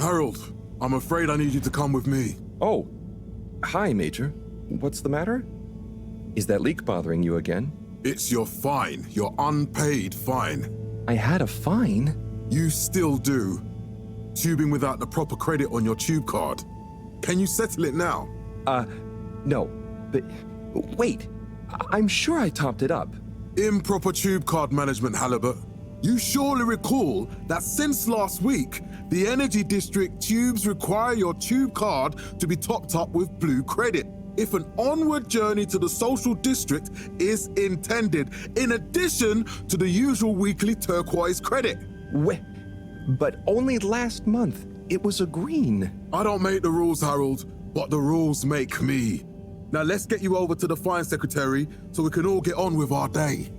Harold, I'm afraid I need you to come with me. Oh, hi, Major. What's the matter? Is that leak bothering you again? It's your fine, your unpaid fine. I had a fine? You still do. Tubing without the proper credit on your tube card. Can you settle it now? No. But wait, I'm sure I topped it up. Improper tube card management, Halibut. You surely recall that since last week, the Energy District tubes require your tube card to be topped up with blue credit if an onward journey to the social district is intended, in addition to the usual weekly turquoise credit. But only last month, it was a green. I don't make the rules, Harold, but the rules make me. Now let's get you over to the fine secretary so we can all get on with our day.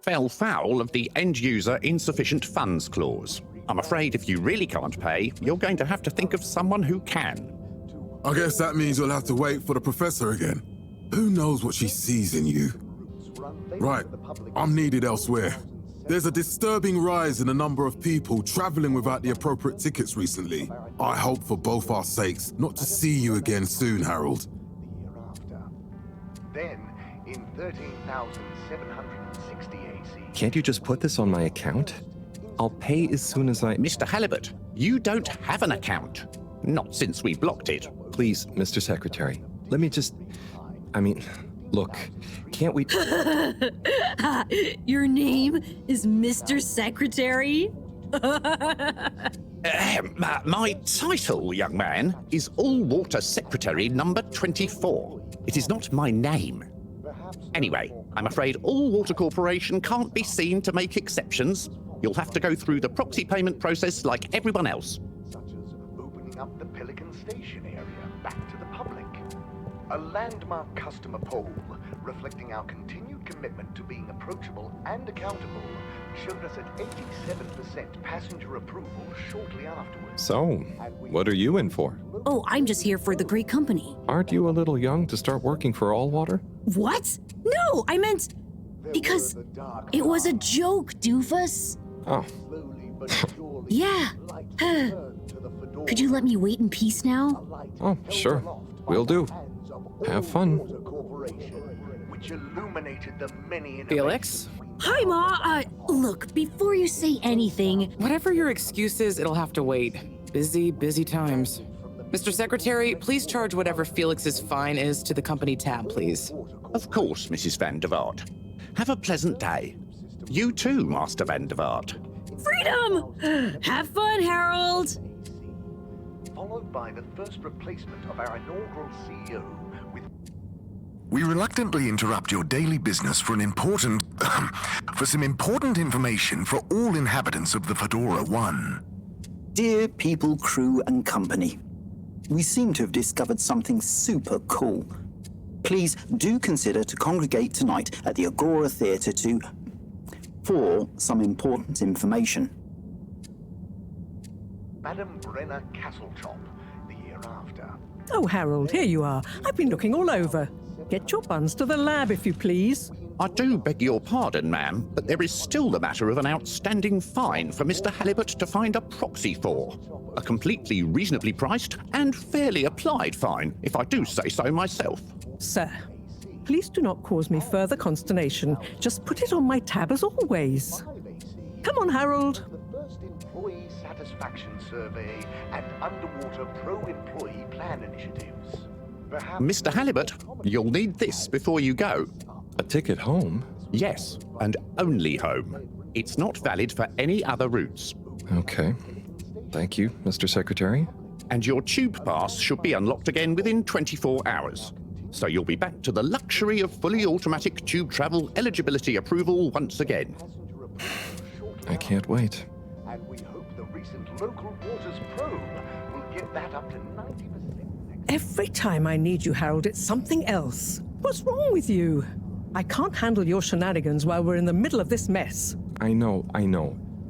Fell foul of the end-user insufficient funds clause. I'm afraid if you really can't pay, you're going to have to think of someone who can. I guess that means you'll have to wait for the professor again. Who knows what she sees in you? Right, I'm needed elsewhere. There's a disturbing rise in the number of people traveling without the appropriate tickets recently. I hope for both our sakes not to see you again soon, Harold. Then, in 13,760 AC... Can't you just put this on my account? I'll pay as soon as I... Mr. Halibut, you don't have an account. Not since we blocked it. Please, Mr. Secretary, let me just... look, can't we... Your name is Mr. Secretary? My title, young man, is All-Water Secretary number 24. It is not my name. Anyway, I'm afraid All-Water Corporation can't be seen to make exceptions. You'll have to go through the proxy payment process like everyone else. such as opening up the Pelican Station area back to the public. A landmark customer poll reflecting our continued commitment to being approachable and accountable showed us at 87% passenger approval shortly afterwards. So, what are you in for? Oh, I'm just here for the great company. Aren't you a little young to start working for Allwater? What? No, I meant... Because it was a joke, doofus. Oh, Yeah. Could you let me wait in peace now? oh, sure. Will do. Have fun. Which illuminated the many Felix? Hi, Ma. Look, before you say anything... Whatever your excuse is, it'll have to wait. Busy, busy times. Mr. Secretary, please charge whatever Felix's fine is to the company tab, please. Of course, Mrs. Van der Vaart. Have a pleasant day. You too, Master Van der Vaart. Freedom! Have fun, Harold! followed by the first replacement of our inaugural CEO with... We reluctantly interrupt your daily business for some important information for all inhabitants of the Fedora 1. Dear people, crew, and company, we seem to have discovered something super cool. Please do consider to congregate tonight at the Agora Theatre for some important information. Madam Brenner Castletop, the year after. Oh, Harold, here you are. I've been looking all over. Get your buns to the lab, if you please. I do beg your pardon, ma'am, but there is still the matter of an outstanding fine for Mr. Halibut to find a proxy for. A completely reasonably priced and fairly applied fine, if I do say so myself. Sir, please do not cause me further consternation. Just put it on my tab as always. Come on, Harold. The first employee satisfaction survey and underwater pro-employee plan initiatives. Perhaps Mr. Halibut, you'll need this before you go. A ticket home? Yes, and only home. It's not valid for any other routes. Okay. Thank you, Mr. Secretary. And your tube pass should be unlocked again within 24 hours. So you'll be back to the luxury of fully automatic tube travel eligibility approval once again. I can't wait. And we hope the recent local waters probe will get that up to 90%. Every time I need you, Harold, it's something else. What's wrong with you? I can't handle your shenanigans while we're in the middle of this mess. I know.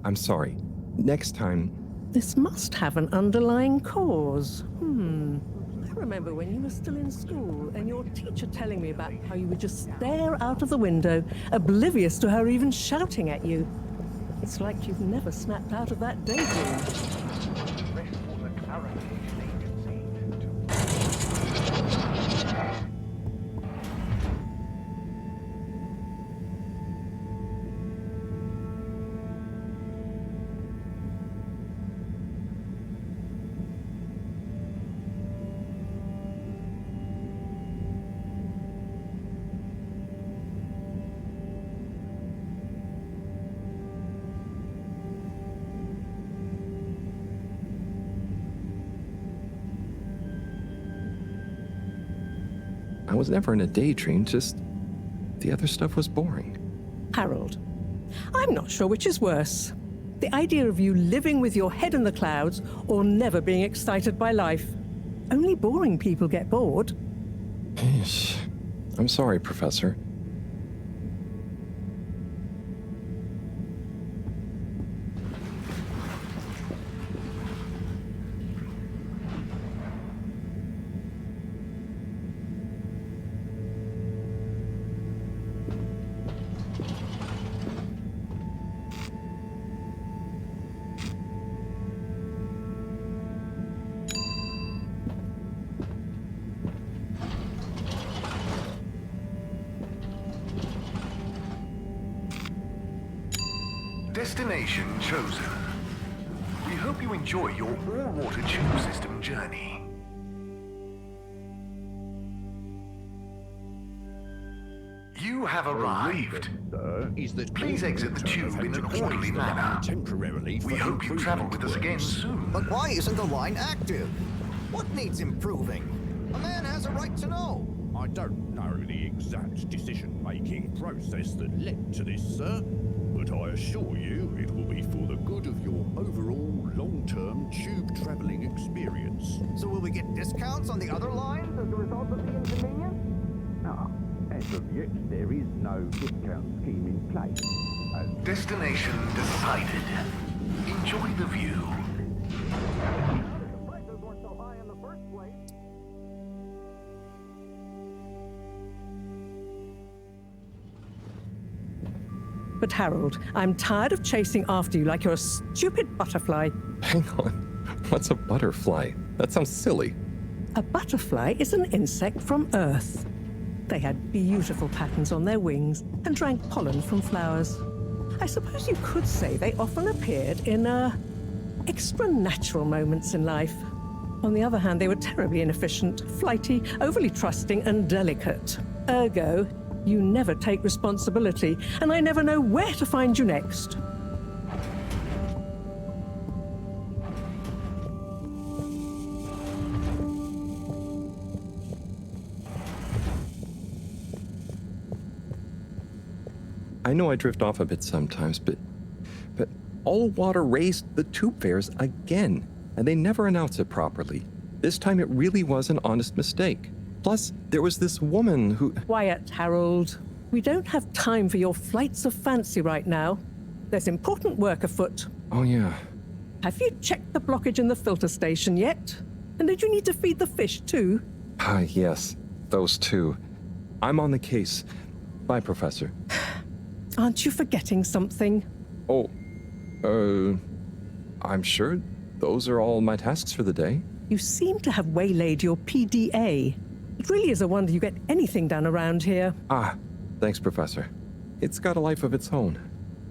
I'm sorry. Next time, This must have an underlying cause. I remember when you were still in school and your teacher telling me about how you would just stare out of the window, oblivious to her even shouting at you. It's like you've never snapped out of that daydream. Freshwater Clarification Agency I was never in a daydream, just the other stuff was boring. Harold, I'm not sure which is worse. The idea of you living with your head in the clouds or never being excited by life. Only boring people get bored. I'm sorry, Professor. Destination chosen. We hope you enjoy your all-water tube system journey. You have arrived. Please exit the tube in an orderly manner. We hope you travel with us again soon. But why isn't the line active? What needs improving? A man has a right to know. I don't know the exact decision-making process that led to this, sir, but I assure you it will be for the good of your overall long-term tube traveling experience. So will we get discounts on the other lines as a result of the inconvenience? No, as of yet, there is no discount scheme in place. Destination decided. Enjoy the view. The prices weren't so high in the first place. But Harold, I'm tired of chasing after you like you're a stupid butterfly. Hang on. What's a butterfly? That sounds silly. A butterfly is an insect from Earth. They had beautiful patterns on their wings and drank pollen from flowers. I suppose you could say they often appeared in, extra natural moments in life. On the other hand, they were terribly inefficient, flighty, overly trusting, and delicate. Ergo, you never take responsibility, and I never know where to find you next. I know I drift off a bit sometimes, but All Water raised the tube fares again, and they never announced it properly. This time it really was an honest mistake. Plus, there was this woman who... Quiet, Harold. We don't have time for your flights of fancy right now. There's important work afoot. Oh, yeah. Have you checked the blockage in the filter station yet? And did you need to feed the fish too? Yes. Those two. I'm on the case. Bye, Professor. Aren't you forgetting something? Oh, I'm sure those are all my tasks for the day. You seem to have waylaid your PDA. It really is a wonder you get anything done around here. Thanks, Professor. It's got a life of its own.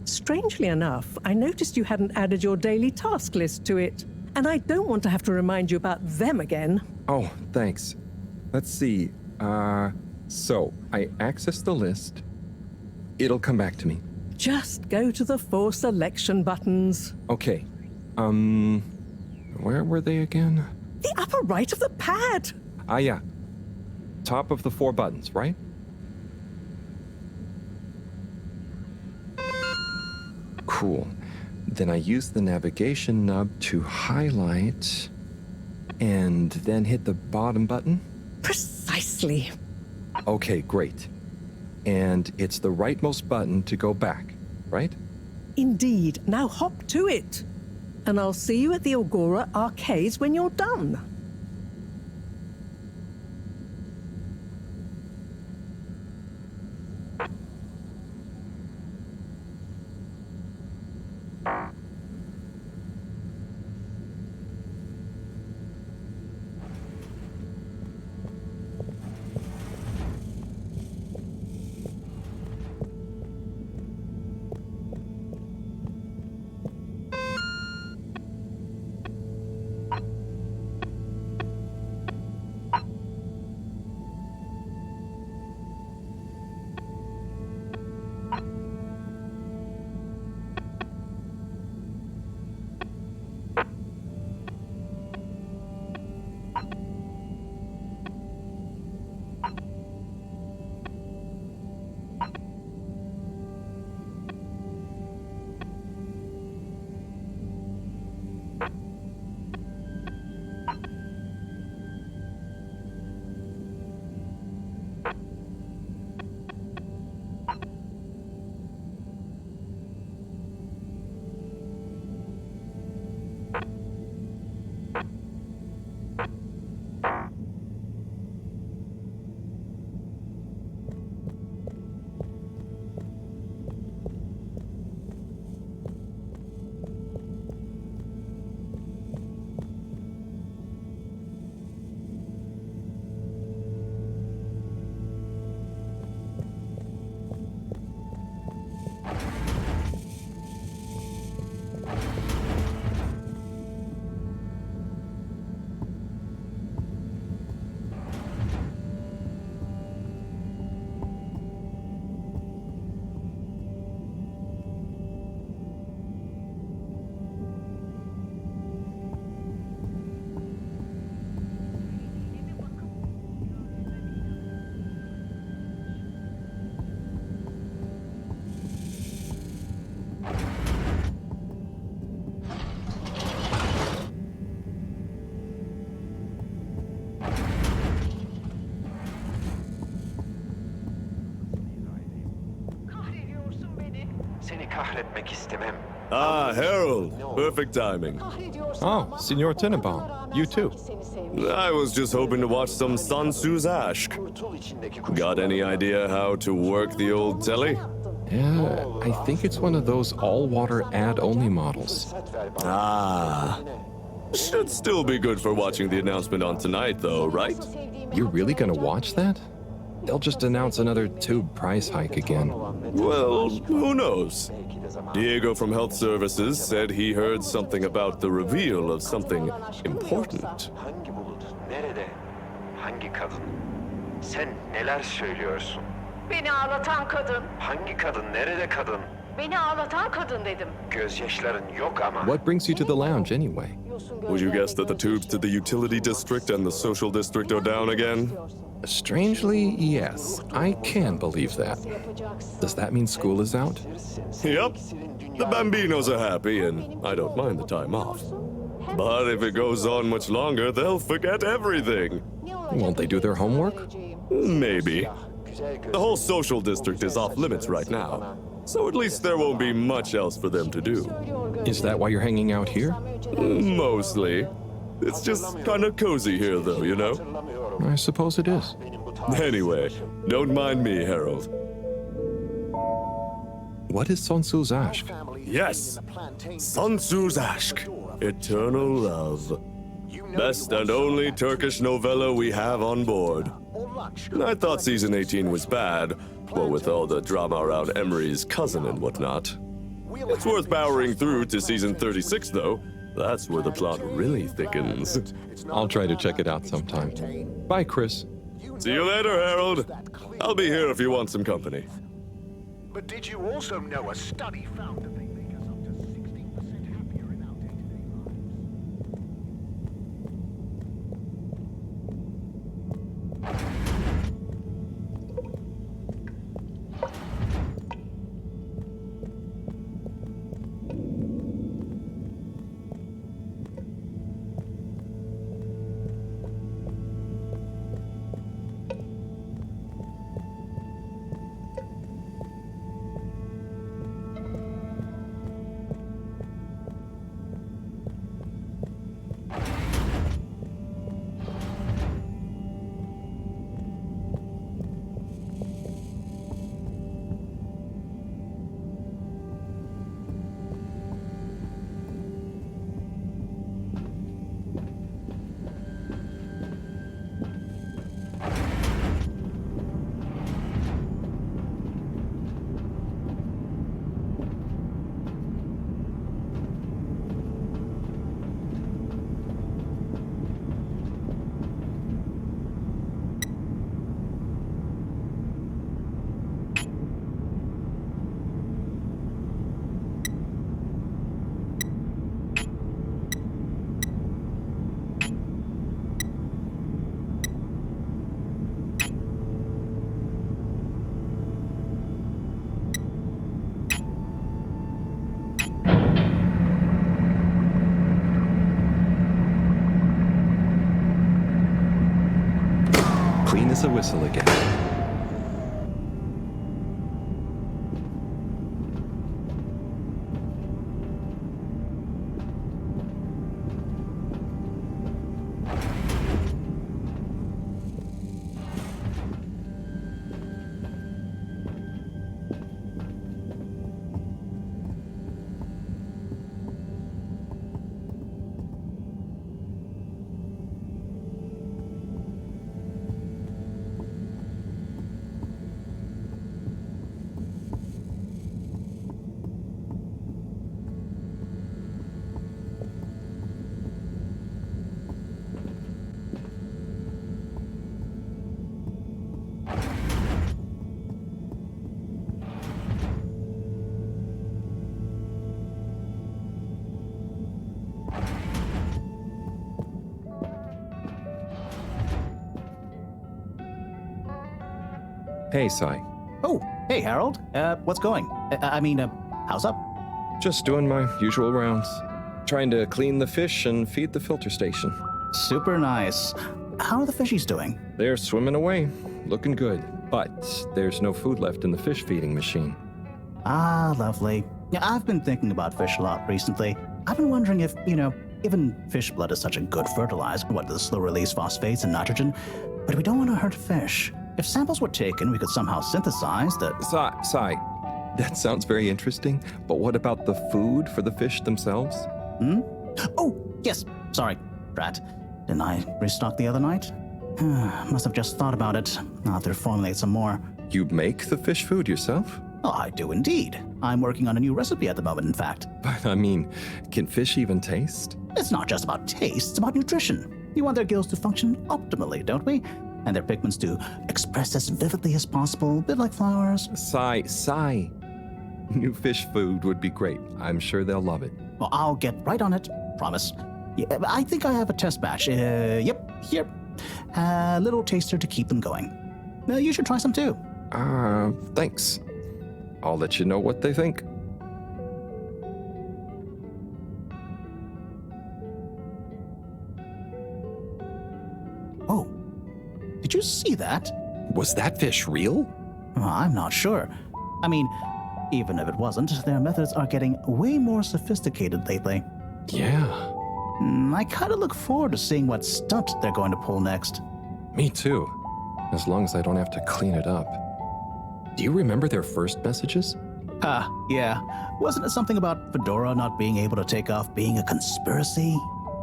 Strangely enough, I noticed you hadn't added your daily task list to it. And I don't want to have to remind you about them again. Oh, thanks. Let's see. So, I accessed the list. It'll come back to me. Just go to the 4 selection buttons. Okay. Where were they again? The upper right of the pad. Yeah. Top of the 4 buttons, right? Cool. Then I use the navigation nub to highlight and then hit the bottom button. Precisely. Okay, great. And it's the rightmost button to go back, right? Indeed. Now hop to it. and I'll see you at the Agora arcades when you're done. Ah, Harold. Perfect timing. Oh, Signor Tenenbaum. You too. I was just hoping to watch some Sun Tzu's Ashk. Got any idea how to work the old telly? Yeah, I think it's one of those all-water ad-only models. Ah. Should still be good for watching the announcement on tonight, though, right? You're really gonna watch that? They'll just announce another tube price hike again. Well, who knows? Diego from Health Services said he heard something about the reveal of something important. Hangi kadın? Sen neler söylüyorsun? Beni ağlatan kadın. Hangi kadın? Nerede kadın? Beni ağlatan kadın dedim. Gözyaşların yok ama. What brings you to the lounge anyway? Would you guess that the tubes to the utility district and the social district are down again? Strangely, yes. I can believe that. Does that mean school is out? Yep. The Bambinos are happy, and I don't mind the time off. But if it goes on much longer, they'll forget everything. Won't they do their homework? Maybe. The whole social district is off limits right now, so at least there won't be much else for them to do. Is that why you're hanging out here? Mostly. It's just kind of cozy here, though, you know? I suppose it is. Anyway, don't mind me, Harold. What is Sun Tzu's Ashk? Yes, Sun Tzu's Ashk, Eternal Love. Best and only Turkish novella we have on board. I thought season 18 was bad, what with all the drama around Emery's cousin and whatnot. It's worth powering through to season 36, though. That's where the plot really thickens. I'll try to check it out sometime. Bye, Chris. See you later, Harold. I'll be here if you want some company. But did you also know a study found that they make us up to 16% happier in our day-to-day as a whistle again. Hey, Sai. Oh, hey, Harold. What's going? How's up? Just doing my usual rounds. Trying to clean the fish and feed the filter station. Super nice. How are the fishies doing? They're swimming away, looking good. But there's no food left in the fish feeding machine. Ah, lovely. Yeah, I've been thinking about fish a lot recently. I've been wondering if, given fish blood is such a good fertilizer, what the slow-release phosphates and nitrogen, but we don't want to hurt fish. If samples were taken, we could somehow synthesize the... Sai, that sounds very interesting, but what about the food for the fish themselves? Oh, yes. Sorry, Brat. Didn't I restock the other night? Must have just thought about it. I'll have to formulate some more. You make the fish food yourself? Oh, I do indeed. I'm working on a new recipe at the moment, in fact. But I mean, can fish even taste? It's not just about taste, it's about nutrition. You want their gills to function optimally, don't we? And their pigments to express as vividly as possible, a bit like flowers. Sai. New fish food would be great. I'm sure they'll love it. Well, I'll get right on it. Promise. Yeah, I think I have a test batch. Yep, here. A little taster to keep them going. You should try some too. Thanks. I'll let you know what they think. Oh, did you see that? Was that fish real? I'm not sure. I mean, even if it wasn't, their methods are getting way more sophisticated lately. Yeah. I kind of look forward to seeing what stunt they're going to pull next. Me too. As long as I don't have to clean it up. Do you remember their first messages? Yeah. Wasn't it something about Fedora not being able to take off being a conspiracy?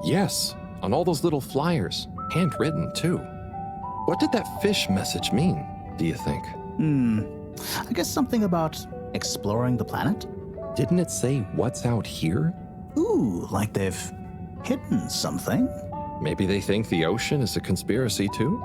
Yes, on all those little flyers. Handwritten, too. What did that fish message mean, do you think? I guess something about exploring the planet? Didn't it say what's out here? Ooh, like they've hidden something? Maybe they think the ocean is a conspiracy, too?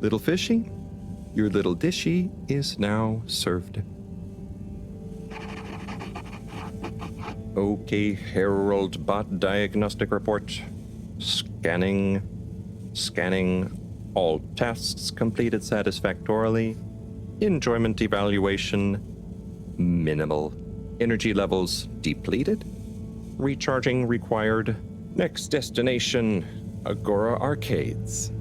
Little fishy, your little dishy is now served. Okay, Herald Bot Diagnostic Report. Scanning. All tests completed satisfactorily. Enjoyment evaluation minimal. Energy levels depleted. Recharging required. Next destination, Agora Arcades.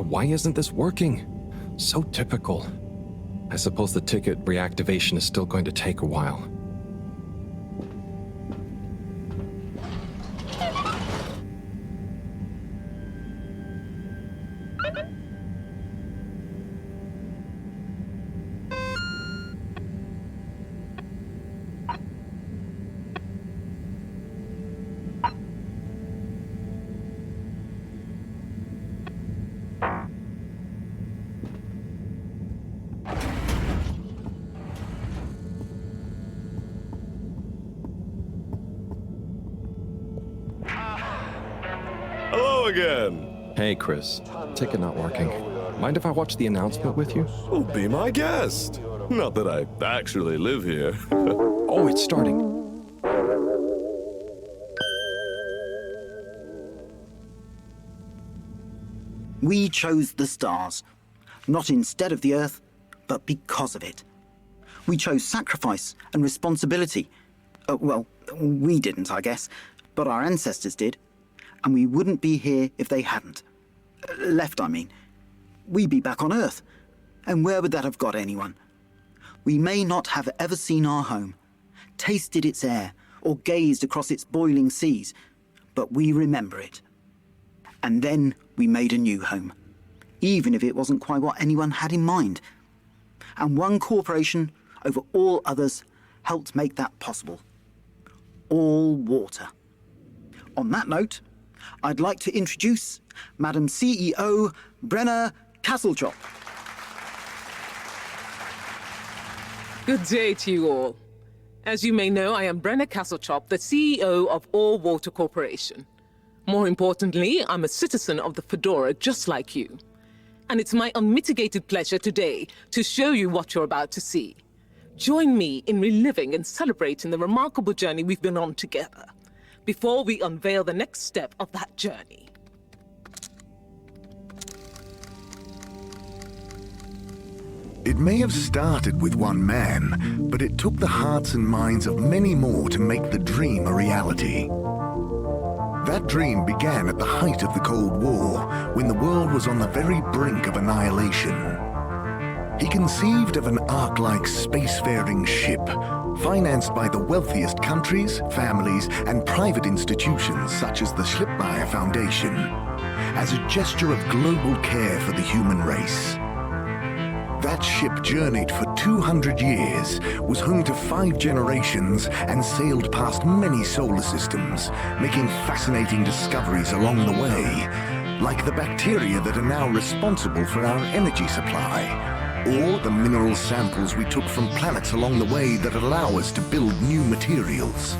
Why isn't this working? So typical. I suppose the ticket reactivation is still going to take a while. Hello again. Hey, Chris. Ticket not working. Mind if I watch the announcement with you? Oh, be my guest. Not that I actually live here. Oh, it's starting. We chose the stars, not instead of the Earth, but because of it. We chose sacrifice and responsibility. Well, we didn't, I guess, but our ancestors did. And we wouldn't be here if they hadn't. Left, I mean. We'd be back on Earth. And where would that have got anyone? We may not have ever seen our home, tasted its air, or gazed across its boiling seas, but we remember it. And then we made a new home, even if it wasn't quite what anyone had in mind. And one corporation, over all others, helped make that possible. All water. On that note, I'd like to introduce Madam CEO Brenna Castlechop. Good day to you all. As you may know, I am Brenna Castlechop, the CEO of All Water Corporation. More importantly, I'm a citizen of the Fedora just like you. And it's my unmitigated pleasure today to show you what you're about to see. Join me in reliving and celebrating the remarkable journey we've been on together, before we unveil the next step of that journey. It may have started with one man, but it took the hearts and minds of many more to make the dream a reality. That dream began at the height of the Cold War, when the world was on the very brink of annihilation. He conceived of an Ark-like spacefaring ship, financed by the wealthiest countries, families, and private institutions such as the Schlipmeyer Foundation, as a gesture of global care for the human race. That ship journeyed for 200 years, was home to 5 generations, and sailed past many solar systems, making fascinating discoveries along the way, like the bacteria that are now responsible for our energy supply, or the mineral samples we took from planets along the way that allow us to build new materials.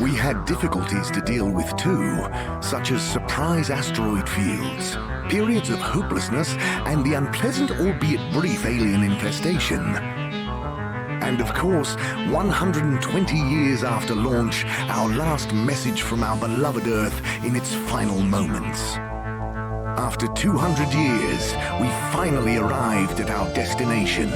We had difficulties to deal with too, such as surprise asteroid fields, periods of hopelessness, and the unpleasant albeit brief alien infestation. And of course, 120 years after launch, our last message from our beloved Earth in its final moments. After 200 years, we finally arrived at our destination,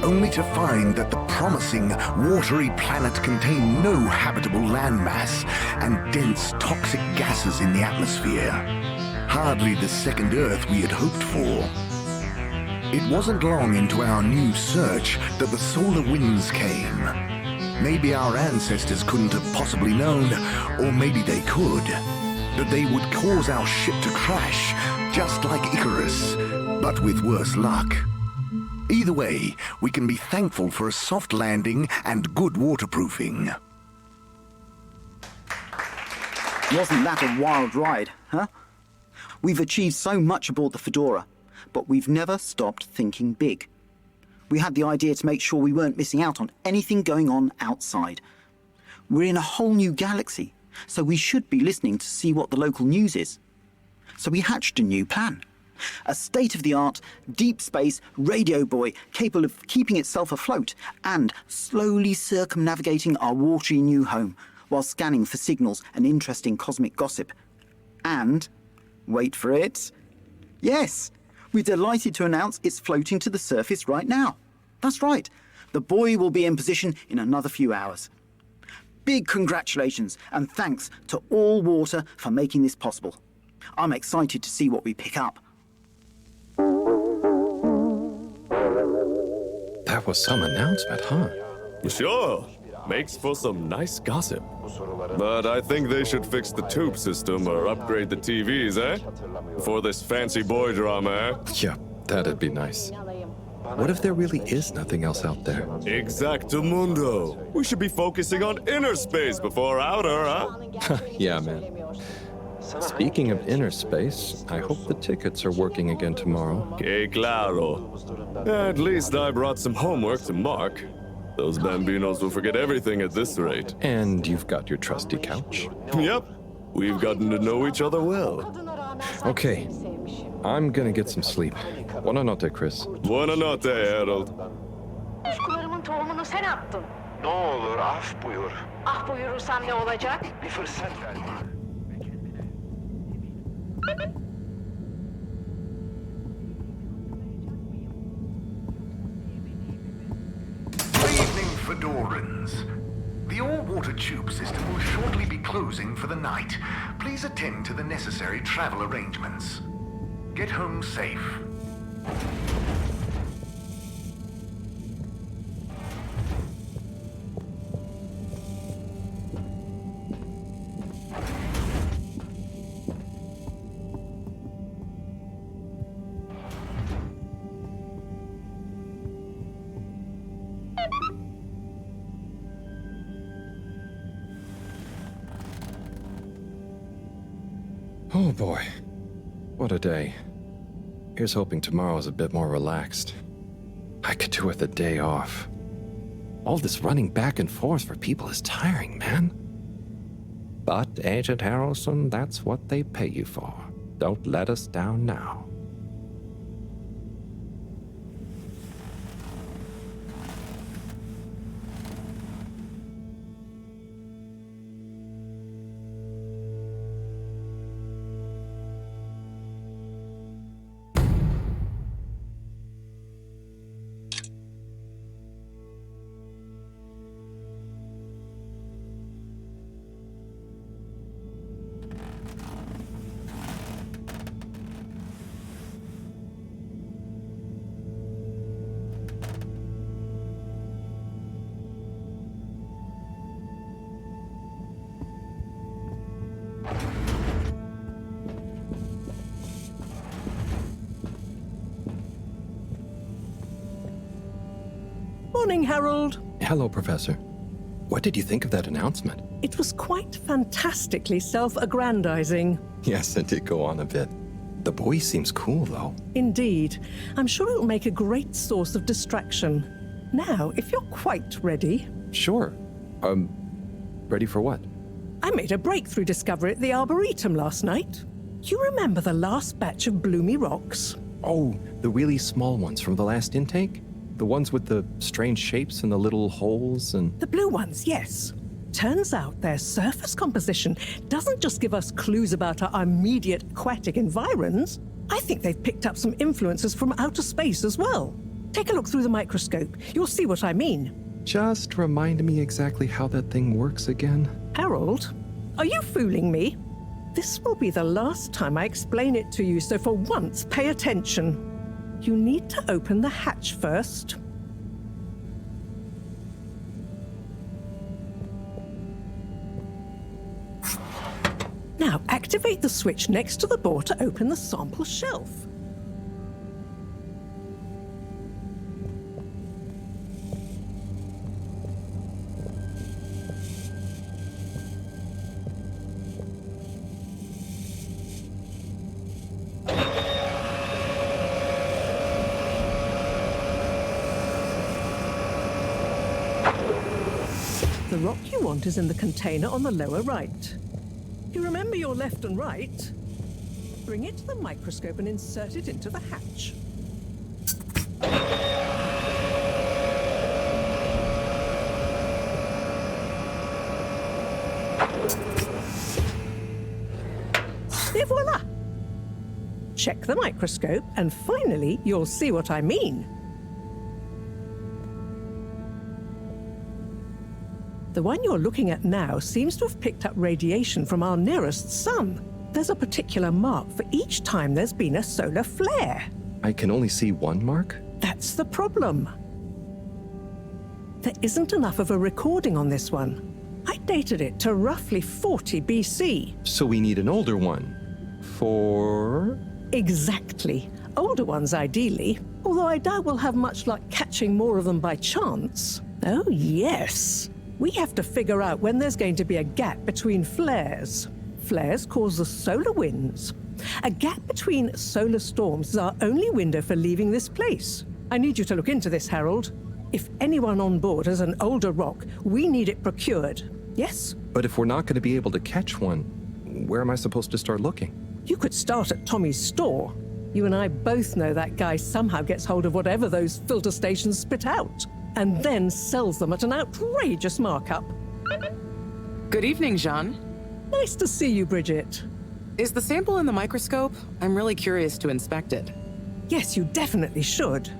only to find that the promising, watery planet contained no habitable landmass and dense, toxic gases in the atmosphere. Hardly the second Earth we had hoped for. It wasn't long into our new search that the solar winds came. Maybe our ancestors couldn't have possibly known, or maybe they could, that they would cause our ship to crash, just like Icarus, but with worse luck. Either way, we can be thankful for a soft landing and good waterproofing. Wasn't that a wild ride, huh? We've achieved so much aboard the Fedora, but we've never stopped thinking big. We had the idea to make sure we weren't missing out on anything going on outside. We're in a whole new galaxy, so we should be listening to see what the local news is. So we hatched a new plan. A state-of-the-art, deep space radio buoy capable of keeping itself afloat and slowly circumnavigating our watery new home while scanning for signals and interesting cosmic gossip. And, wait for it, yes, we're delighted to announce it's floating to the surface right now. That's right, the buoy will be in position in another few hours. Big congratulations and thanks to All Water for making this possible. I'm excited to see what we pick up. That was some announcement, huh? Sure. Makes for some nice gossip. But I think they should fix the tube system or upgrade the TVs, eh? For this fancy boy drama, eh? Yeah, that'd be nice. What if there really is nothing else out there? Exactamundo. We should be focusing on inner space before outer, huh? Yeah, man. Speaking of inner space, I hope the tickets are working again tomorrow. Que claro. At least I brought some homework to mark. Those bambinos will forget everything at this rate. And you've got your trusty couch. Yep. We've gotten to know each other well. Okay. I'm gonna get some sleep. Buonanotte, Chris. Buonanotte, Harold. Kuşkularımın tohumunu sen attın. Ne olur af buyur. Ah buyurursam ne olacak? Bir fırsat ver. Good evening, Fedorans. The all-water tube system will shortly be closing for the night. Please attend to the necessary travel arrangements. Get home safe. Oh boy, what a day. Here's hoping tomorrow's a bit more relaxed. I could do with a day off. All this running back and forth for people is tiring, man. But, Agent Harrelson, that's what they pay you for. Don't let us down now. Morning, Harold. Hello, Professor. What did you think of that announcement? It was quite fantastically self-aggrandizing. Yes, it did go on a bit. The boy seems cool, though. Indeed. I'm sure it'll make a great source of distraction. Now, if you're quite ready... Sure. Ready for what? I made a breakthrough discovery at the Arboretum last night. You remember the last batch of bloomy rocks? Oh, the really small ones from the last intake? The ones with the strange shapes and the little holes and... The blue ones, yes. Turns out their surface composition doesn't just give us clues about our immediate aquatic environs. I think they've picked up some influences from outer space as well. Take a look through the microscope. You'll see what I mean. Just remind me exactly how that thing works again. Harold, are you fooling me? This will be the last time I explain it to you, so for once, pay attention. You need to open the hatch first. Now, activate the switch next to the door to open the sample shelf. The rock you want is in the container on the lower right. You remember your left and right? Bring it to the microscope and insert it into the hatch. Et voila! Check the microscope and finally you'll see what I mean. The one you're looking at now seems to have picked up radiation from our nearest sun. There's a particular mark for each time there's been a solar flare. I can only see one mark? That's the problem. There isn't enough of a recording on this one. I dated it to roughly 40 BC. So we need an older one. For... Exactly. Older ones, ideally. Although I doubt we'll have much luck catching more of them by chance. Oh, yes. We have to figure out when there's going to be a gap between flares. Flares cause the solar winds. A gap between solar storms is our only window for leaving this place. I need you to look into this, Harold. If anyone on board has an older rock, we need it procured. Yes? But if we're not going to be able to catch one, where am I supposed to start looking? You could start at Tommy's store. You and I both know that guy somehow gets hold of whatever those filter stations spit out, and then sells them at an outrageous markup. Good evening, Jean. Nice to see you, Bridget. Is the sample in the microscope? I'm really curious to inspect it. Yes, you definitely should.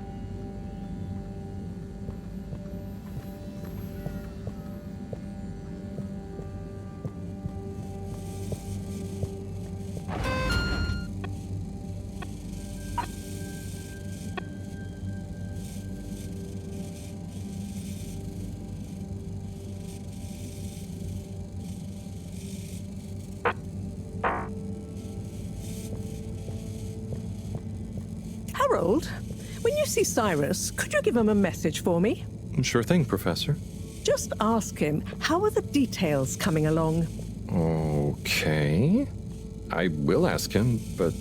Harold, when you see Cyrus, could you give him a message for me? Sure thing, Professor. Just ask him, how are the details coming along? Okay. I will ask him, but,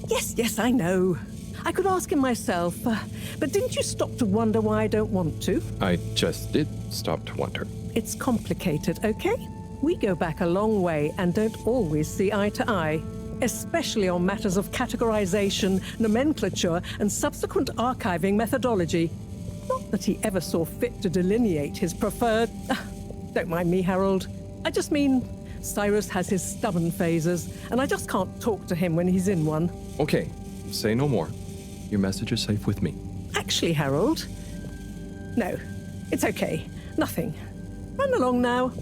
Yes, I know. I could ask him myself, but didn't you stop to wonder why I don't want to? I just did stop to wonder. It's complicated, okay? We go back a long way and don't always see eye to eye, especially on matters of categorization, nomenclature, and subsequent archiving methodology. Not that he ever saw fit to delineate his preferred... Don't mind me, Harold. I just mean, Cyrus has his stubborn phases, and I just can't talk to him when he's in one. Okay, say no more. Your message is safe with me. Actually, Harold... No, it's okay. Nothing. Run along now.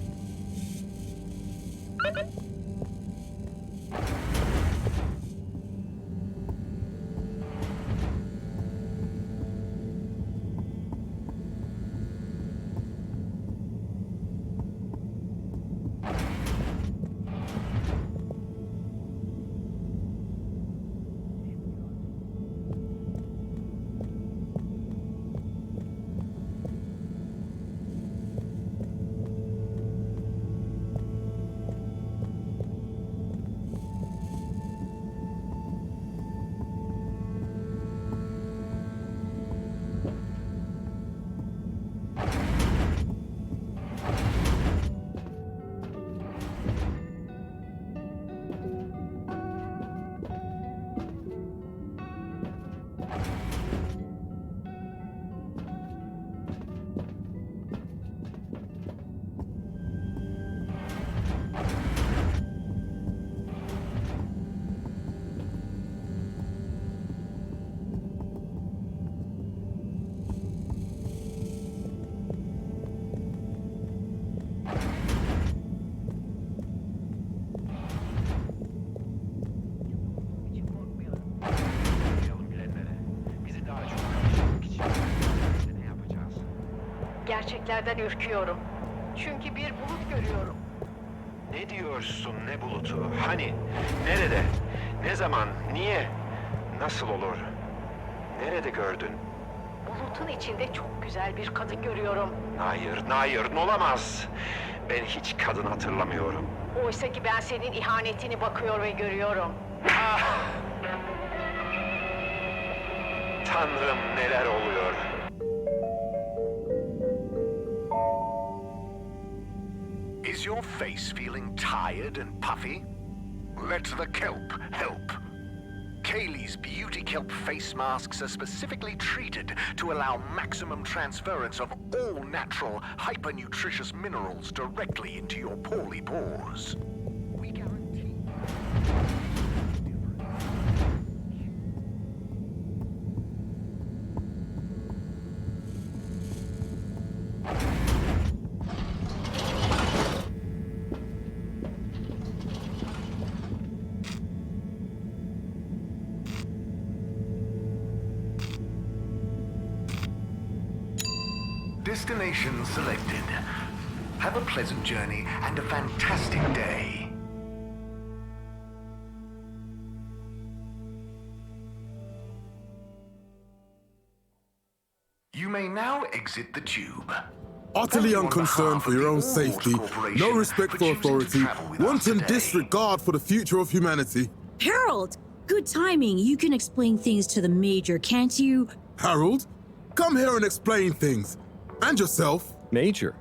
gerçeklerden ürküyorum. Çünkü bir bulut görüyorum. Ne diyorsun, ne bulutu? Hani? Nerede? Ne zaman? Niye? Nasıl olur? Nerede gördün? Bulutun içinde çok güzel bir kadın görüyorum. Hayır, olamaz. Ben hiç kadın hatırlamıyorum. Oysa ki ben senin ihanetini bakıyor ve görüyorum. Tanrım, neler oluyor? Is your face feeling tired and puffy? Let the kelp help. Kaylee's beauty kelp face masks are specifically treated to allow maximum transference of all natural, hyper-nutritious minerals directly into your poorly pores. We guarantee... Destination selected. Have a pleasant journey and a fantastic day. You may now exit the tube. Utterly unconcerned for your own safety, no respect for authority, wanton disregard for the future of humanity. Harold! Good timing. You can explain things to the Major, can't you? Harold, come here and explain things. And yourself. Major,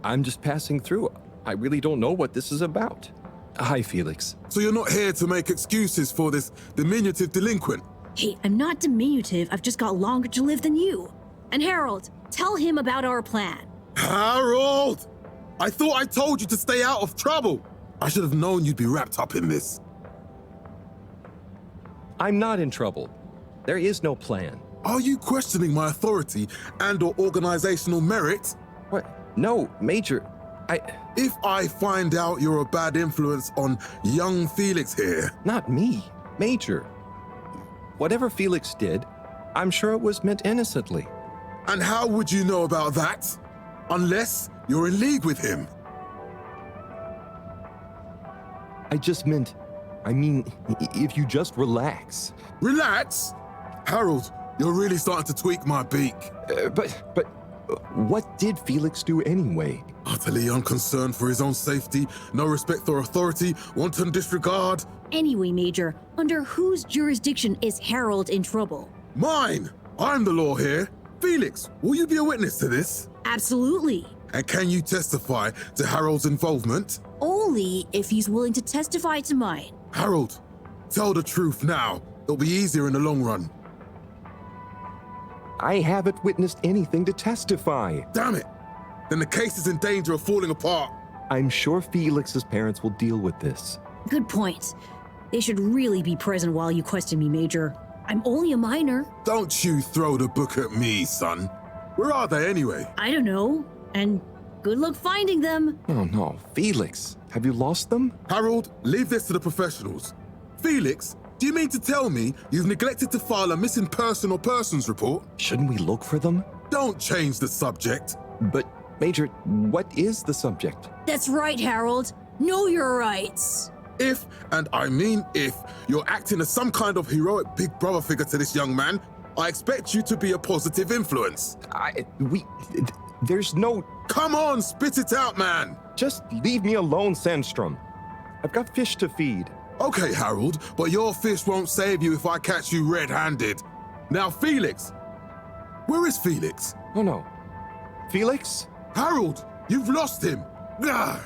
I'm just passing through. I really don't know what this is about. Hi, Felix. So you're not here to make excuses for this diminutive delinquent? Hey, I'm not diminutive. I've just got longer to live than you. And Harold, tell him about our plan. Harold! I thought I told you to stay out of trouble. I should have known you'd be wrapped up in this. I'm not in trouble. There is no plan. Are you questioning my authority and/or organizational merit? What? No, Major, If I find out you're a bad influence on young Felix here... Not me, Major. Whatever Felix did, I'm sure it was meant innocently. And how would you know about that? Unless you're in league with him. I mean, if you just relax. Relax? Harold, you're really starting to tweak my beak. But what did Felix do anyway? Utterly unconcerned for his own safety, no respect for authority, wanton disregard. Anyway, Major, under whose jurisdiction is Harold in trouble? Mine! I'm the law here. Felix, will you be a witness to this? Absolutely. And can you testify to Harold's involvement? Only if he's willing to testify to mine. Harold, tell the truth now. It'll be easier in the long run. I haven't witnessed anything to testify. Damn it! Then the case is in danger of falling apart. I'm sure Felix's parents will deal with this. Good point. They should really be present while you question me, Major. I'm only a minor. Don't you throw the book at me, son. Where are they anyway? I don't know. And good luck finding them. Oh no, Felix, have you lost them? Harold, leave this to the professionals. Felix, do you mean to tell me you've neglected to file a missing person or persons report? Shouldn't we look for them? Don't change the subject. But, Major, what is the subject? That's right, Harold. Know your rights. If, and I mean if, you're acting as some kind of heroic big brother figure to this young man, I expect you to be a positive influence. There's no... Come on, spit it out, man! Just leave me alone, Sandstrom. I've got fish to feed. Okay, Harold, but your fish won't save you if I catch you red-handed. Now, Felix! Where is Felix? Oh no. Felix? Harold, you've lost him! Gah!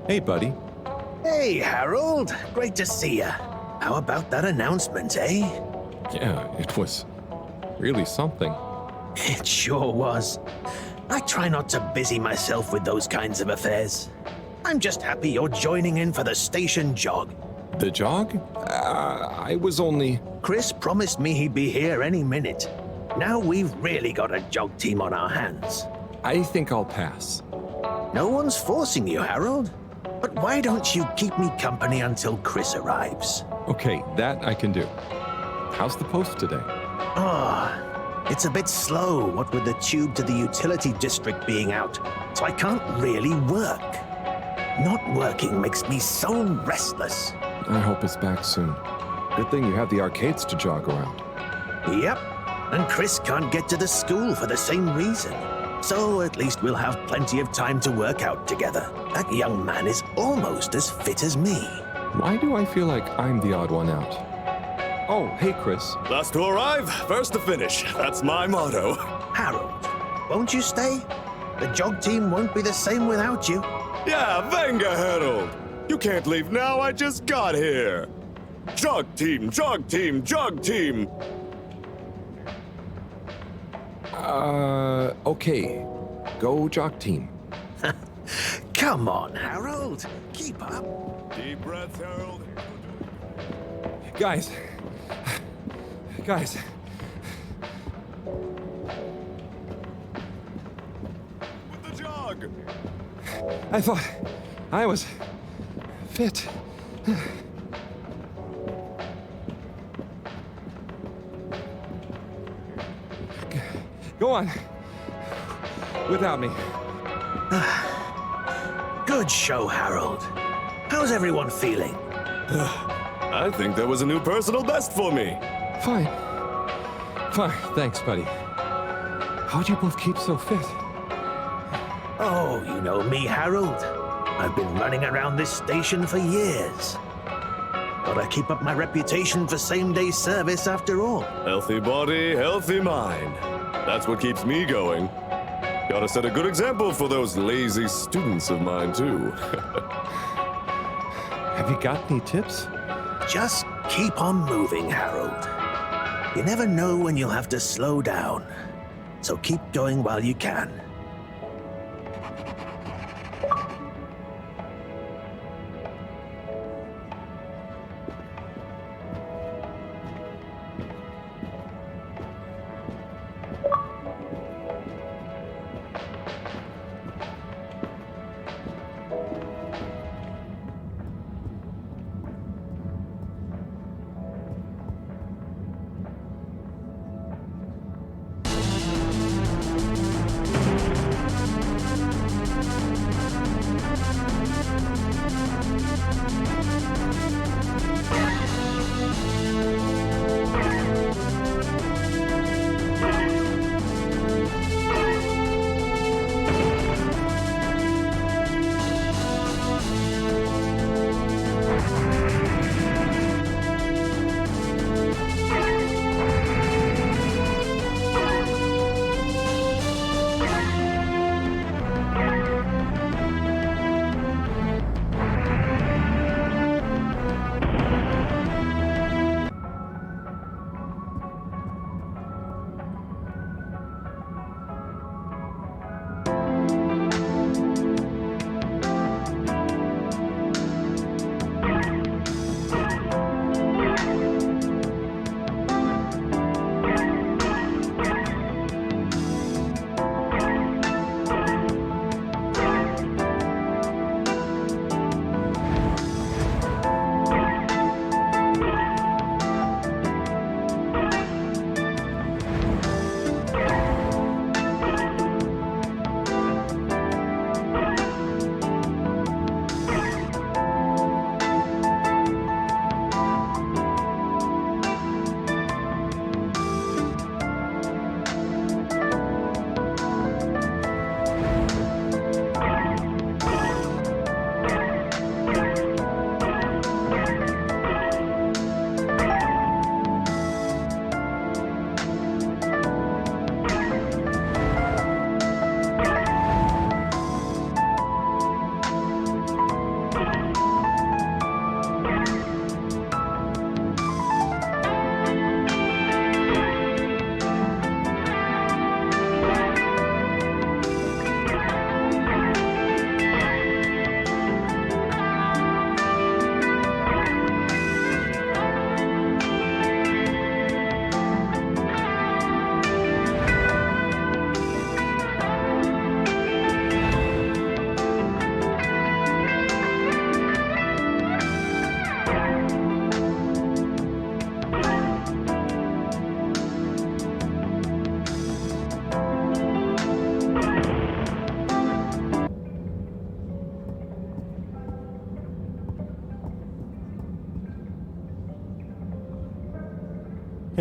Hey, buddy. Hey, Harold. Great to see ya. How about that announcement, eh? Yeah, it was really something. It sure was. I try not to busy myself with those kinds of affairs. I'm just happy you're joining in for the station jog. The jog? I was only... Chris promised me he'd be here any minute. Now we've really got a jog team on our hands. I think I'll pass. No one's forcing you, Harold. But why don't you keep me company until Chris arrives? Okay, that I can do. How's the post today? It's a bit slow, what with the tube to the utility district being out, so I can't really work. Not working makes me so restless. I hope it's back soon. Good thing you have the arcades to jog around. Yep, and Chris can't get to the school for the same reason. So at least we'll have plenty of time to work out together. That young man is almost as fit as me. Why do I feel like I'm the odd one out? Oh, hey, Chris. Last to arrive, first to finish. That's my motto. Harold, won't you stay? The jog team won't be the same without you. Yeah, venga, Harold. You can't leave now, I just got here. Jog team, jog team, jog team. Okay. Go jog team. Come on, Harold. Keep up. Deep breath, Harold. Guys. With the jog. I thought I was fit. Go on. Without me. Good show, Harold. How's everyone feeling? I think that was a new personal best for me. Fine. Thanks, buddy. How'd you both keep so fit? Oh, you know me, Harold. I've been running around this station for years. Gotta keep up my reputation for same-day service after all. Healthy body, healthy mind. That's what keeps me going. Gotta set a good example for those lazy students of mine, too. Have you got any tips? Just keep on moving, Harold. You never know when you'll have to slow down. So keep going while you can.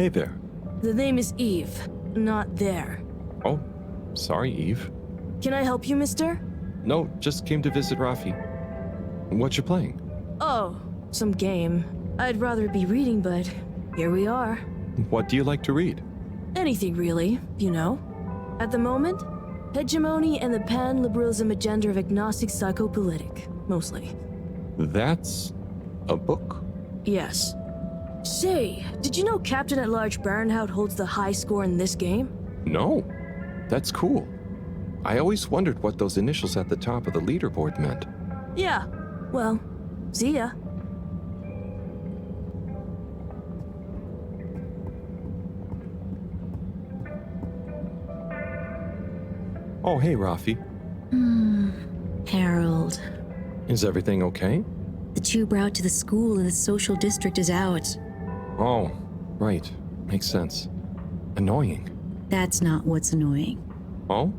Hey there. The name is Eve, not there. Oh, sorry, Eve. Can I help you, mister? No, just came to visit Rafi. What you playing? Oh, some game. I'd rather be reading, but here we are. What do you like to read? Anything really, you know. At the moment, hegemony and the pan-liberalism agenda of agnostic psychopolitic, mostly. That's a book? Yes. Say, did you know Captain-at-Large Baronhout holds the high score in this game? No. That's cool. I always wondered what those initials at the top of the leaderboard meant. Yeah. Well, see ya. Oh, hey, Rafi. Harold. Is everything okay? The tube route to the school in the social district is out. Oh, right. Makes sense. Annoying. That's not what's annoying. Oh?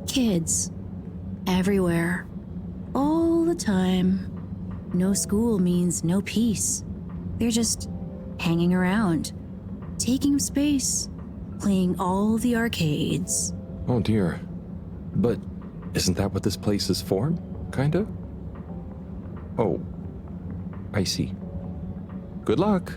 Kids. Everywhere. All the time. No school means no peace. They're just hanging around, taking up space, playing all the arcades. Oh dear. But isn't that what this place is for? Kinda? Oh, I see. Good luck.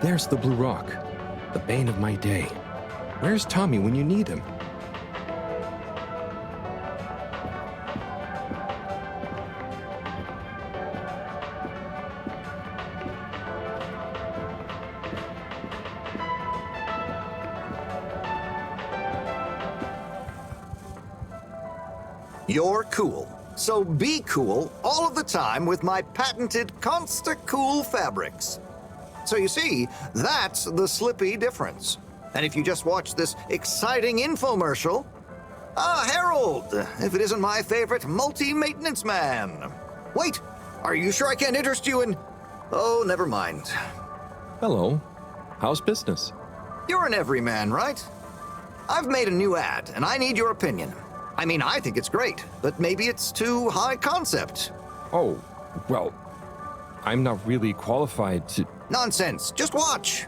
There's the Blue Rock, the bane of my day. Where's Tommy when you need him? You're cool. So be cool all of the time with my patented Consta-Cool fabrics. So you see, that's the Slippy difference. And if you just watch this exciting infomercial... Ah, Harold, if it isn't my favorite multi-maintenance man. Wait, are you sure I can't interest you in... Oh, never mind. Hello. How's business? You're an everyman, right? I've made a new ad, and I need your opinion. I mean, I think it's great, but maybe it's too high concept. Oh, well, I'm not really qualified to... Nonsense. Just watch.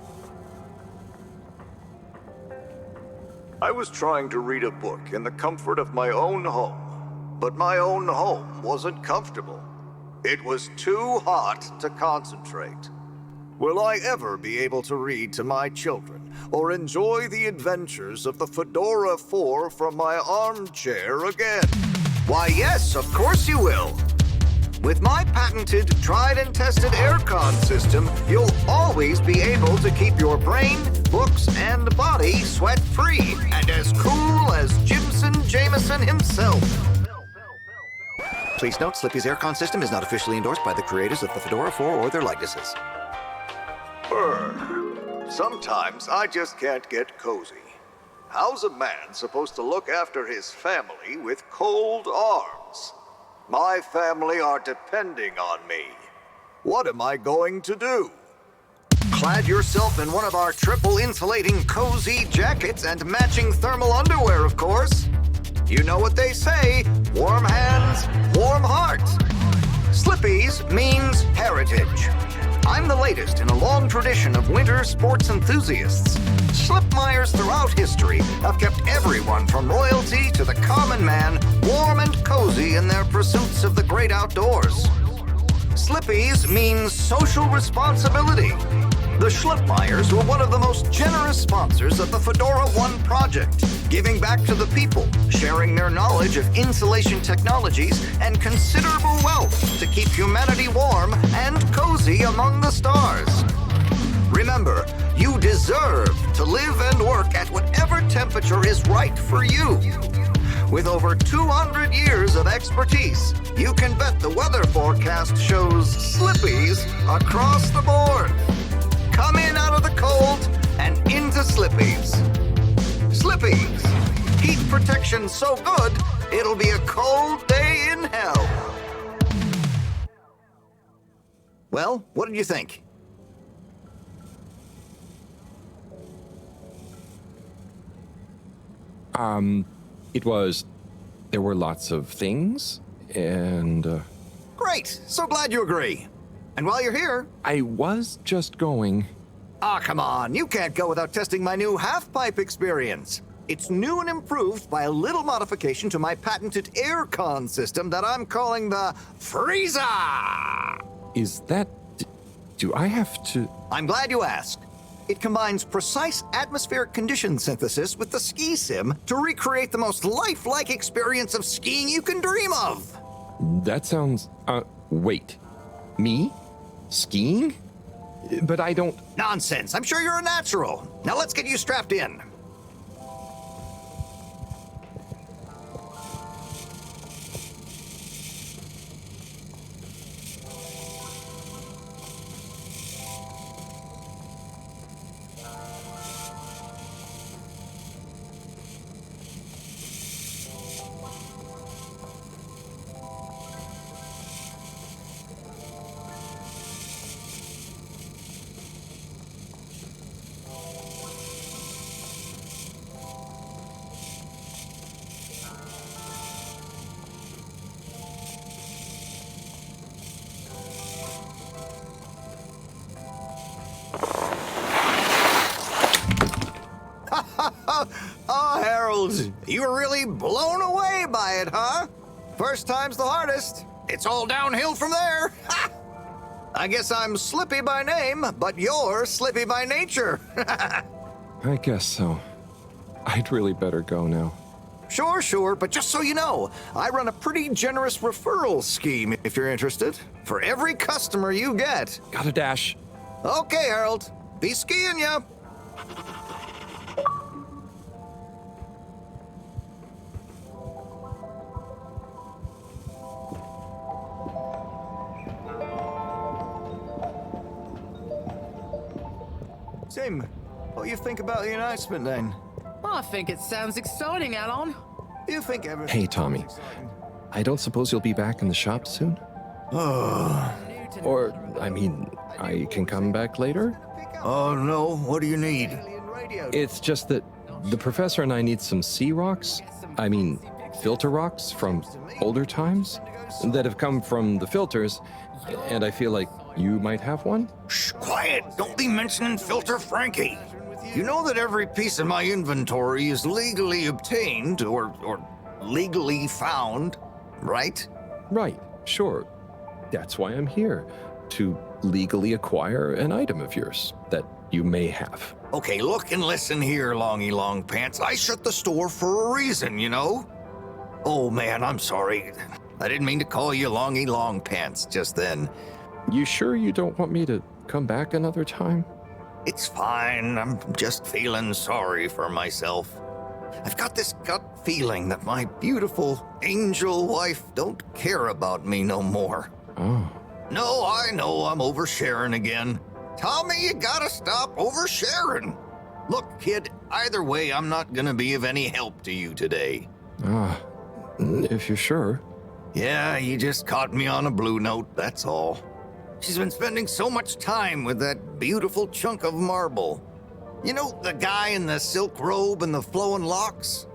I was trying to read a book in the comfort of my own home, but my own home wasn't comfortable. It was too hot to concentrate. Will I ever be able to read to my children or enjoy the adventures of the Fedora 4 from my armchair again? Why, yes, of course you will. With my patented, tried and tested aircon system, you'll always be able to keep your brain, books, and body sweat-free and as cool as Jimson Jameson himself. Please note, Slippy's aircon system is not officially endorsed by the creators of the Fedora 4 or their likenesses. Sometimes I just can't get cozy. How's a man supposed to look after his family with cold arms? My family are depending on me. What am I going to do? Clad yourself in one of our triple insulating cozy jackets and matching thermal underwear, of course. You know what they say, warm hands, warm heart. Slippy's means heritage. I'm the latest in a long tradition of winter sports enthusiasts. Slipmeyers throughout history have kept everyone from royalty to the common man warm and cozy in their pursuits of the great outdoors. Slippy's means social responsibility. The Schlipmeyers were one of the most generous sponsors of the Fedora 1 project, giving back to the people, sharing their knowledge of insulation technologies and considerable wealth to keep humanity warm and cozy among the stars. Remember, you deserve to live and work at whatever temperature is right for you. With over 200 years of expertise, you can bet the weather forecast shows Slippies across the board. Come in out of the cold and into Slippies. Slippies. Heat protection so good, it'll be a cold day in hell. Well, what did you think? There were lots of things, and, Great! So glad you agree. And while you're here... I was just going... Ah, come on. You can't go without testing my new half-pipe experience. It's new and improved by a little modification to my patented aircon system that I'm calling the Freezer! Is that... do I have to... I'm glad you asked. It combines precise atmospheric condition synthesis with the ski sim to recreate the most lifelike experience of skiing you can dream of. That sounds... wait. Me? Skiing? But I don't... Nonsense. I'm sure you're a natural. Now let's get you strapped in. Oh, Harold, you were really blown away by it, huh? First time's the hardest. It's all downhill from there. I guess I'm Slippy by name, but you're Slippy by nature. I guess so. I'd really better go now. Sure, but just so you know, I run a pretty generous referral scheme if you're interested. For every customer you get. Gotta dash. Okay, Harold. Be skiing ya. Tim, what do you think about the announcement then? I think it sounds exciting, Alon. You think everything... Hey, Tommy. I don't suppose you'll be back in the shop soon? Or, I mean, I can come back later? Oh, no. What do you need? It's just that the professor and I need some sea rocks. I mean, filter rocks from older times that have come from the filters, and I feel like you might have one? Shh, quiet. Don't be mentioning Filter Frankie. You know that every piece of my inventory is legally obtained or legally found, right? Right, sure. That's why I'm here, to legally acquire an item of yours that you may have. Okay, look and listen here, Longy Long Pants. I shut the store for a reason, you know? Oh, man, I'm sorry. I didn't mean to call you Longy Long Pants just then. You sure you don't want me to come back another time? It's fine. I'm just feeling sorry for myself. I've got this gut feeling that my beautiful angel wife don't care about me no more. Oh. No, I know I'm oversharing again. Tommy, you gotta stop oversharing. Look, kid, either way, I'm not gonna be of any help to you today. If you're sure. Yeah, you just caught me on a blue note, that's all. She's been spending so much time with that beautiful chunk of marble. You know, the guy in the silk robe and the flowing locks?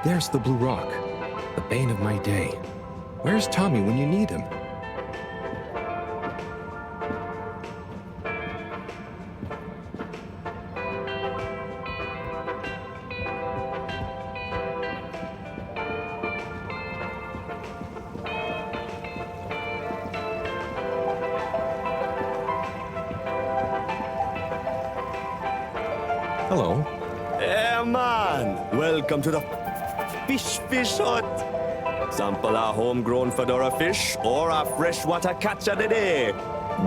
There's the blue rock, the bane of my day. Where's Tommy when you need him? Hello. Hey, man! Welcome to the Fish Hut. Sample our homegrown fedora fish or our freshwater catch of the day.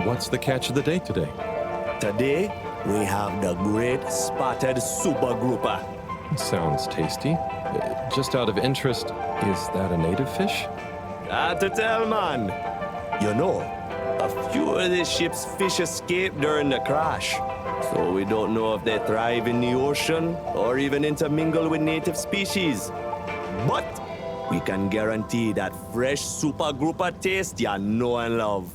What's the catch of the day today? Today, we have the great spotted super grouper. Sounds tasty. Just out of interest, is that a native fish? Hard to tell, man. You know, a few of the ship's fish escaped during the crash. So we don't know if they thrive in the ocean or even intermingle with native species. But we can guarantee that fresh super grouper taste you know and love.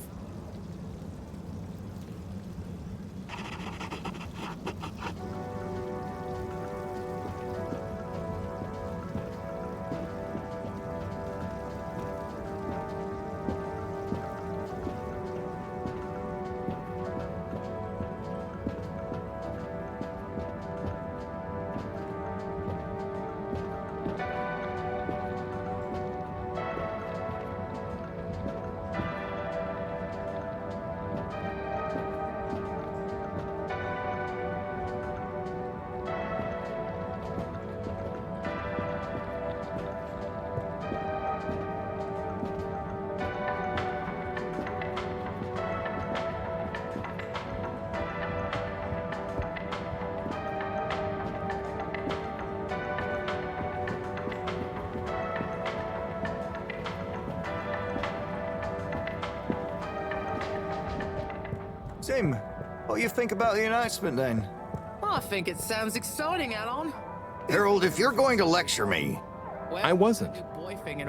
Tim, what do you think about the announcement then? I think it sounds exciting, Alon. Harold, if you're going to lecture me... I wasn't.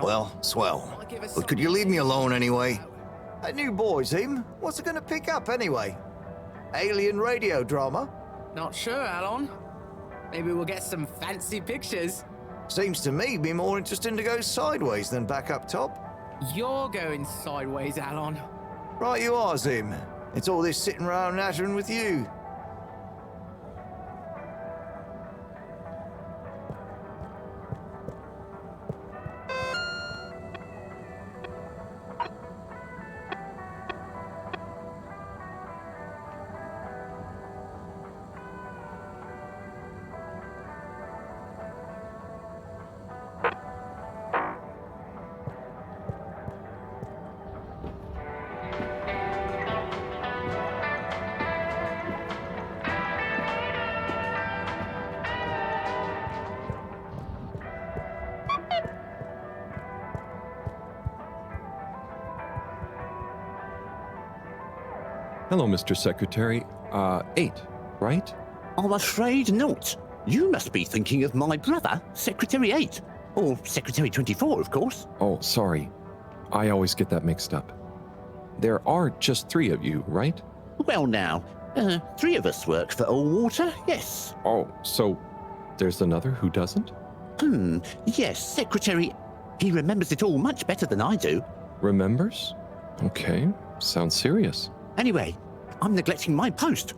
Well, swell. But could you leave me alone anyway? A new boy, Tim. What's it gonna pick up anyway? Alien radio drama? Not sure, Alon. Maybe we'll get some fancy pictures. Seems to me be more interesting to go sideways than back up top. You're going sideways, Alon. Right you are, Zim. It's all this sitting around nattering with you. Hello, Mr. Secretary. 8, right? I'm afraid not. You must be thinking of my brother, Secretary 8. Or Secretary 24, of course. Oh, sorry. I always get that mixed up. There are just 3 of you, right? Well now, 3 of us work for Allwater, yes. Oh, so there's another who doesn't? Yes, Secretary. He remembers it all much better than I do. Remembers? Okay, sounds serious. Anyway, I'm neglecting my post.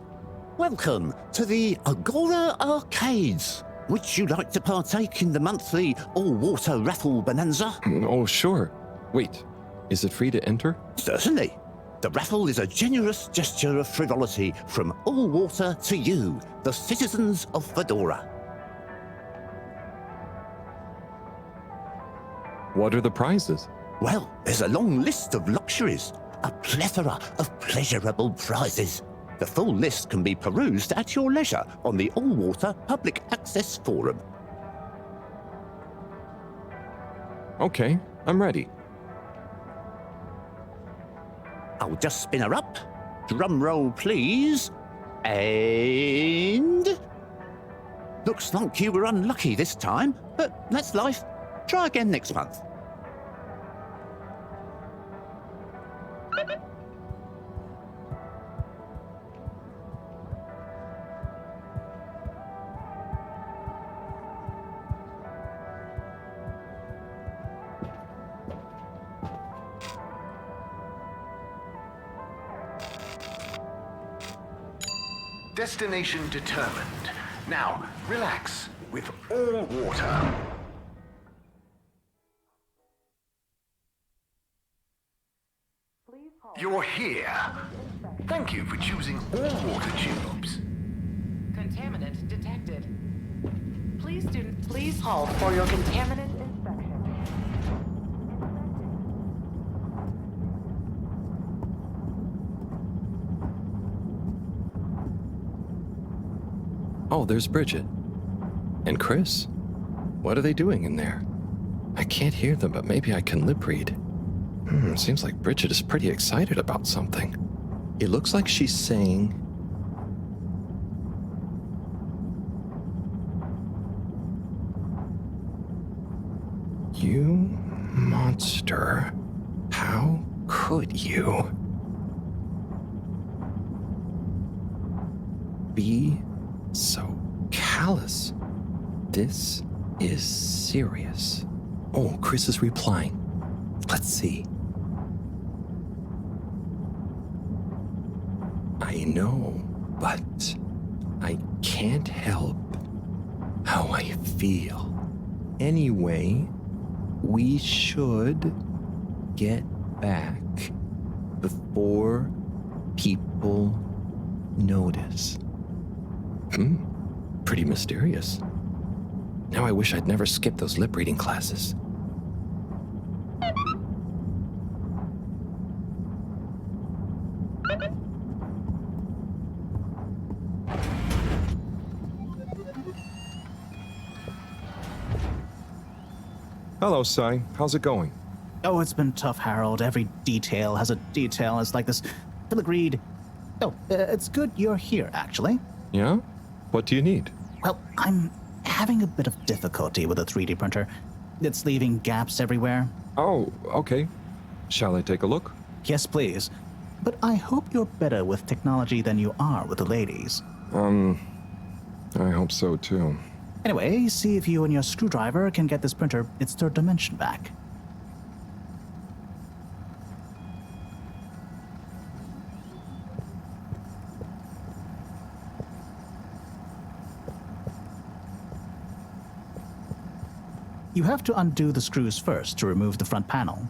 Welcome to the Agora Arcades. Would you like to partake in the monthly all-water raffle bonanza? Oh, sure. Wait, is it free to enter? Certainly. The raffle is a generous gesture of frivolity from Allwater to you, the citizens of Fedora. What are the prizes? Well, there's a long list of luxuries, a plethora of pleasurable prizes. The full list can be perused at your leisure on the Allwater Public Access Forum. Okay, I'm ready. I'll just spin her up. Drum roll, please. And... Looks like you were unlucky this time, but that's life. Try again next month. Destination determined. Now, relax with Allwater. You're here. Thank you for choosing Allwater tubes. Contaminant detected. Please halt for your contaminant inspection. Oh, there's Bridget. And Chris. What are they doing in there? I can't hear them, but maybe I can lip read. Seems like Bridget is pretty excited about something. It looks like she's saying... You monster. How could you be so callous? This is serious. Oh, Chris is replying. Let's see. I know, but I can't help how I feel. Anyway, we should get back before people notice. Pretty mysterious. Now I wish I'd never skipped those lip reading classes. Hello, Sai. How's it going? Oh, it's been tough, Harold. Every detail has a detail. It's like this filigreed. Oh, it's good you're here, actually. Yeah? What do you need? Well, I'm having a bit of difficulty with a 3D printer. It's leaving gaps everywhere. Oh, okay. Shall I take a look? Yes, please. But I hope you're better with technology than you are with the ladies. I hope so too. Anyway, see if you and your screwdriver can get this printer its third dimension back. You have to undo the screws first to remove the front panel.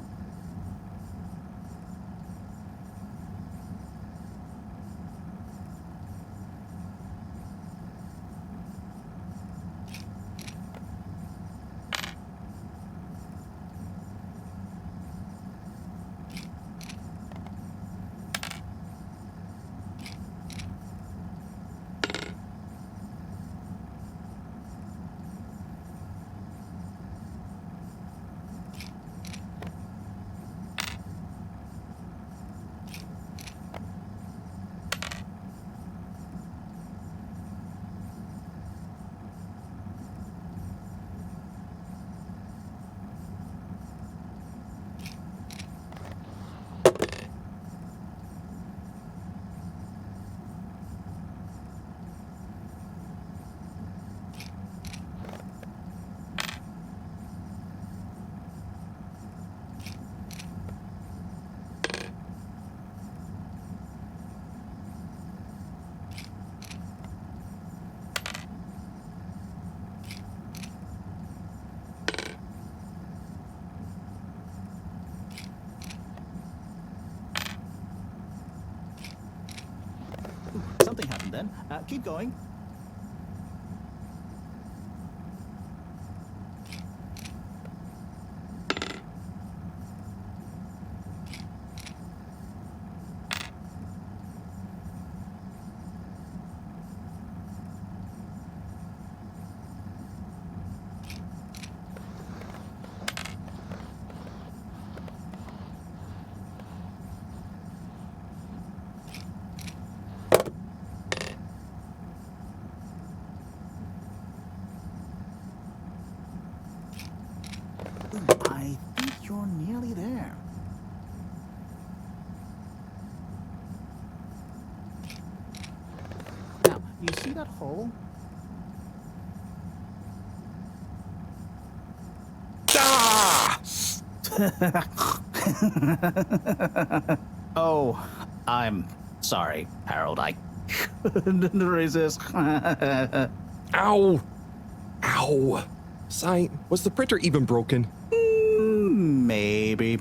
Something happened then. Keep going. I think you're nearly there. Now, you see that hole? Oh, I'm sorry, Harold. I couldn't resist. Ow! Ow! Sai, was the printer even broken? Maybe.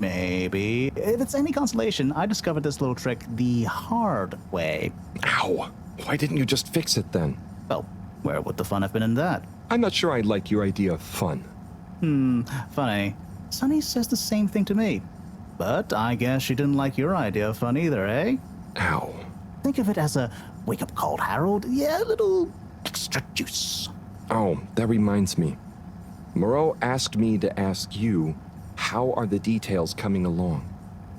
If it's any consolation, I discovered this little trick the hard way. Ow! Why didn't you just fix it then? Well, where would the fun have been in that? I'm not sure I like your idea of fun. Funny. Sunny says the same thing to me. But I guess she didn't like your idea of fun either, eh? Ow. Think of it as a wake-up call, Harold. Yeah, a little extra juice. Oh, that reminds me. Moreau asked me to ask you, how are the details coming along?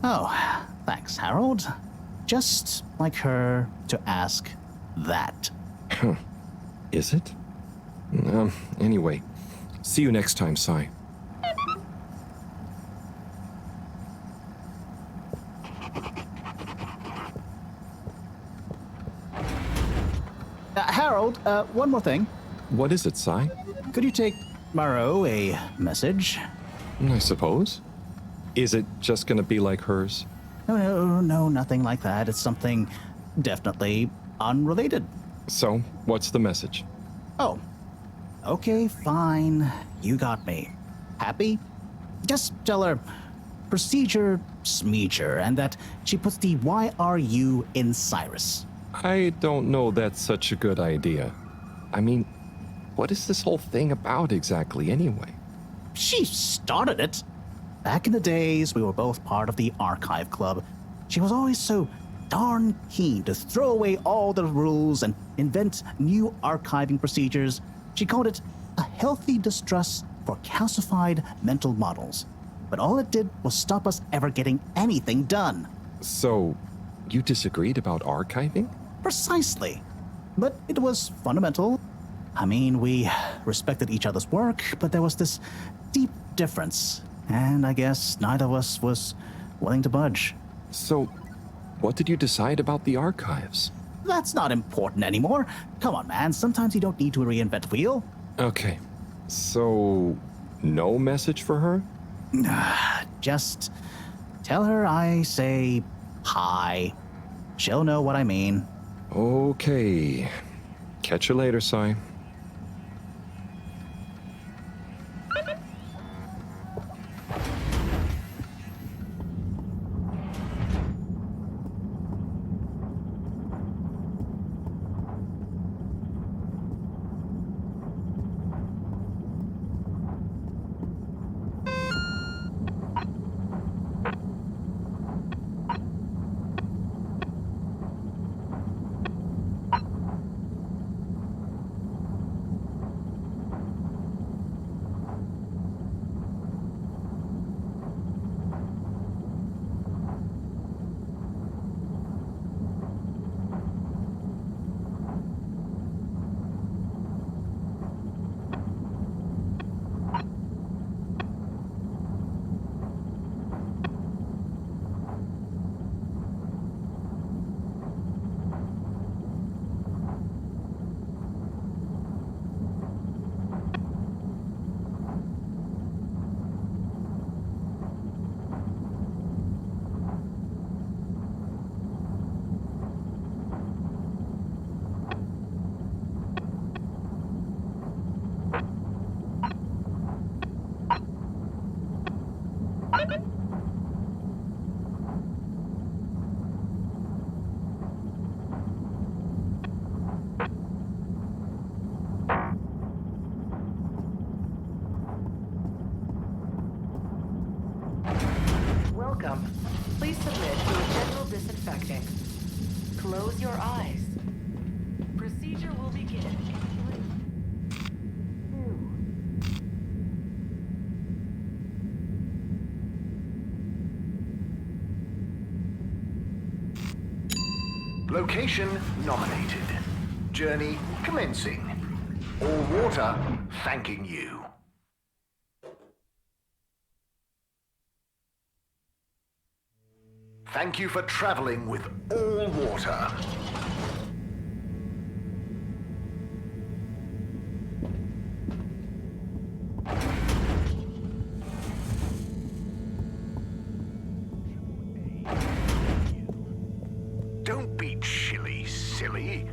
Oh, thanks, Harold. Just like her to ask that. Huh. Is it? Anyway, see you next time, Sai. Harold, one more thing. What is it, Sai? Could you take Moreau a message? I suppose. Is it just gonna be like hers? No, nothing like that. It's something definitely unrelated. So, what's the message? Oh, okay, fine. You got me. Happy? Just tell her procedure smeecher and that she puts the YRU in Cyrus. I don't know that's such a good idea. I mean, what is this whole thing about exactly anyway? She started it. Back in the days, we were both part of the Archive Club. She was always so darn keen to throw away all the rules and invent new archiving procedures. She called it a healthy distrust for calcified mental models. But all it did was stop us ever getting anything done. So, you disagreed about archiving? Precisely. But it was fundamental. I mean, we respected each other's work, but there was this deep difference. And I guess neither of us was willing to budge. So, what did you decide about the archives? That's not important anymore. Come on, man. Sometimes you don't need to reinvent the wheel. Okay. So, no message for her? Just tell her I say hi. She'll know what I mean. Okay. Catch you later, Sai. Welcome. Please submit to a general disinfecting. Close your eyes. Procedure will begin in 3, 2. Location nominated. Journey commencing. All water thanking you. Thank you for traveling with all water. Don't be chilly, silly.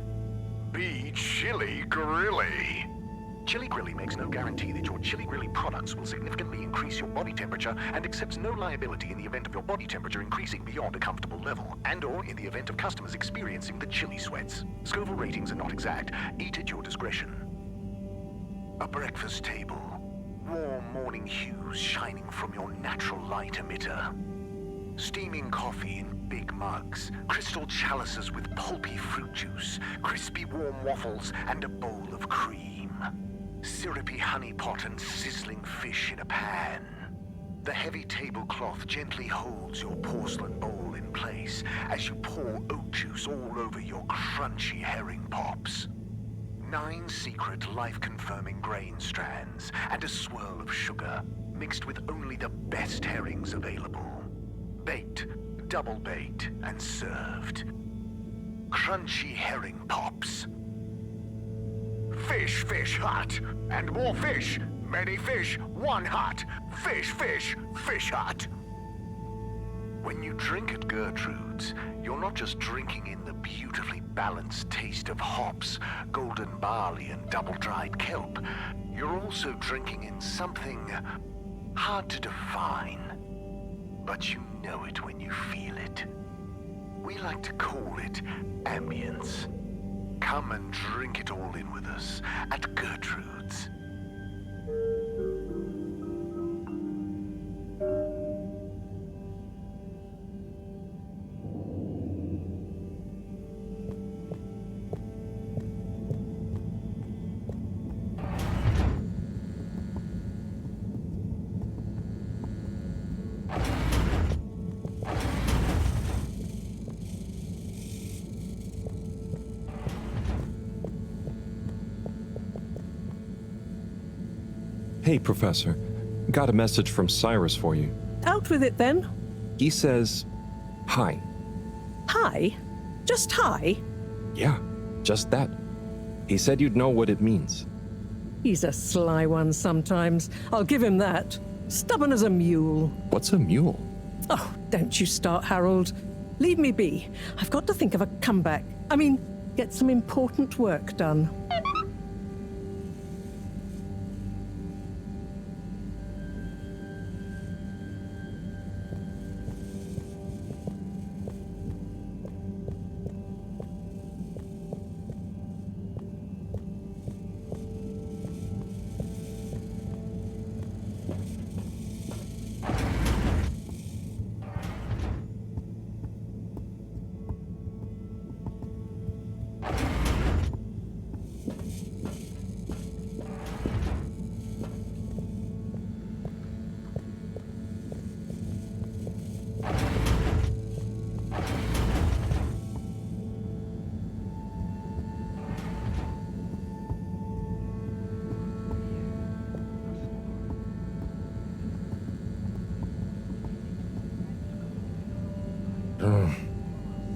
Be chilly grilly. Chili Grilly makes no guarantee that your Chili Grilly products will significantly increase your body temperature and accepts no liability in the event of your body temperature increasing beyond a comfortable level and/or in the event of customers experiencing the chili sweats. Scoville ratings are not exact. Eat at your discretion. A breakfast table. Warm morning hues shining from your natural light emitter. Steaming coffee in big mugs, crystal chalices with pulpy fruit juice, crispy warm waffles, and a bowl of cream. Syrupy honey pot and sizzling fish in a pan. The heavy tablecloth gently holds your porcelain bowl in place as you pour oat juice all over your crunchy herring pops. 9 secret life-confirming grain strands and a swirl of sugar, mixed with only the best herrings available. Baked, double baked, and served. Crunchy herring pops. Fish, fish hut! And more fish! Many fish, one hut! Fish, fish, fish hut! When you drink at Gertrude's, you're not just drinking in the beautifully balanced taste of hops, golden barley, and double-dried kelp. You're also drinking in something hard to define. But you know it when you feel it. We like to call it ambience. Come and drink it all in with us at Gertrude's. Hey, Professor. Got a message from Cyrus for you. Out with it then. He says, hi. Hi? Just hi? Yeah, just that. He said you'd know what it means. He's a sly one sometimes. I'll give him that. Stubborn as a mule. What's a mule? Oh, don't you start, Harold. Leave me be. I've got to think of a comeback. I mean, get some important work done.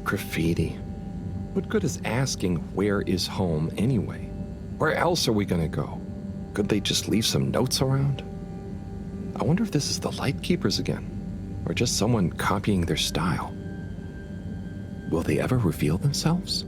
Graffiti. What good is asking where is home anyway? Where else are we gonna go? Could they just leave some notes around? I wonder if this is the Lightkeepers again, or just someone copying their style. Will they ever reveal themselves?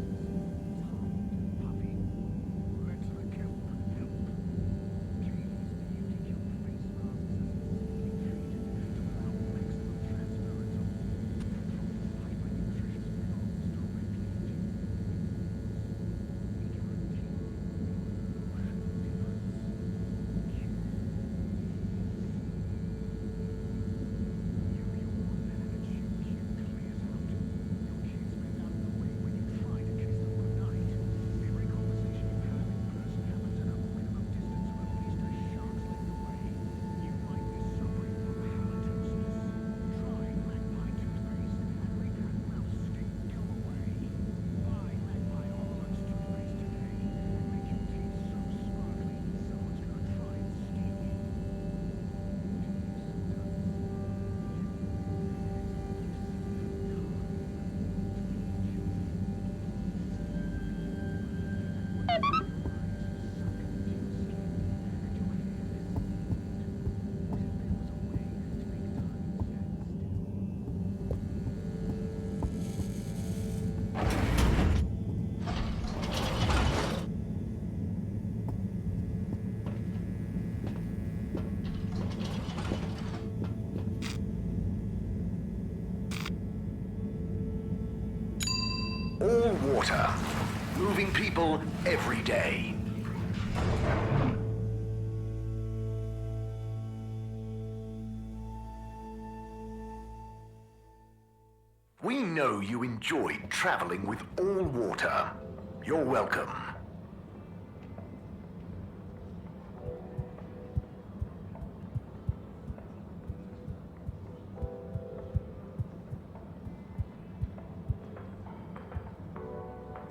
All water. Moving people every day. know you enjoyed traveling with all water. You're welcome.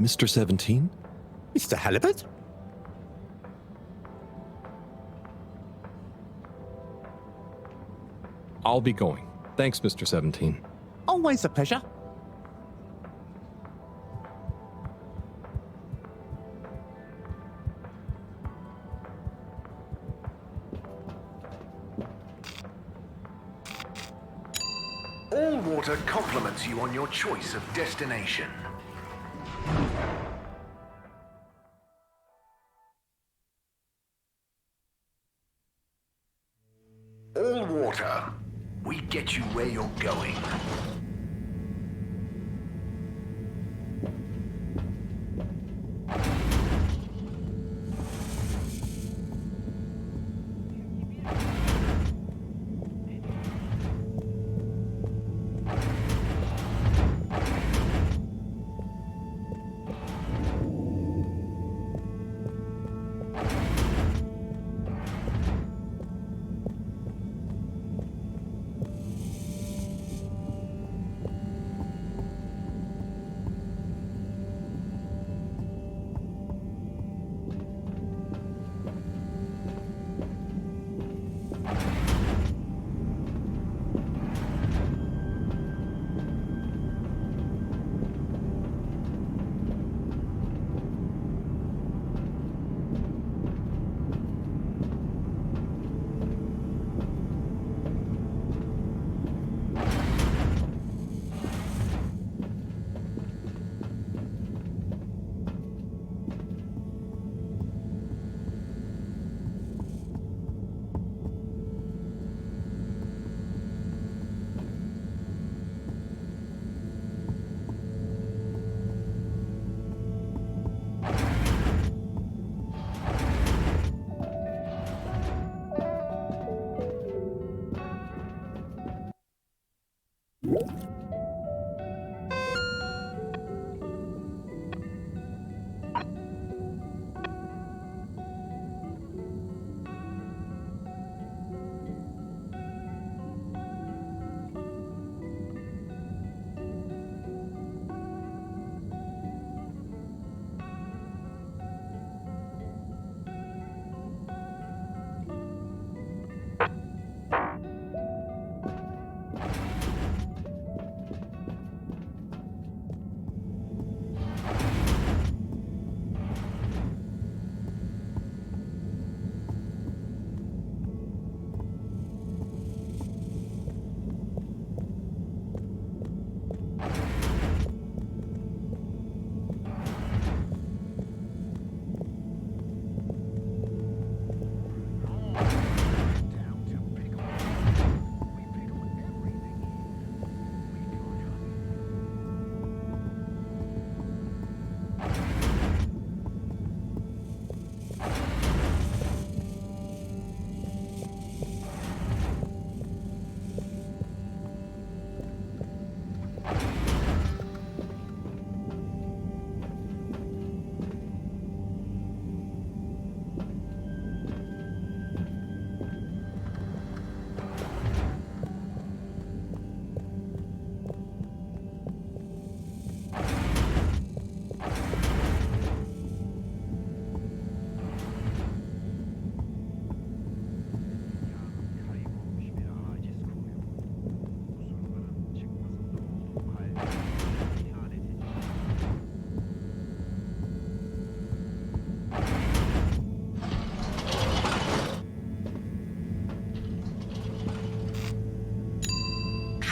Mr. 17? Mr. Halibut? I'll be going. Thanks, Mr. 17. Always a pleasure. All water compliments you on your choice of destination. All water. We get you where you're going.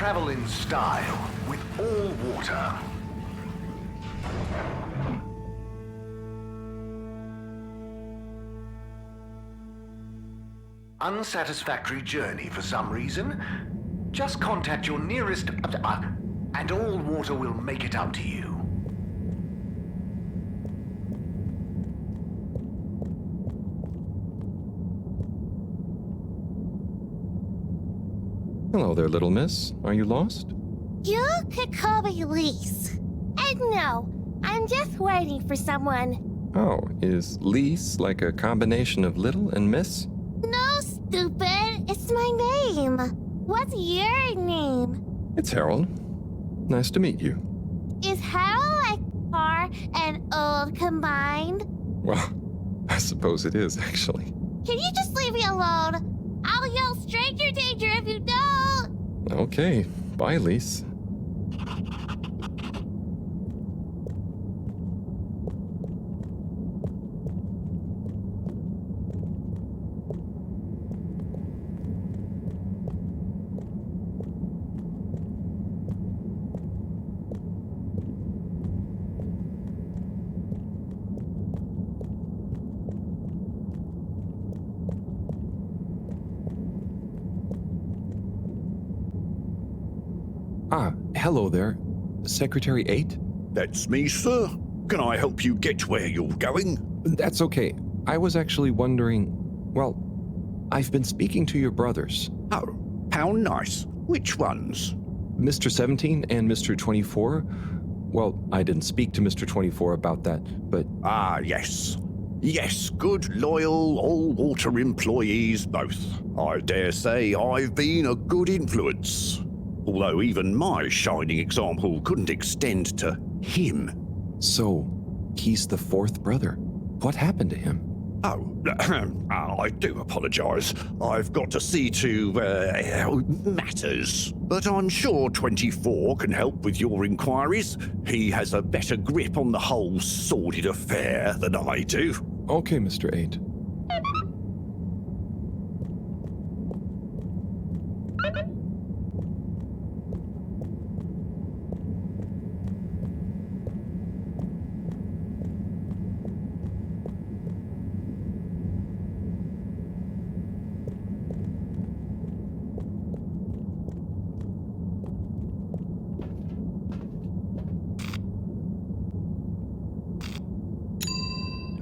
Travel in style with all water. Unsatisfactory journey for some reason? Just contact your nearest... and all water will make it out to you. Hello there, little miss. Are you lost? You could call me Lise. And no, I'm just waiting for someone. Oh, is Lise like a combination of little and miss? No, stupid. It's my name. What's your name? It's Harold. Nice to meet you. Is Harold like car and old combined? Well, I suppose it is, actually. Can you just leave me alone? I'll yell stranger danger if you don't! Okay, bye, Lise. Hello there. Secretary 8? That's me, sir. Can I help you get where you're going? That's okay. I was actually wondering... Well, I've been speaking to your brothers. Oh, how nice. Which ones? Mr. 17 and Mr. 24. Well, I didn't speak to Mr. 24 about that, but... Ah, yes. Yes, good, loyal, all-water employees both. I dare say I've been a good influence. Although even my shining example couldn't extend to him. So, he's the fourth brother. What happened to him? Oh, I do apologize. I've got to see to matters. But I'm sure 24 can help with your inquiries. He has a better grip on the whole sordid affair than I do. Okay, Mr. 8.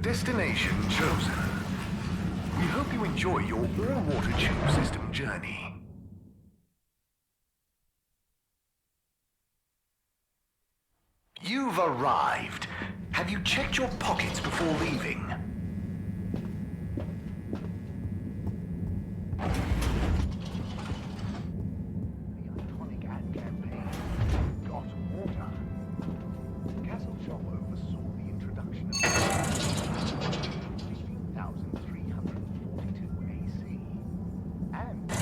Destination chosen. We hope you enjoy your all-water tube system journey. You've arrived. Have you checked your pockets before leaving? The iconic ad campaign got water. Castle Shop oversaw the introduction of 15,342 AC and 5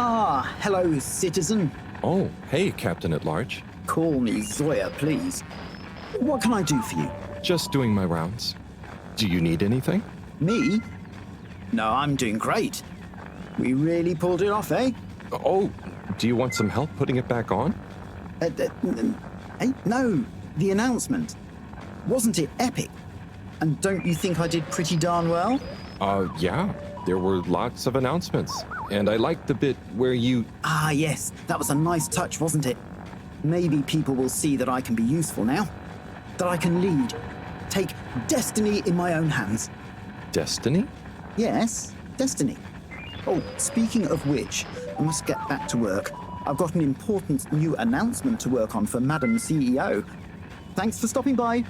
Ah, hello, citizen. Oh, hey, Captain at Large. Call me Zoya, please. What can I do for you? Just doing my rounds. Do you need anything? Me? No, I'm doing great. We really pulled it off, eh? Oh, do you want some help putting it back on? No, the announcement. Wasn't it epic? And don't you think I did pretty darn well? Yeah. There were lots of announcements. And I liked the bit where you... Ah, yes. That was a nice touch, wasn't it? Maybe people will see that I can be useful now. That I can lead. Take destiny in my own hands. Destiny? Yes, destiny. Oh, speaking of which, I must get back to work. I've got an important new announcement to work on for Madam CEO. Thanks for stopping by.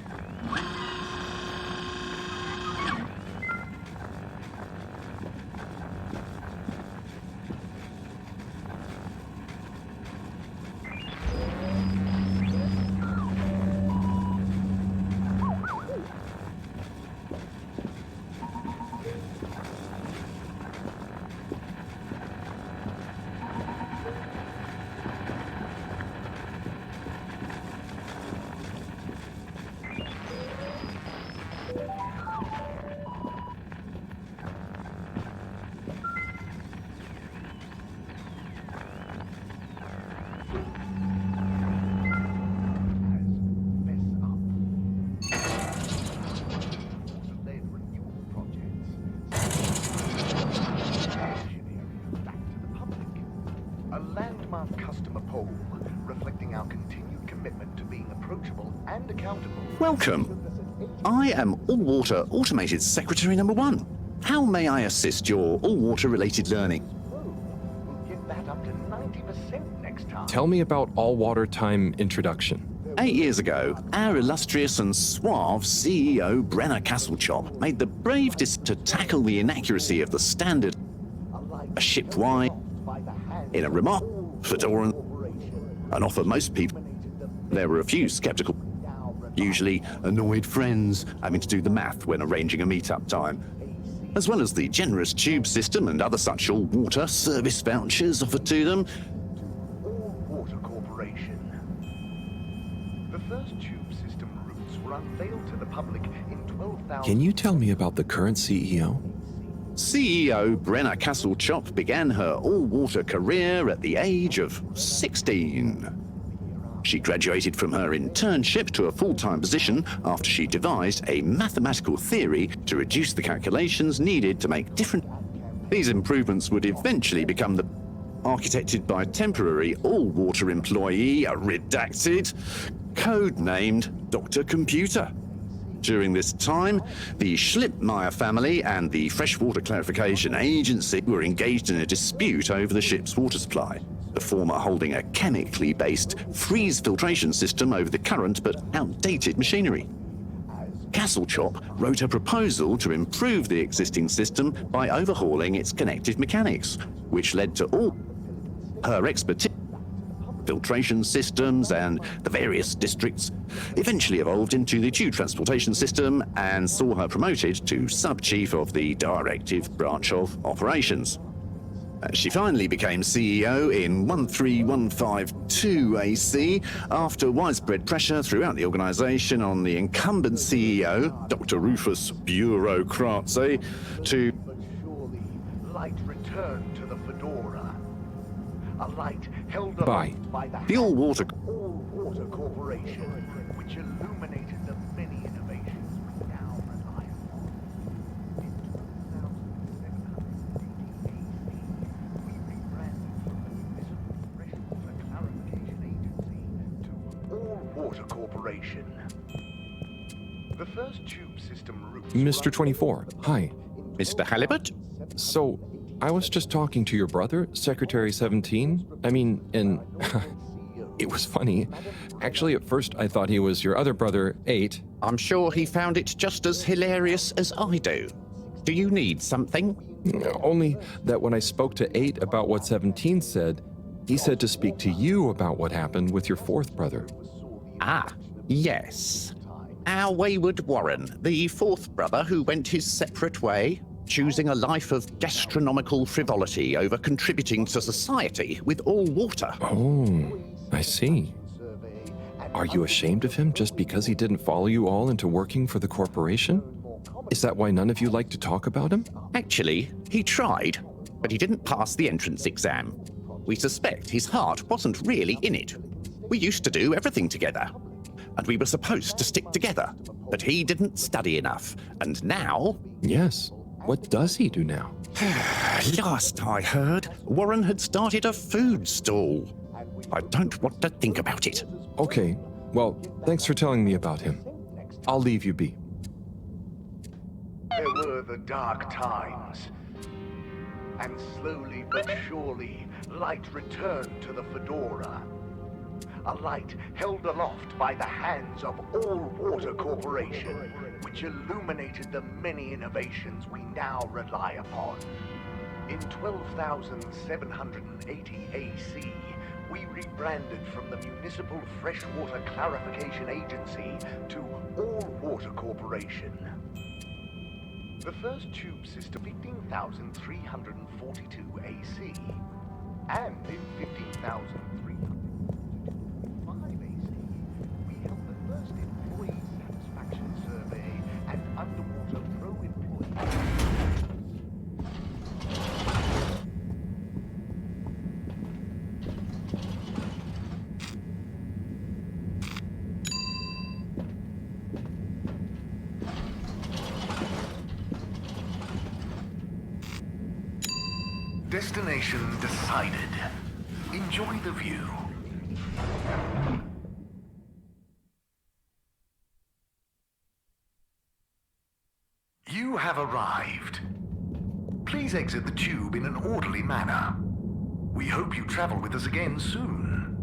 and accountable. Welcome. I am All-Water Automated Secretary number 1. How may I assist your all-water related learning? We'll get that up to 90% next time. Tell me about all water time introduction. 8 years ago, our illustrious and suave CEO, Brenner Castlechop, made the brave decision to tackle the inaccuracy of the standard a ship wide in a remark fedora and offer most people. There were a few skeptical, usually annoyed friends having to do the math when arranging a meet-up time, as well as the generous tube system and other such all-water service vouchers offered to them. All-Water Corporation. The first tube system routes were unveiled to the public in 12,000... Can you tell me about the current CEO? CEO Brenner Castlechop began her all-water career at the age of 16. She graduated from her internship to a full-time position after she devised a mathematical theory to reduce the calculations needed to make different... These improvements would eventually become the architected by temporary all-water employee, redacted, code-named Dr. Computer. During this time, the Schlippmeyer family and the Freshwater Clarification Agency were engaged in a dispute over the ship's water supply, the former holding a chemically based freeze filtration system over the current but outdated machinery. Castlechop wrote a proposal to improve the existing system by overhauling its connected mechanics, which led to all her expertise. Filtration systems and the various districts eventually evolved into the tube transportation system and saw her promoted to sub-chief of the directive branch of operations. She finally became CEO in 13152 AC after widespread pressure throughout the organization on the incumbent CEO, Dr. Rufus Bureaucratze, to light return to the Fedora. A light held By the All-Water Corporation, which illuminated the many innovations we now rely upon. In 2780 AC, we rebranded from the Municipal Freshwater Clarification Agency to All-Water Corporation. The first tube system routes... Mr. 24, hi. Mr. Halibut? So, I was just talking to your brother, Secretary 17. I mean, and it was funny. Actually, at first I thought he was your other brother, 8. I'm sure he found it just as hilarious as I do. Do you need something? Only that when I spoke to 8 about what 17 said, he said to speak to you about what happened with your 4th brother. Ah, yes. Our wayward Warren, the 4th brother who went his separate way, choosing a life of gastronomical frivolity over contributing to society with all water. Oh, I see. Are you ashamed of him just because he didn't follow you all into working for the corporation? Is that why none of you like to talk about him? Actually, he tried, but he didn't pass the entrance exam. We suspect his heart wasn't really in it. We used to do everything together, and we were supposed to stick together, but he didn't study enough, and now... Yes. What does he do now? Last I heard, Warren had started a food stall. I don't want to think about it. Okay, well, thanks for telling me about him. I'll leave you be. There were the dark times. And slowly but surely, light returned to the Fedora. A light held aloft by the hands of All-Water Corporation, which illuminated the many innovations we now rely upon. In 12,780 AC, we rebranded from the Municipal Freshwater Clarification Agency to All-Water Corporation. The first tube system, 15,342 AC, and in 15,345 AC, we held the first employee satisfaction survey and underwater pro-employee. Destination decided. Enjoy the view. You have arrived. Please exit the tube in an orderly manner. We hope you travel with us again soon.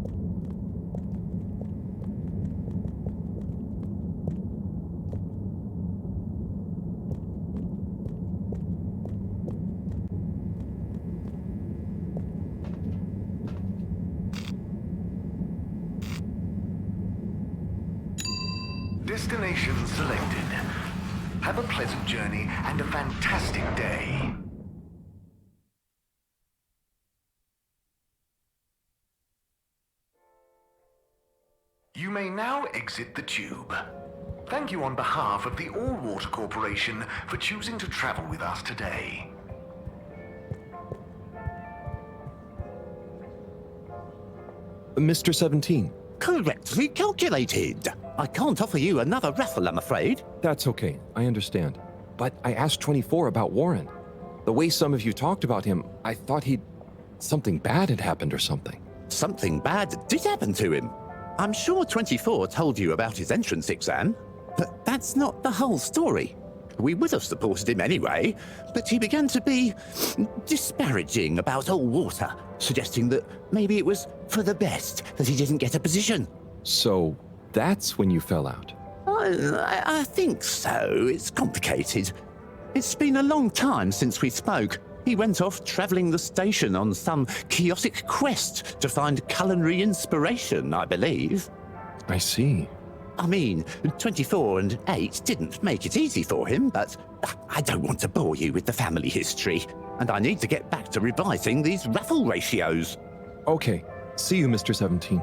Destination selected. Have a pleasant journey and a fantastic day. You may now exit the tube. Thank you on behalf of the All Water Corporation for choosing to travel with us today. Mr. 17. Correctly calculated. I can't offer you another raffle, I'm afraid. That's okay, I understand. But I asked 24 about Warren. The way some of you talked about him, I thought something bad had happened or something. Something bad did happen to him. I'm sure 24 told you about his entrance exam, but that's not the whole story. We would have supported him anyway, but he began to be disparaging about All Water, suggesting that maybe it was for the best that he didn't get a position. So that's when you fell out? I think so. It's complicated. It's been a long time since we spoke. He went off traveling the station on some chaotic quest to find culinary inspiration, I believe. I see. I mean, 24 and 8 didn't make it easy for him, but I don't want to bore you with the family history, and I need to get back to revising these raffle ratios. Okay. See you, Mr. 17.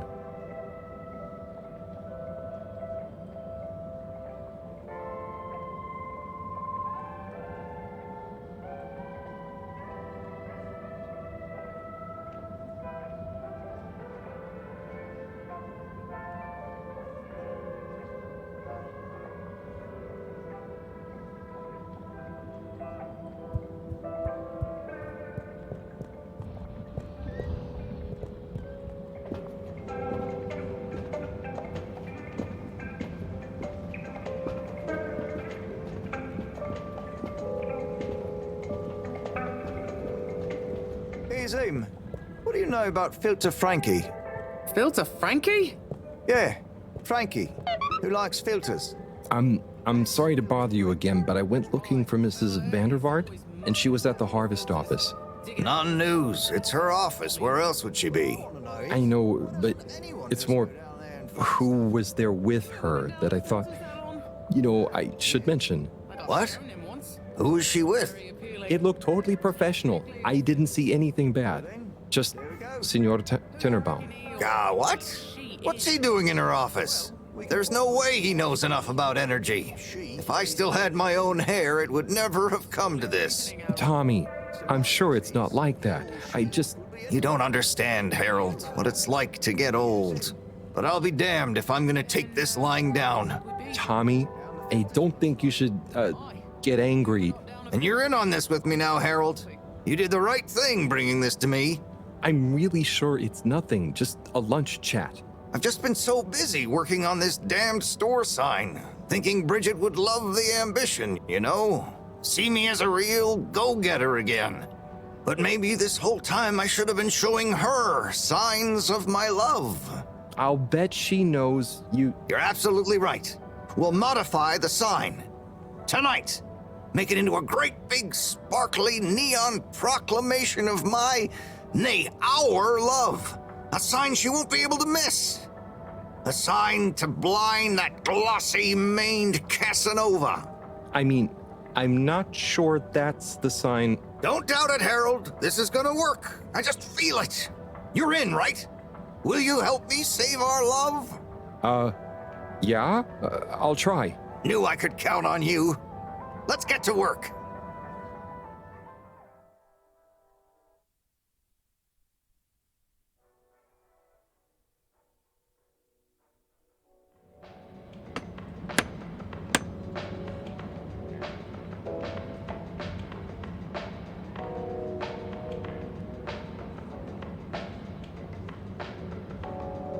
Hey, Zoom. What do you know about Filter Frankie? Filter Frankie? Yeah, Frankie, who likes filters. I'm sorry to bother you again, but I went looking for Mrs. Vandervaart, and she was at the harvest office. Non-news. It's her office. Where else would she be? I know, but it's more who was there with her that I thought, I should mention. What? Who was she with? It looked totally professional. I didn't see anything bad. Just Senor Tenenbaum. What? What's he doing in her office? There's no way he knows enough about energy. If I still had my own hair, it would never have come to this. Tommy, I'm sure it's not like that. You don't understand, Harold, what it's like to get old. But I'll be damned if I'm gonna take this lying down. Tommy, I don't think you should, get angry. And you're in on this with me now, Harold. You did the right thing bringing this to me. I'm really sure it's nothing, just a lunch chat. I've just been so busy working on this damned store sign, thinking Bridget would love the ambition, See me as a real go-getter again. But maybe this whole time I should have been showing her signs of my love. I'll bet she knows you... You're absolutely right. We'll modify the sign. Tonight. Make it into a great big sparkly neon proclamation of our love. A sign she won't be able to miss. A sign to blind that glossy-maned Casanova. I mean, I'm not sure that's the sign. Don't doubt it, Harold. This is gonna work. I just feel it. You're in, right? Will you help me save our love? Yeah? I'll try. Knew I could count on you. Let's get to work.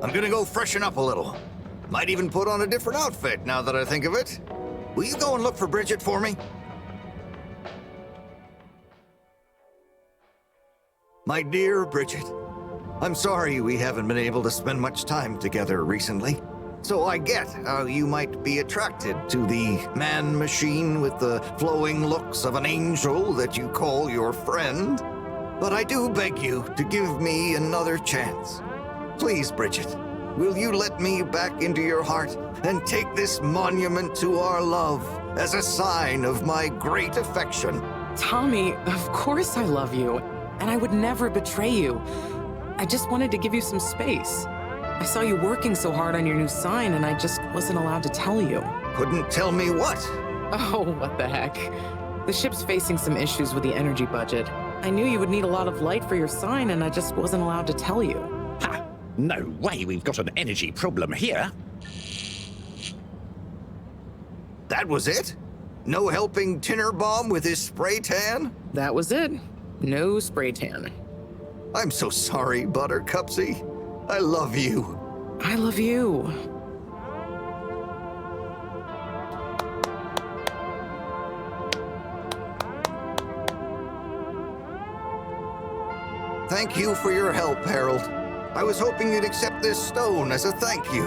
I'm gonna go freshen up a little. Might even put on a different outfit now that I think of it. Will you go and look for Bridget for me? My dear Bridget, I'm sorry we haven't been able to spend much time together recently. So I get how you might be attracted to the man-machine with the flowing looks of an angel that you call your friend. But I do beg you to give me another chance. Please, Bridget, will you let me back into your heart and take this monument to our love as a sign of my great affection? Tommy, of course I love you, and I would never betray you. I just wanted to give you some space. I saw you working so hard on your new sign, and I just wasn't allowed to tell you. Couldn't tell me what? Oh, what the heck. The ship's facing some issues with the energy budget. I knew you would need a lot of light for your sign, and I just wasn't allowed to tell you. Ha! No way we've got an energy problem here. That was it? No helping Tinnerbomb with his spray tan? That was it. No spray tan. I'm so sorry, Buttercupsy. I love you. I love you. Thank you for your help, Harold. I was hoping you'd accept this stone as a thank you.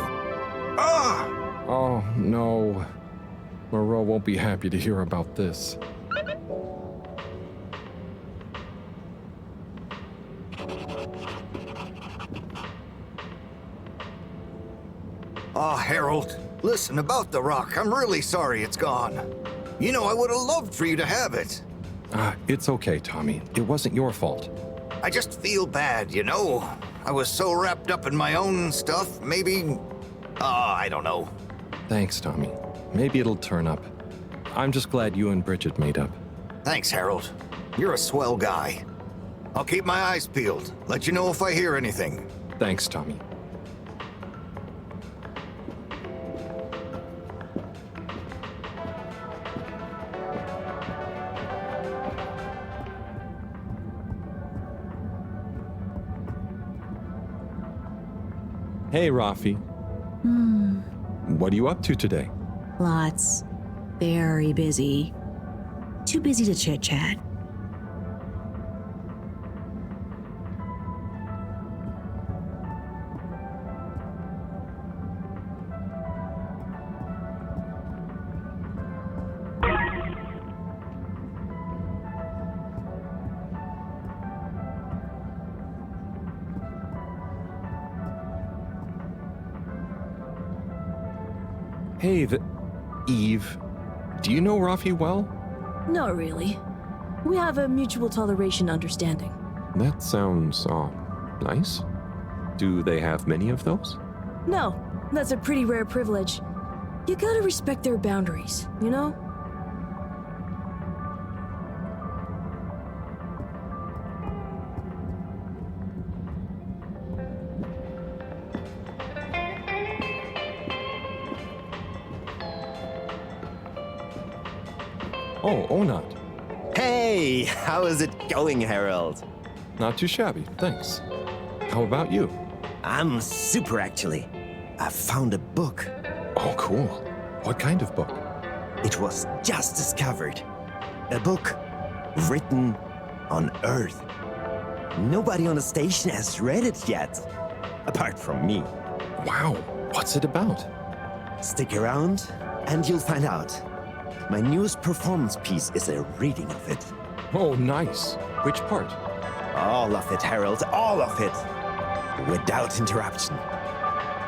Ah! Oh, no. Moreau won't be happy to hear about this. Ah, Harold, listen, about the rock, I'm really sorry it's gone. You know, I would have loved for you to have it. It's okay, Tommy. It wasn't your fault. I just feel bad, you know? I was so wrapped up in my own stuff, maybe... I don't know. Thanks, Tommy. Maybe it'll turn up. I'm just glad you and Bridget made up. Thanks, Harold. You're a swell guy. I'll keep my eyes peeled. Let you know if I hear anything. Thanks, Tommy. Hey, Rafi. What are you up to today? Lots. Very busy. Too busy to chit-chat. Hey, Eve. Do you know Rafi well? Not really. We have a mutual toleration understanding. That sounds, nice. Do they have many of those? No, that's a pretty rare privilege. You gotta respect their boundaries, you know? Oh, Onat. Hey, how is it going, Harold? Not too shabby, thanks. How about you? I'm super, actually. I found a book. Oh, cool. What kind of book? It was just discovered. A book written on Earth. Nobody on the station has read it yet, apart from me. Wow, what's it about? Stick around, and you'll find out. My newest performance piece is a reading of it. Oh, nice. Which part? All of it, Harold, all of it. Without interruption.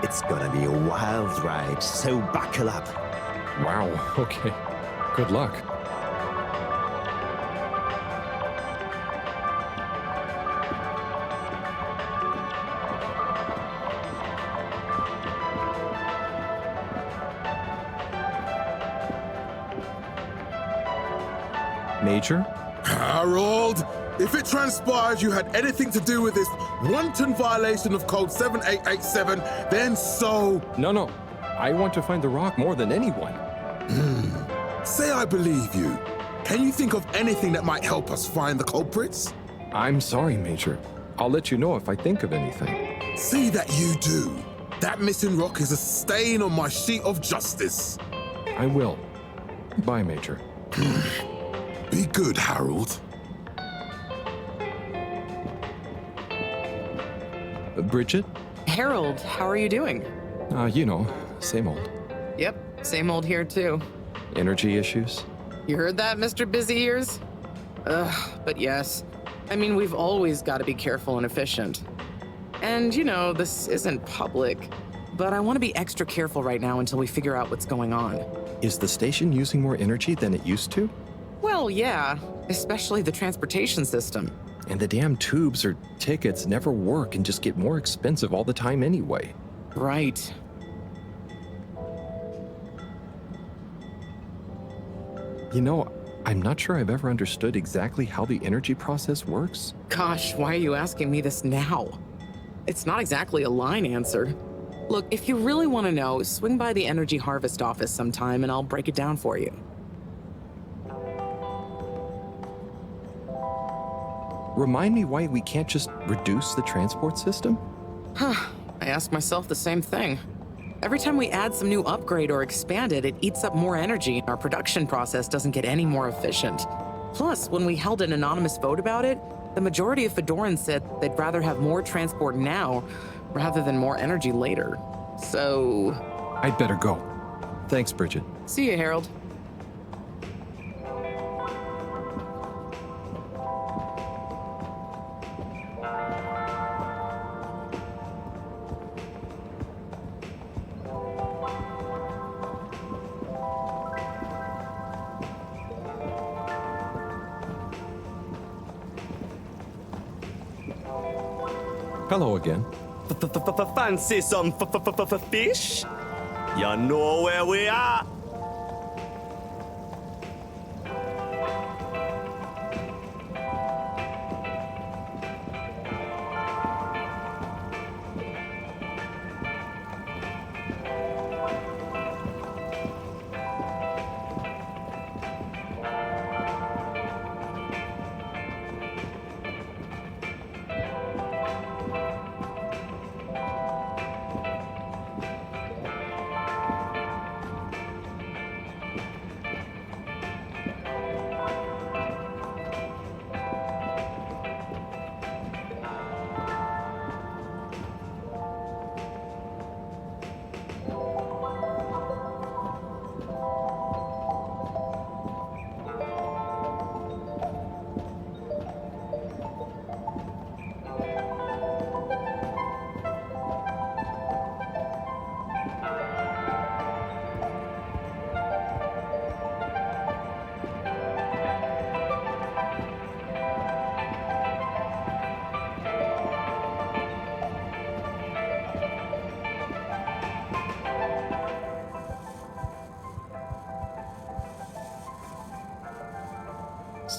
It's gonna be a wild ride, so buckle up. Wow, okay. Good luck. Major? Harold, if it transpires you had anything to do with this wanton violation of Code 7887, then so... No. I want to find the rock more than anyone. Say I believe you. Can you think of anything that might help us find the culprits? I'm sorry, Major. I'll let you know if I think of anything. See that you do. That missing rock is a stain on my sheet of justice. I will. Bye, Major. Be good, Harold. Bridget? Harold, how are you doing? You know, same old. Yep, same old here too. Energy issues? You heard that, Mr. Busy Ears? But yes. I mean, we've always got to be careful and efficient. And, you know, this isn't public, but I want to be extra careful right now until we figure out what's going on. Is the station using more energy than it used to? Well, yeah, especially the transportation system. And the damn tubes or tickets never work and just get more expensive all the time anyway. Right. You know, I'm not sure I've ever understood exactly how the energy process works. Gosh, why are you asking me this now? It's not exactly a line answer. Look, if you really want to know, swing by the Energy Harvest office sometime and I'll break it down for you. Remind me why we can't just reduce the transport system? Huh, I ask myself the same thing. Every time we add some new upgrade or expand it, it eats up more energy and our production process doesn't get any more efficient. Plus, when we held an anonymous vote about it, the majority of Fedorans said they'd rather have more transport now rather than more energy later. So... I'd better go. Thanks, Bridget. See you, Harold. Hello again. Fancy some fish? You know where we are?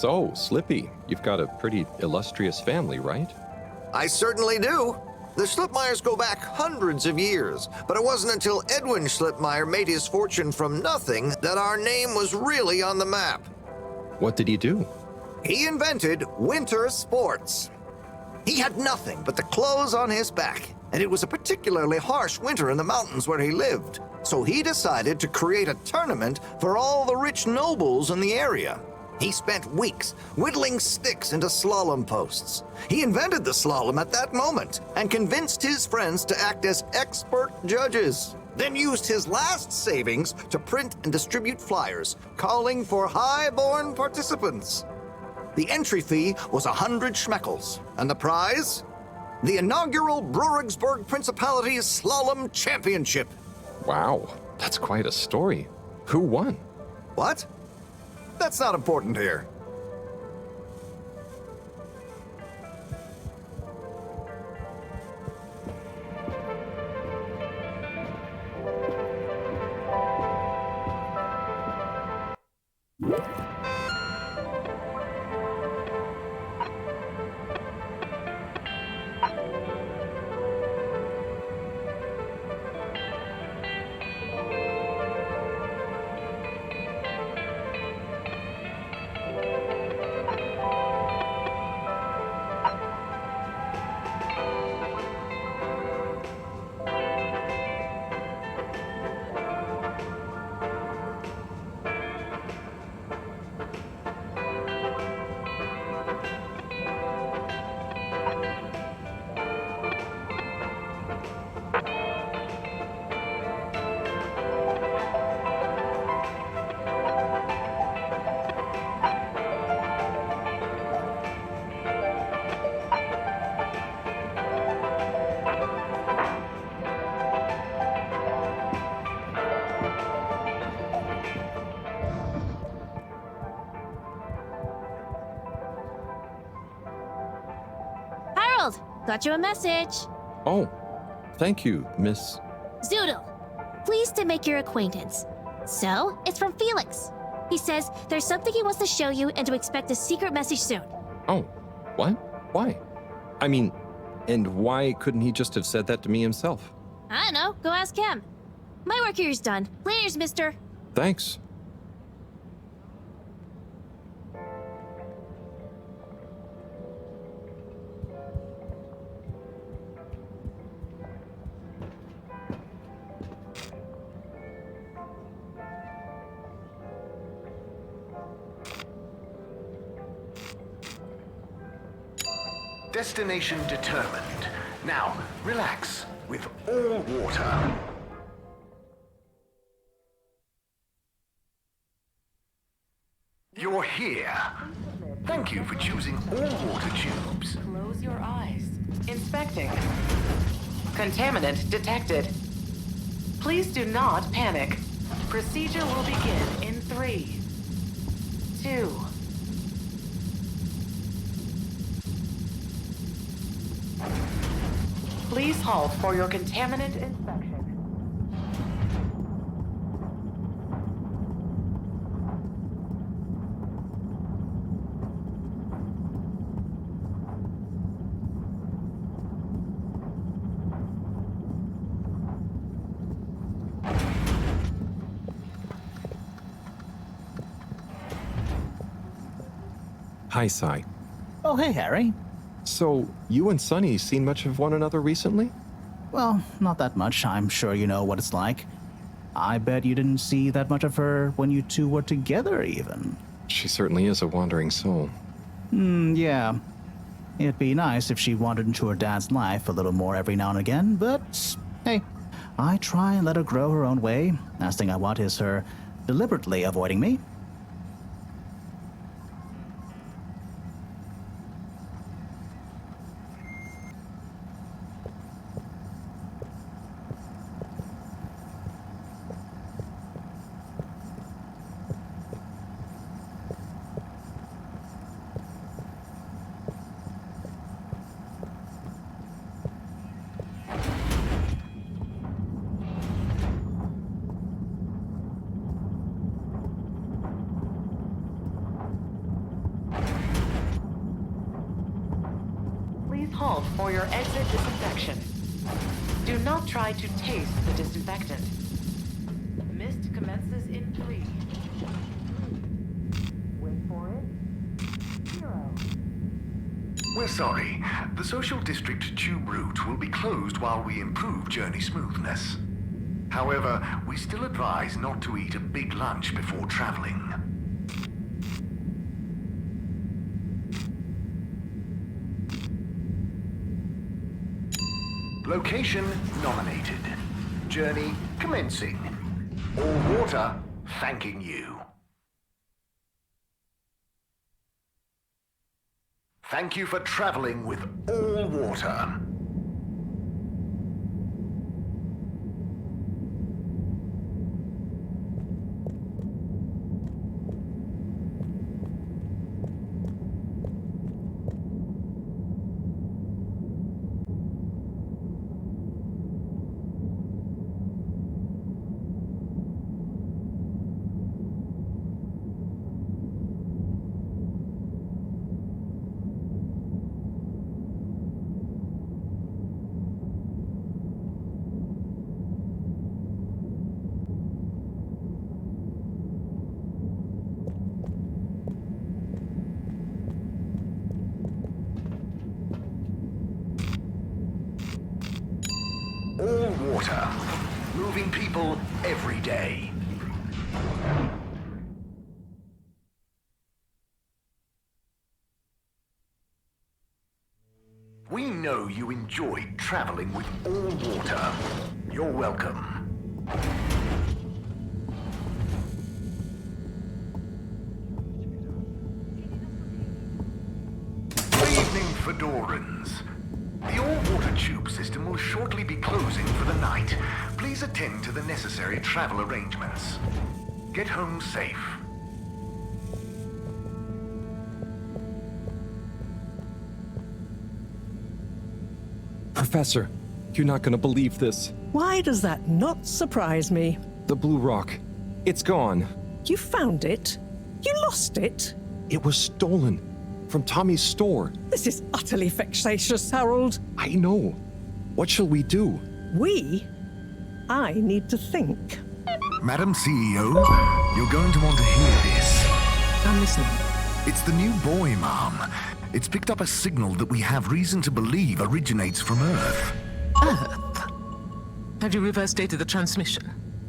So, Slippy, you've got a pretty illustrious family, right? I certainly do. The Schlipmeyers go back hundreds of years, but it wasn't until Edwin Schlipmeyer made his fortune from nothing that our name was really on the map. What did he do? He invented winter sports. He had nothing but the clothes on his back, and it was a particularly harsh winter in the mountains where he lived. So he decided to create a tournament for all the rich nobles in the area. He spent weeks whittling sticks into slalom posts. He invented the slalom at that moment and convinced his friends to act as expert judges. Then used his last savings to print and distribute flyers calling for high-born participants. The entry fee was 100 schmeckles, and the prize? The inaugural Brurigsburg Principality's Slalom Championship. Wow, that's quite a story. Who won? What? That's not important here. got you a message. Oh, thank you, Miss. Zoodle, pleased to make your acquaintance. So, it's from Felix. He says there's something he wants to show you and to expect a secret message soon. Oh, what? Why? I mean, and why couldn't he just have said that to me himself? I don't know, go ask him. My work here's done. Laters, mister. Thanks. Destination determined. Now, relax with all water. You're here. Thank you for choosing all water tubes. Close your eyes. Inspecting. Contaminant detected. Please do not panic. Procedure will begin in 3, 2. Please halt for your contaminant inspection. Hi, Sai. Oh, hey, Harry. So, you and Sunny seen much of one another recently? Well, not that much. I'm sure you know what it's like. I bet you didn't see that much of her when you two were together, even. She certainly is a wandering soul. Yeah. It'd be nice if she wandered into her dad's life a little more every now and again, but hey, I try and let her grow her own way. Last thing I want is her deliberately avoiding me. Halt for your exit disinfection. Do not try to taste the disinfectant. Mist commences in 3. Wait for it. 0. We're sorry. The Social District tube route will be closed while we improve journey smoothness. However, we still advise not to eat a big lunch before traveling. Location nominated. Journey commencing. All water thanking you. Thank you for traveling with all water. All water. Moving people every day. We know you enjoyed traveling with all water. You're welcome. Good evening, Fedorans. The all-water tube system will shortly be closing for the night. Please attend to the necessary travel arrangements. Get home safe. Professor, you're not gonna believe this. Why does that not surprise me? The blue rock. It's gone. You found it? You lost it? It was stolen from Tommy's store. This is utterly vexatious, Harold. I know. What shall we do? We? I need to think. Madam CEO, you're going to want to hear this. I'm listening. It's the new boy, Mom. It's picked up a signal that we have reason to believe originates from Earth. Earth? Have you reverse dated the transmission?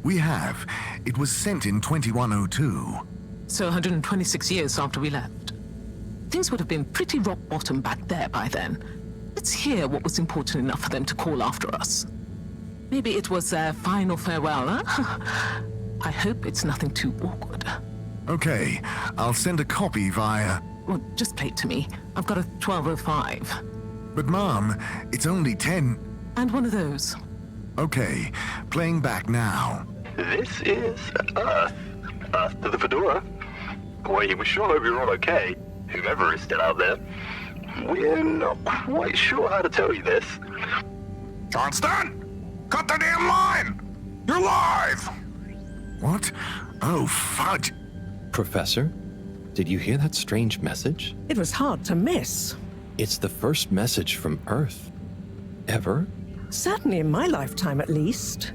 We have. It was sent in 2102. So 126 years after we left. Things would have been pretty rock bottom back there by then. Let's hear what was important enough for them to call after us. Maybe it was their final farewell, huh? I hope it's nothing too awkward. Okay, I'll send a copy via... Well, just play it to me. I've got a 1205. But Mom, it's only 10... And one of those. Okay, playing back now. This is Earth. Earth to the Fedora. We sure hope you're all okay, whoever is still out there. We're not quite sure how to tell you this. Johnston! Cut the damn line! You're live! What? Oh, fudge. Professor, did you hear that strange message? It was hard to miss. It's the first message from Earth. Ever? Certainly in my lifetime, at least.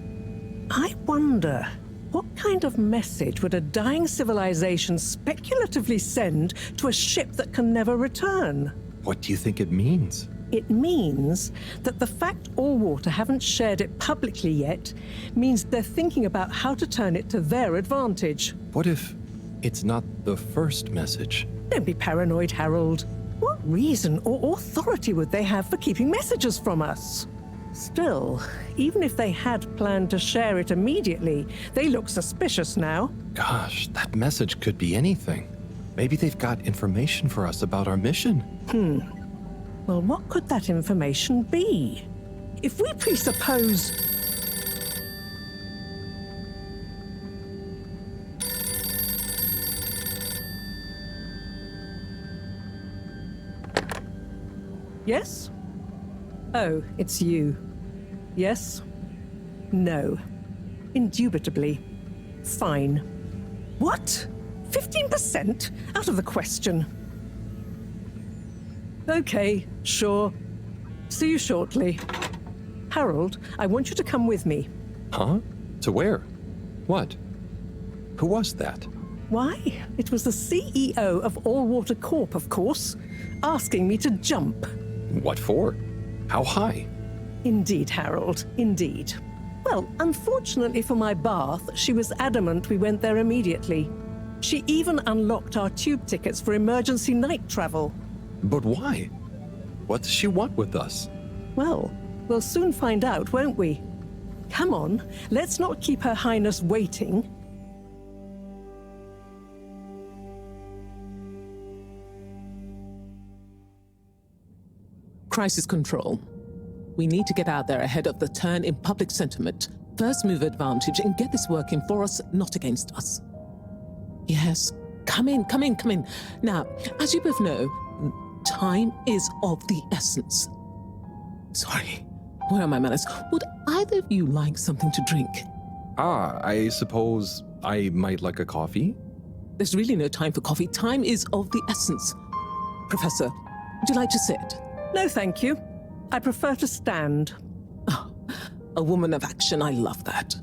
I wonder, what kind of message would a dying civilization speculatively send to a ship that can never return? What do you think it means? It means that the fact Allwater haven't shared it publicly yet means they're thinking about how to turn it to their advantage. What if it's not the first message? Don't be paranoid, Harold. What reason or authority would they have for keeping messages from us? Still, even if they had planned to share it immediately, they look suspicious now. Gosh, that message could be anything. Maybe they've got information for us about our mission. Well, what could that information be? If we presuppose... Yes? Oh, it's you. Yes? No. Indubitably. Fine. What? 15%? Out of the question. Okay, sure. See you shortly. Harold, I want you to come with me. Huh? To where? What? Who was that? Why? It was the CEO of Allwater Corp, of course, asking me to jump. What for? How high? Indeed, Harold, indeed. Well, unfortunately for my bath, she was adamant we went there immediately. She even unlocked our tube tickets for emergency night travel. But why? What does she want with us? Well, we'll soon find out, won't we? Come on, let's not keep Her Highness waiting. Crisis control. We need to get out there ahead of the turn in public sentiment. First move advantage and get this working for us, not against us. Yes, come in. Now, as you both know, time is of the essence. Sorry, where are my manners? Would either of you like something to drink? I suppose I might like a coffee? There's really no time for coffee. Time is of the essence. Professor, would you like to sit? No, thank you. I prefer to stand. Oh, a woman of action, I love that.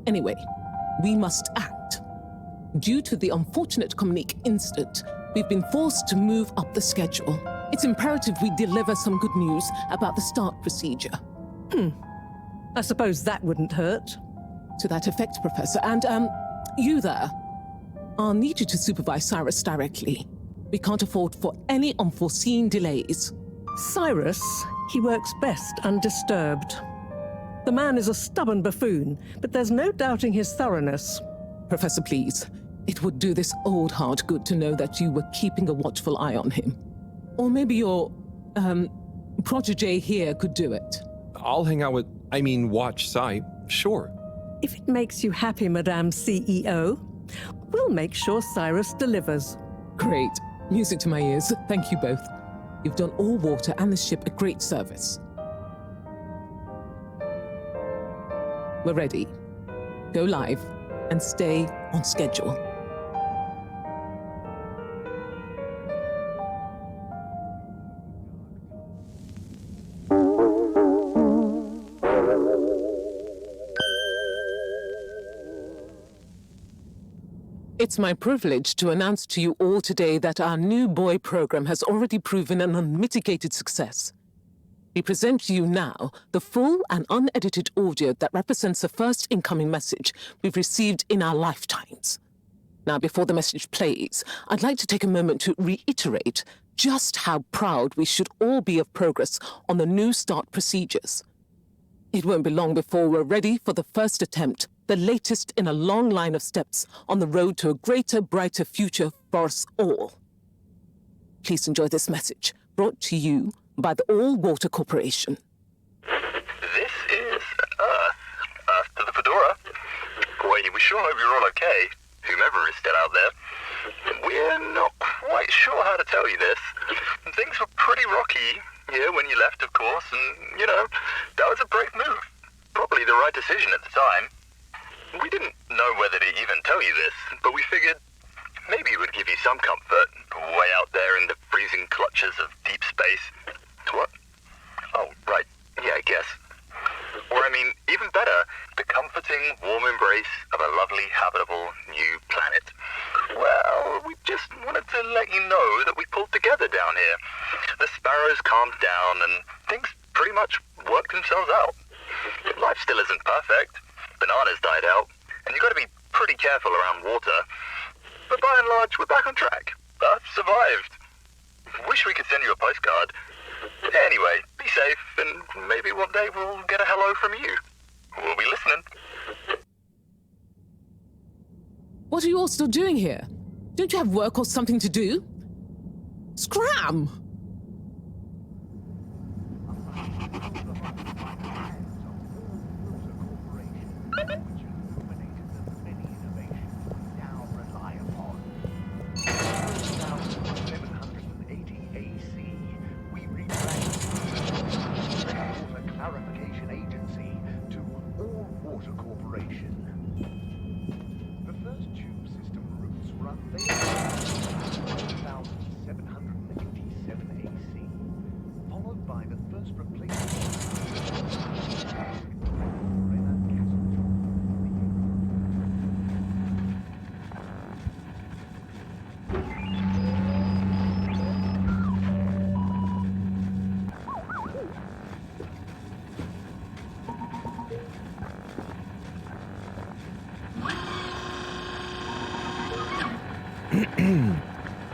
Anyway, we must act. Due to the unfortunate Communique incident, we've been forced to move up the schedule. It's imperative we deliver some good news about the start procedure. I suppose that wouldn't hurt. To that effect, Professor. And, you there. I'll need you to supervise Cyrus directly. We can't afford for any unforeseen delays. Cyrus, he works best undisturbed. The man is a stubborn buffoon, but there's no doubting his thoroughness. Professor, please. It would do this old heart good to know that you were keeping a watchful eye on him. Or maybe your, protégé here could do it. I'll hang out with, watch Cy, sure. If it makes you happy, Madame CEO, we'll make sure Cyrus delivers. Great. Music to my ears. Thank you both. You've done Allwater and the ship a great service. we're ready. Go live and stay on schedule. It's my privilege to announce to you all today that our new boy program has already proven an unmitigated success. We present to you now the full and unedited audio that represents the first incoming message we've received in our lifetimes. Now, before the message plays, I'd like to take a moment to reiterate just how proud we should all be of progress on the New Start procedures. It won't be long before we're ready for the first attempt, the latest in a long line of steps on the road to a greater, brighter future for us all. Please enjoy this message, brought to you by the All Water Corporation. This is Earth to the Fedora. We sure hope you're all okay, whomever is still out there. We're not quite sure how to tell you this. Things were pretty rocky here when you left, of course, and, that was a brave move. Probably the right decision at the time. We didn't know whether to even tell you this, but we figured maybe it would give you some comfort, way out there in the freezing clutches of deep space. What? Oh, right. Yeah, I guess. Or, even better, the comforting, warm embrace of a lovely, habitable new planet. Well, we just wanted to let you know that we pulled together down here. The sparrows calmed down and things pretty much worked themselves out. Life still isn't perfect. Bananas died out, and you got to be pretty careful around water. But by and large, we're back on track. Earth survived. Wish we could send you a postcard. Anyway, be safe, and maybe one day we'll get a hello from you. We'll be listening. What are you all still doing here? Don't you have work or something to do? Scram! Clarification Agency to All Water Corporation. The first tube system routes were unveiled in 1787 AC, followed by the first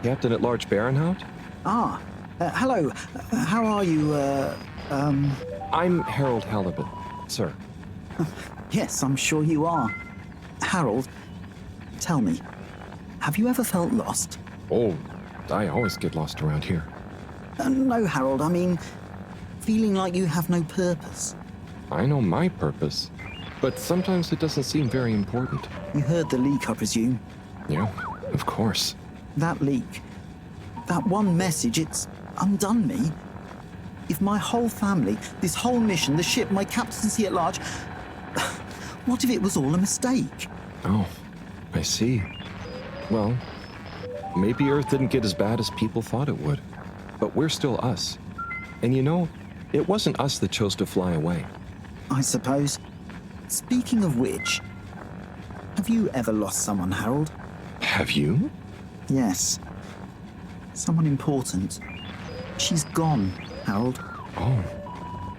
Captain at Large Baronhout? Hello. How are you, I'm Harold Halibut, sir. Yes, I'm sure you are. Harold, tell me, have you ever felt lost? Oh, I always get lost around here. No, Harold, I mean, feeling like you have no purpose. I know my purpose, but sometimes it doesn't seem very important. You heard the leak, I presume? Yeah, of course. That leak, that one message, it's undone me. If my whole family, this whole mission, the ship, my captaincy at large, what if it was all a mistake? Oh, I see. Well, maybe Earth didn't get as bad as people thought it would. But we're still us. And it wasn't us that chose to fly away. I suppose. Speaking of which, have you ever lost someone, Harold? Have you? Yes. Someone important. She's gone, Harold. Oh,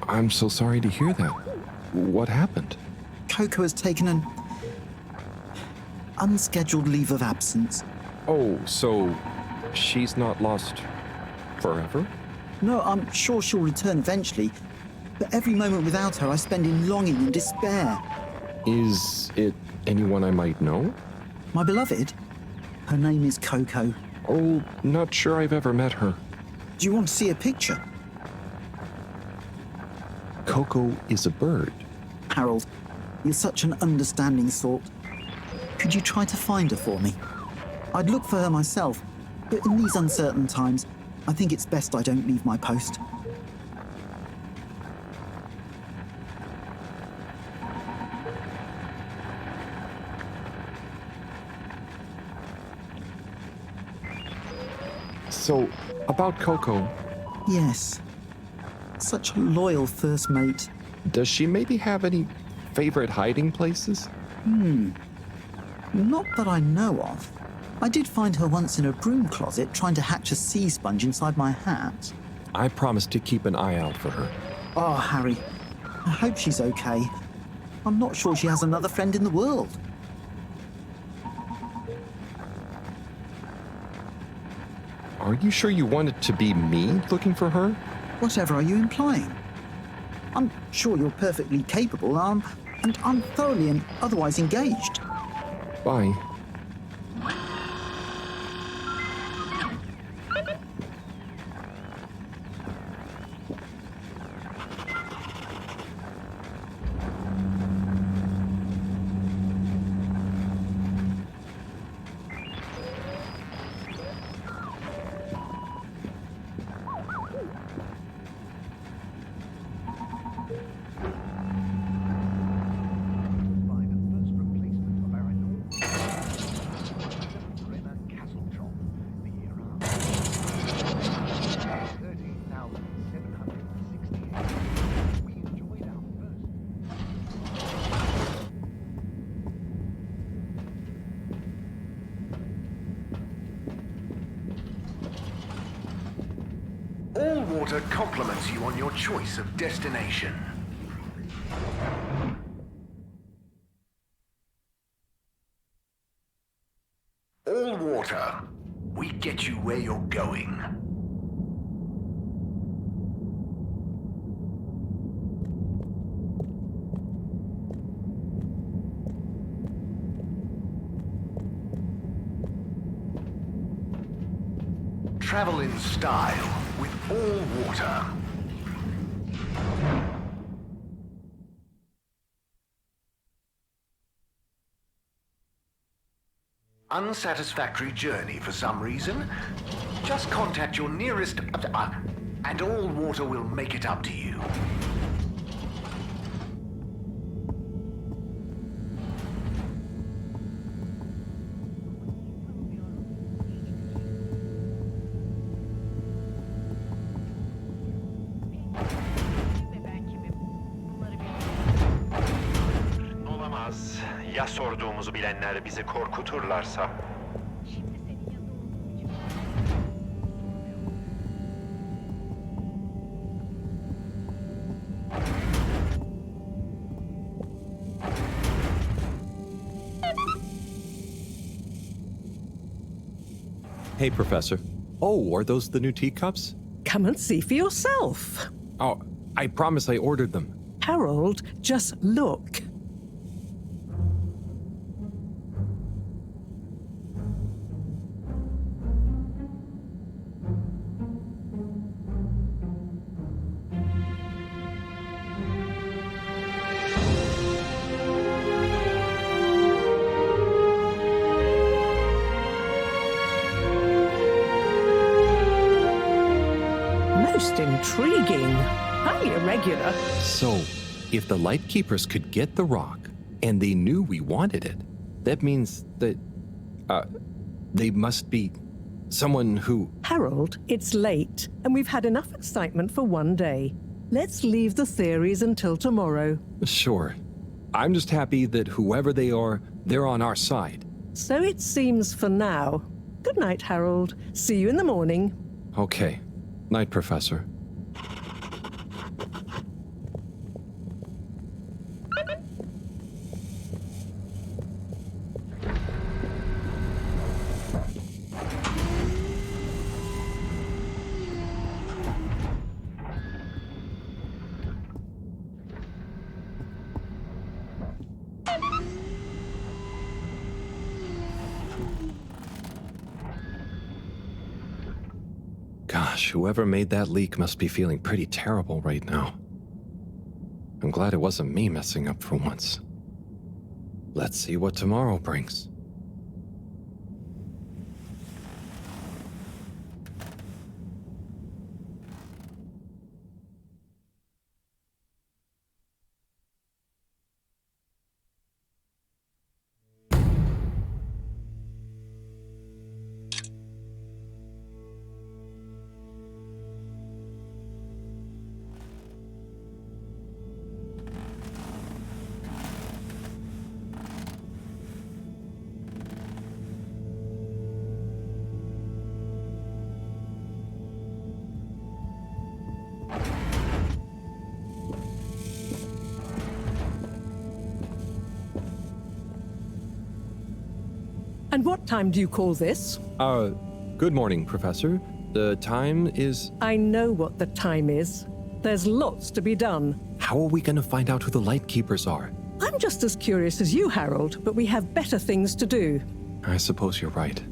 I'm so sorry to hear that. What happened? Coco has taken an unscheduled leave of absence. Oh, so she's not lost forever? No, I'm sure she'll return eventually. But every moment without her I spend in longing and despair. Is it anyone I might know? My beloved? Her name is Coco. Oh, not sure I've ever met her. Do you want to see a picture? Coco is a bird. Harold, you're such an understanding sort. Could you try to find her for me? I'd look for her myself, but in these uncertain times, I think it's best I don't leave my post. So, about Coco, Yes. Such a loyal first mate. does she maybe have any favorite hiding places? Not that I know of. I did find her once in a broom closet trying to hatch a sea sponge inside my hat. I promised to keep an eye out for her. Oh, Harry. I hope she's okay. I'm not sure she has another friend in the world. Are you sure you want it to be me looking for her? Whatever are you implying? I'm sure you're perfectly capable, and I'm thoroughly and otherwise engaged. Bye. Allwater compliments you on your choice of destination. Allwater, we get you where you're going. Travel in style with Allwater. Unsatisfactory journey for some reason? Just contact your nearest... and Allwater will make it up to you. Olamaz. Ya sorduğumuzu bilenler bizi korkuturlarsa? Hey, Professor. Oh, are those the new teacups? Come and see for yourself. Oh, I promise I ordered them. Harold, just look. Most intriguing. Highly irregular. So, if the Lightkeepers could get the rock, and they knew we wanted it, that means that, they must be someone who... Harold, it's late, and we've had enough excitement for one day. Let's leave the theories until tomorrow. Sure. I'm just happy that whoever they are, they're on our side. So it seems for now. Good night, Harold. See you in the morning. Okay. Night, Professor. Gosh, whoever made that leak must be feeling pretty terrible right now. I'm glad it wasn't me messing up for once. Let's see what tomorrow brings. And what time do you call this? Good morning, Professor. The time is... I know what the time is. There's lots to be done. How are we going to find out who the Lightkeepers are? I'm just as curious as you, Harold, but we have better things to do. I suppose you're right.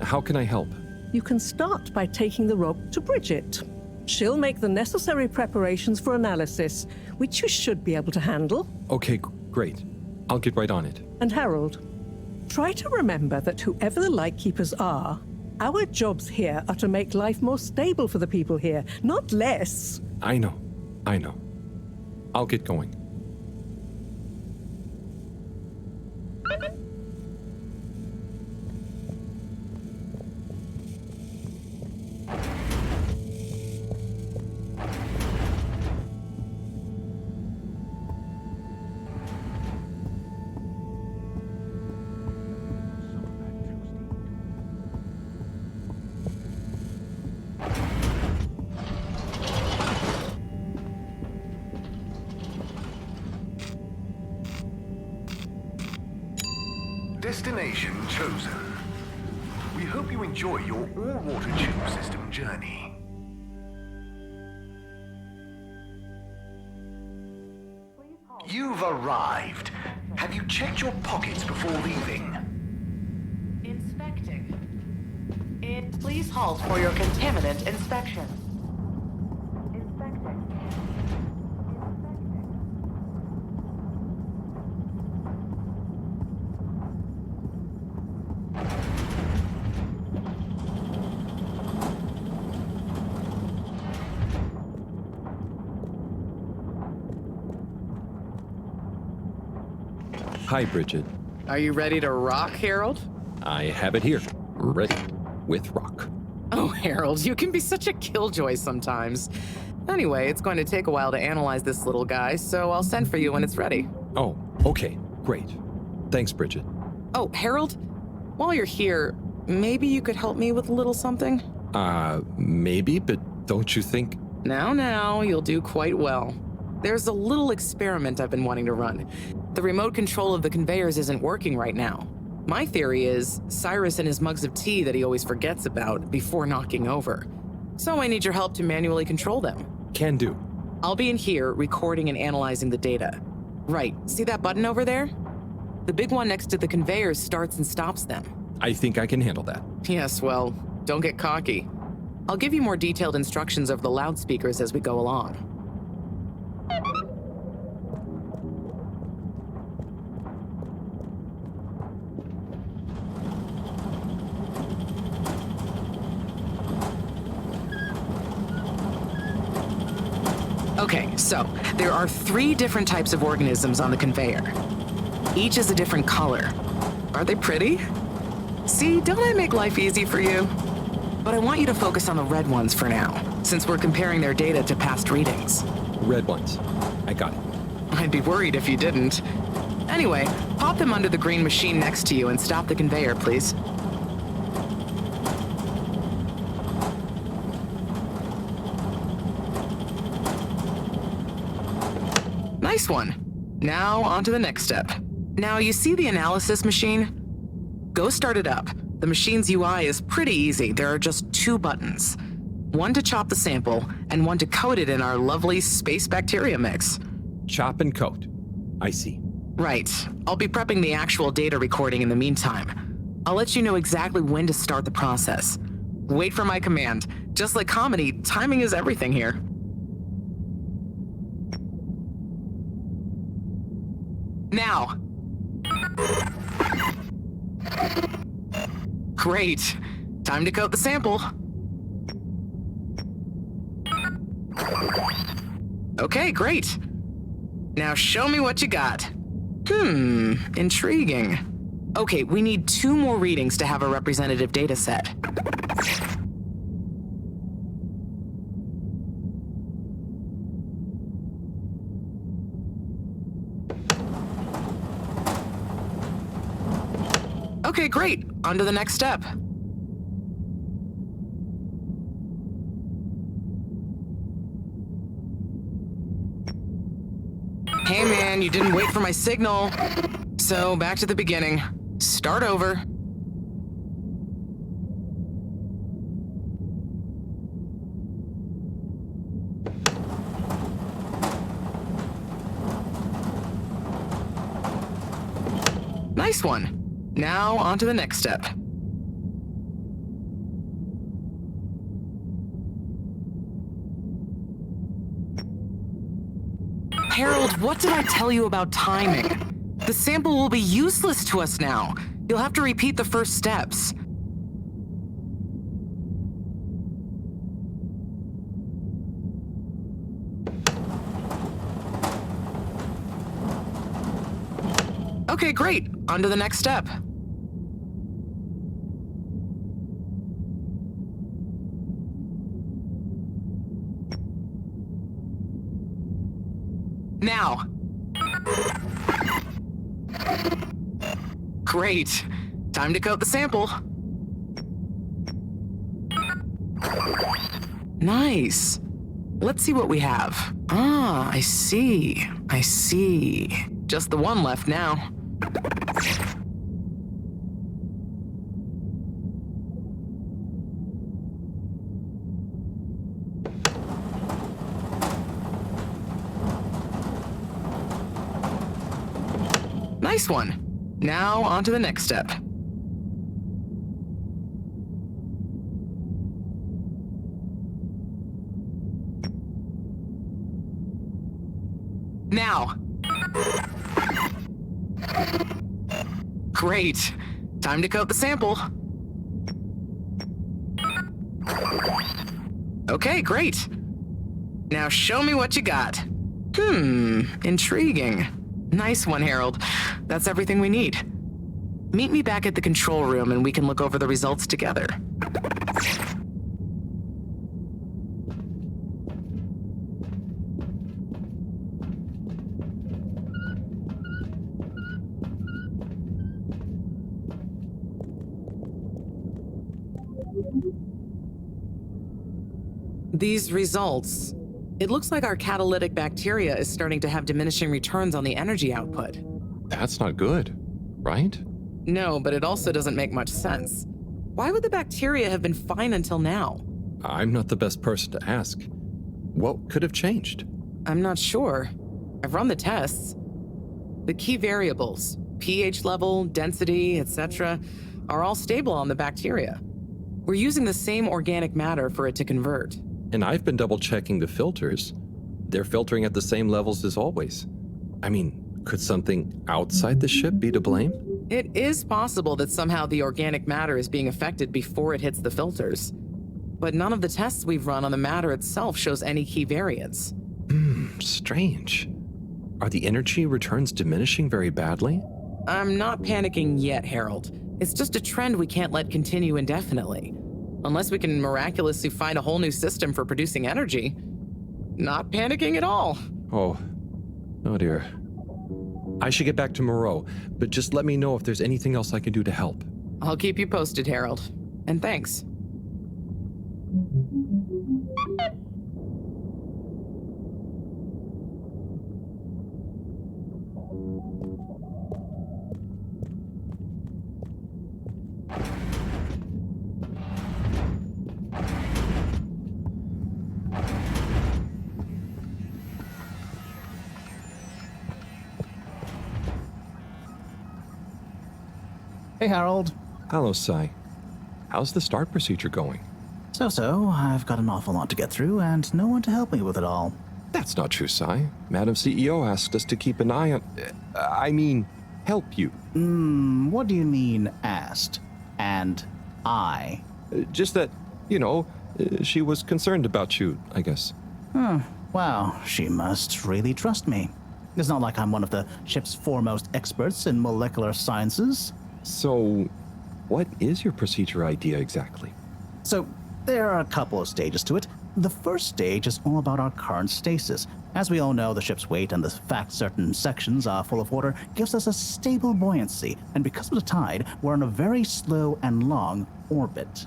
How can I help? You can start by taking the rob to Bridget. She'll make the necessary preparations for analysis, which you should be able to handle. Okay, great. I'll get right on it. And Harold, try to remember that whoever the Lightkeepers are, our jobs here are to make life more stable for the people here, not less. I know. I'll get going. Destination chosen. We hope you enjoy your all-water tube system journey. You've arrived. Have you checked your pockets before leaving? Inspecting. Please halt for your contaminant inspection. Hi, Bridget. Are you ready to rock, Harold? I have it here, ready, with rock. Oh, Harold, you can be such a killjoy sometimes. Anyway, it's going to take a while to analyze this little guy, so I'll send for you when it's ready. Oh, okay, great. Thanks, Bridget. Oh, Harold, while you're here, maybe you could help me with a little something? Maybe, but don't you think... Now, you'll do quite well. There's a little experiment I've been wanting to run. The remote control of the conveyors isn't working right now. My theory is Cyrus and his mugs of tea that he always forgets about before knocking over. So I need your help to manually control them. Can do. I'll be in here recording and analyzing the data. Right, see that button over there? The big one next to the conveyors starts and stops them. I think I can handle that. Yes, well, don't get cocky. I'll give you more detailed instructions over the loudspeakers as we go along. Okay, so there are 3 different types of organisms on the conveyor. Each is a different color. Are they pretty? See, don't I make life easy for you? But I want you to focus on the red ones for now, since we're comparing their data to past readings. Red ones. I got it. I'd be worried if you didn't. Anyway, pop them under the green machine next to you and stop the conveyor, please. Nice one. Now, on to the next step. Now, you see the analysis machine? Go start it up. The machine's UI is pretty easy. There are just 2 buttons. One to chop the sample, and one to coat it in our lovely space bacteria mix. Chop and coat. I see. Right. I'll be prepping the actual data recording in the meantime. I'll let you know exactly when to start the process. Wait for my command. Just like comedy, timing is everything here. Now. Great. Time to coat the sample. Okay, great. Now show me what you got. Intriguing. Okay, we need 2 more readings to have a representative data set. Okay, great. On to the next step. Hey man, you didn't wait for my signal. So back to the beginning. Start over. Nice one. Now, on to the next step. Harold, what did I tell you about timing? The sample will be useless to us now. You'll have to repeat the first steps. Okay, great. On to the next step. Now. Great. Time to coat the sample. Nice. Let's see what we have. Ah, I see. I see. Just the one left now. Nice one. Now, on to the next step. Now. Great. Time to coat the sample. Okay, great. Now show me what you got. Intriguing. Nice one, Harold. That's everything we need. Meet me back at the control room and we can look over the results together. These results, it looks like our catalytic bacteria is starting to have diminishing returns on the energy output. That's not good, right? No, but it also doesn't make much sense. Why would the bacteria have been fine until now? I'm not the best person to ask. What could have changed? I'm not sure. I've run the tests. The key variables, pH level, density, etc., are all stable on the bacteria. We're using the same organic matter for it to convert. And I've been double-checking the filters. They're filtering at the same levels as always. I mean, could something outside the ship be to blame? It is possible that somehow the organic matter is being affected before it hits the filters. But none of the tests we've run on the matter itself shows any key variants. Strange. Are the energy returns diminishing very badly? I'm not panicking yet, Harold. It's just a trend we can't let continue indefinitely. Unless we can miraculously find a whole new system for producing energy. Not panicking at all. Oh dear. I should get back to Moreau, but just let me know if there's anything else I can do to help. I'll keep you posted, Harold. And thanks. Hey, Harold. Hello, Sai. How's the start procedure going? So, I've got an awful lot to get through and no one to help me with it all. That's not true, Sai. Madam CEO asked us to keep an eye on... help you. What do you mean, asked? And I? Just that, she was concerned about you, I guess. Wow, she must really trust me. It's not like I'm one of the ship's foremost experts in molecular sciences. So, what is your procedure idea exactly? So, there are a couple of stages to it. The first stage is all about our current stasis. As we all know, the ship's weight and the fact certain sections are full of water gives us a stable buoyancy, and because of the tide, we're on a very slow and long orbit.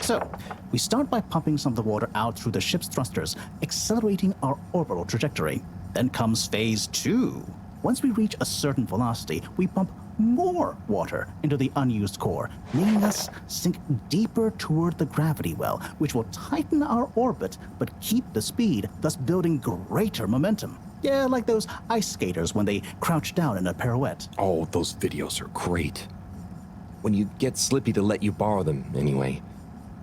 So, we start by pumping some of the water out through the ship's thrusters, accelerating our orbital trajectory. Then comes phase 2. Once we reach a certain velocity, we pump more water into the unused core, making us sink deeper toward the gravity well, which will tighten our orbit but keep the speed, thus building greater momentum. Yeah, like those ice skaters when they crouch down in a pirouette. Oh, those videos are great. When you get Slippy to let you borrow them, anyway.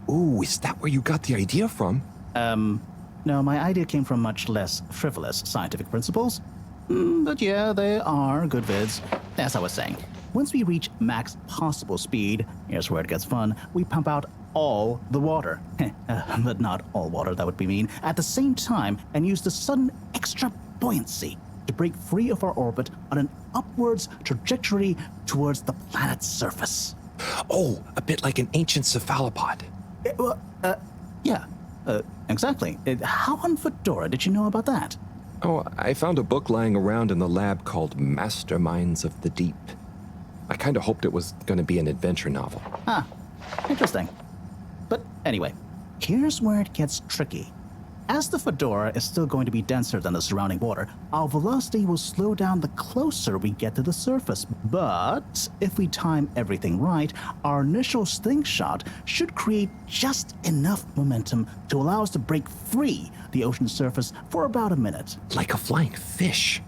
Ooh, is that where you got the idea from? No, my idea came from much less frivolous scientific principles. But yeah, they are good vids. As I was saying, once we reach max possible speed, here's where it gets fun, we pump out all the water. But not all water, that would be mean. At the same time, and use the sudden extra buoyancy to break free of our orbit on an upwards trajectory towards the planet's surface. Oh, a bit like an ancient cephalopod. Yeah, exactly. How on Fedora did you know about that? Oh, I found a book lying around in the lab called Masterminds of the Deep. I kind of hoped it was going to be an adventure novel. Ah, interesting. But anyway, here's where it gets tricky. As the Fedora is still going to be denser than the surrounding water, our velocity will slow down the closer we get to the surface. But if we time everything right, our initial slingshot should create just enough momentum to allow us to break free the ocean surface for about a minute. Like a flying fish.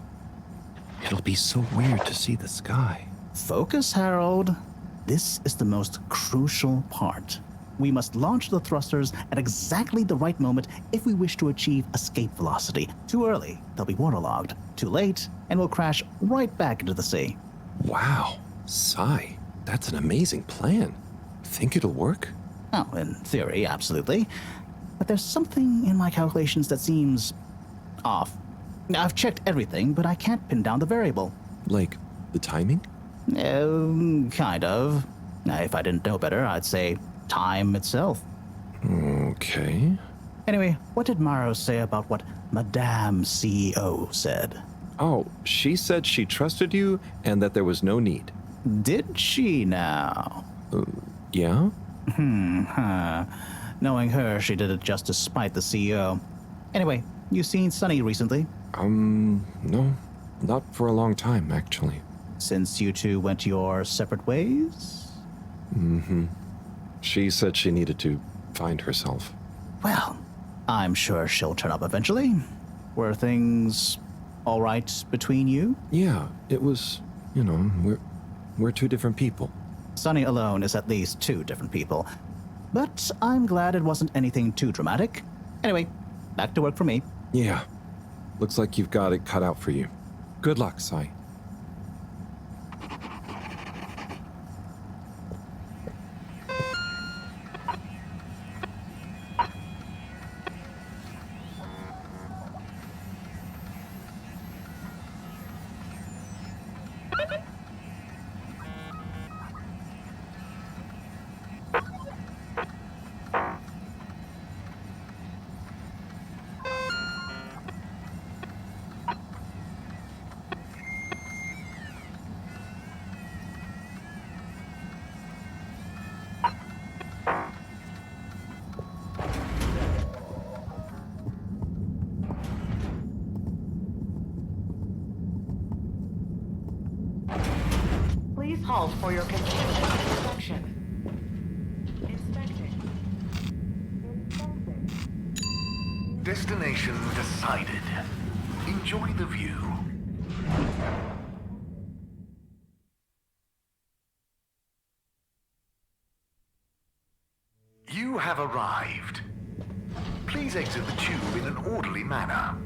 It'll be so weird to see the sky. Focus, Harold. This is the most crucial part. We must launch the thrusters at exactly the right moment if we wish to achieve escape velocity. Too early, they'll be waterlogged. Too late, and we'll crash right back into the sea. Wow, Sai, that's an amazing plan. Think it'll work? Oh, in theory, absolutely. But there's something in my calculations that seems off. I've checked everything, but I can't pin down the variable. Like the timing? Kind of. If I didn't know better, I'd say time itself. Okay. Anyway, what did Maro say about what Madame CEO said? Oh, she said she trusted you and that there was no need. Did she now? Yeah? Knowing her, she did it just to spite the CEO. Anyway, you seen Sunny recently? No. Not for a long time, actually. Since you two went your separate ways? Mm-hmm. She said she needed to find herself. Well, I'm sure she'll turn up eventually. Were things all right between you? Yeah, it was, we're two different people. Sunny alone is at least two different people. But I'm glad it wasn't anything too dramatic. Anyway, back to work for me. Yeah. Looks like you've got it cut out for you. Good luck, Sai. Please halt for your continued inspection. Destination decided. Enjoy the view. You have arrived. Please exit the tube in an orderly manner.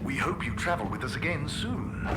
We hope you travel with us again soon.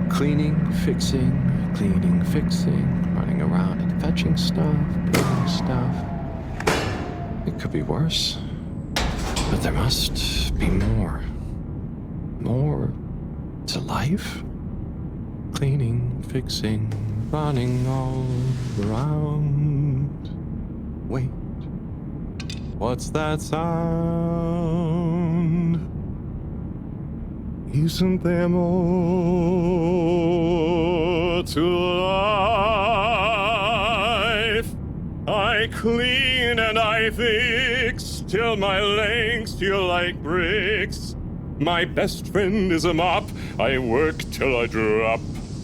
Cleaning, fixing, Cleaning, fixing, running around and fetching stuff, bringing stuff. It could be worse. But there must be more. More to life? Cleaning, fixing, running all around. Wait. What's that sound? Isn't there more to life? I clean and I fix till my legs feel like bricks. My best friend is a mop. I work till I drop.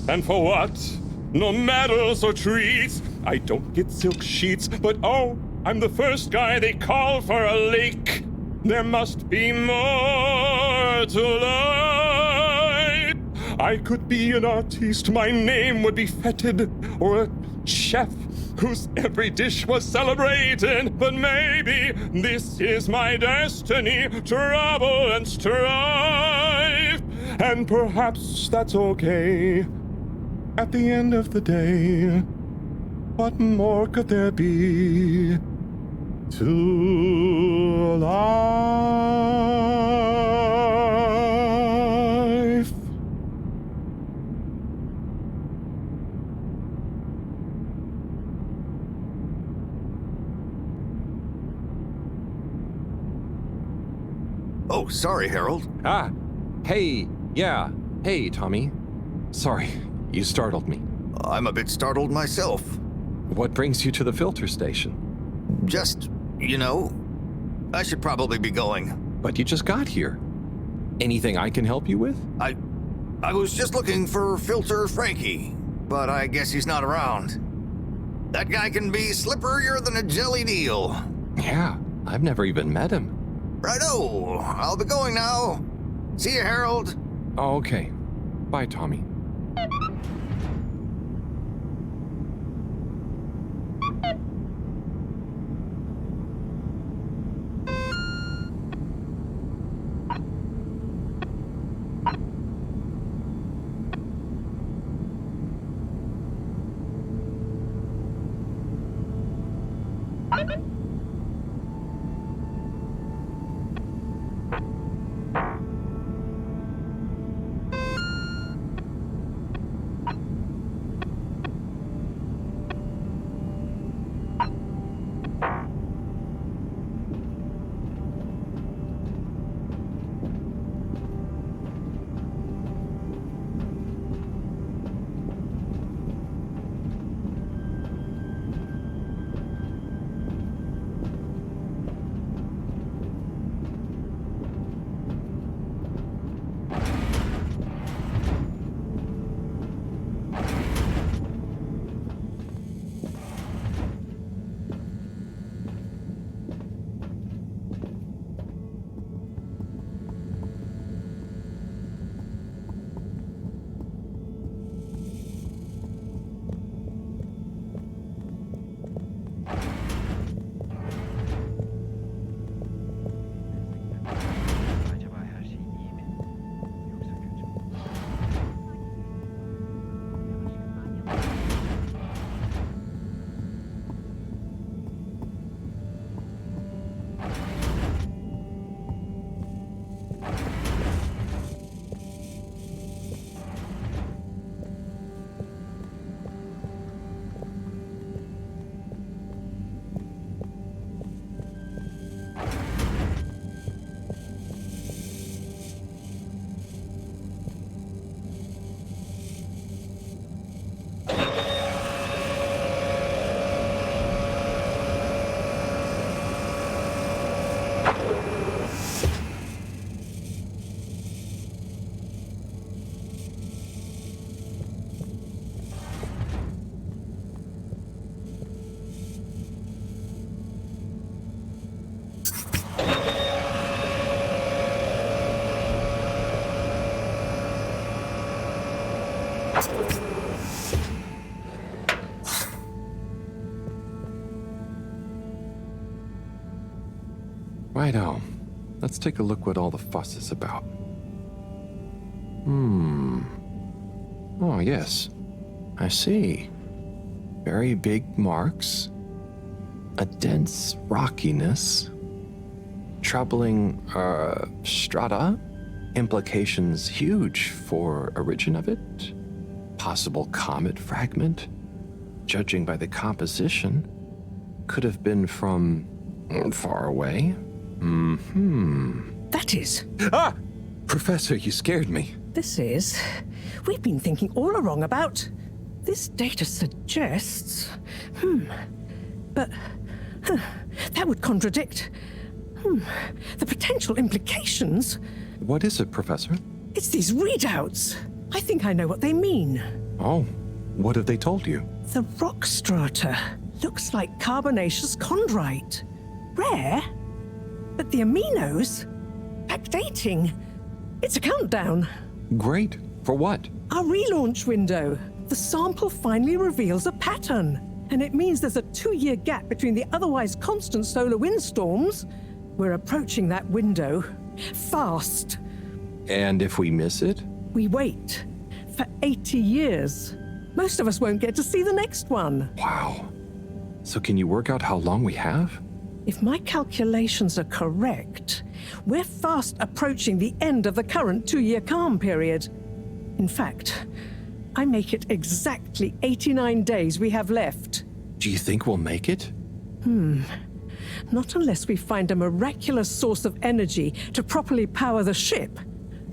And for what? No medals or treats. I don't get silk sheets, but oh, I'm the first guy they call for a leak. There must be more to life. I could be an artiste, my name would be feted, or a chef whose every dish was celebrated. But maybe this is my destiny, trouble and strife. And perhaps that's okay. At the end of the day, what more could there be to life? Oh, sorry, Harold. Ah, hey, yeah. Hey, Tommy. Sorry, you startled me. I'm a bit startled myself. What brings you to the filter station? Just, you know, I should probably be going. But you just got here. Anything I can help you with? I was just looking for Filter Frankie, but I guess he's not around. That guy can be slipperier than a jellied eel. Yeah, I've never even met him. Righto, I'll be going now. See you, Harold. Oh, okay. Bye, Tommy. Righto. Let's take a look what all the fuss is about. Oh, yes. I see. Very big marks. A dense rockiness. Troubling, strata. Implications huge for origin of it. Possible comet fragment. Judging by the composition, could have been from far away. That is. Ah! Professor, you scared me. This is. We've been thinking all along about. This data suggests. But. That would contradict. The potential implications. What is it, Professor? It's these readouts. I think I know what they mean. Oh, what have they told you? The rock strata looks like carbonaceous chondrite. Rare, but the aminos, backdating. It's a countdown. Great. For what? Our relaunch window. The sample finally reveals a pattern. And it means there's a 2-year gap between the otherwise constant solar windstorms. We're approaching that window. Fast. And if we miss it? We wait. For 80 years. Most of us won't get to see the next one. Wow. So can you work out how long we have? If my calculations are correct, we're fast approaching the end of the current 2-year calm period. In fact, I make it exactly 89 days we have left. Do you think we'll make it? Not unless we find a miraculous source of energy to properly power the ship.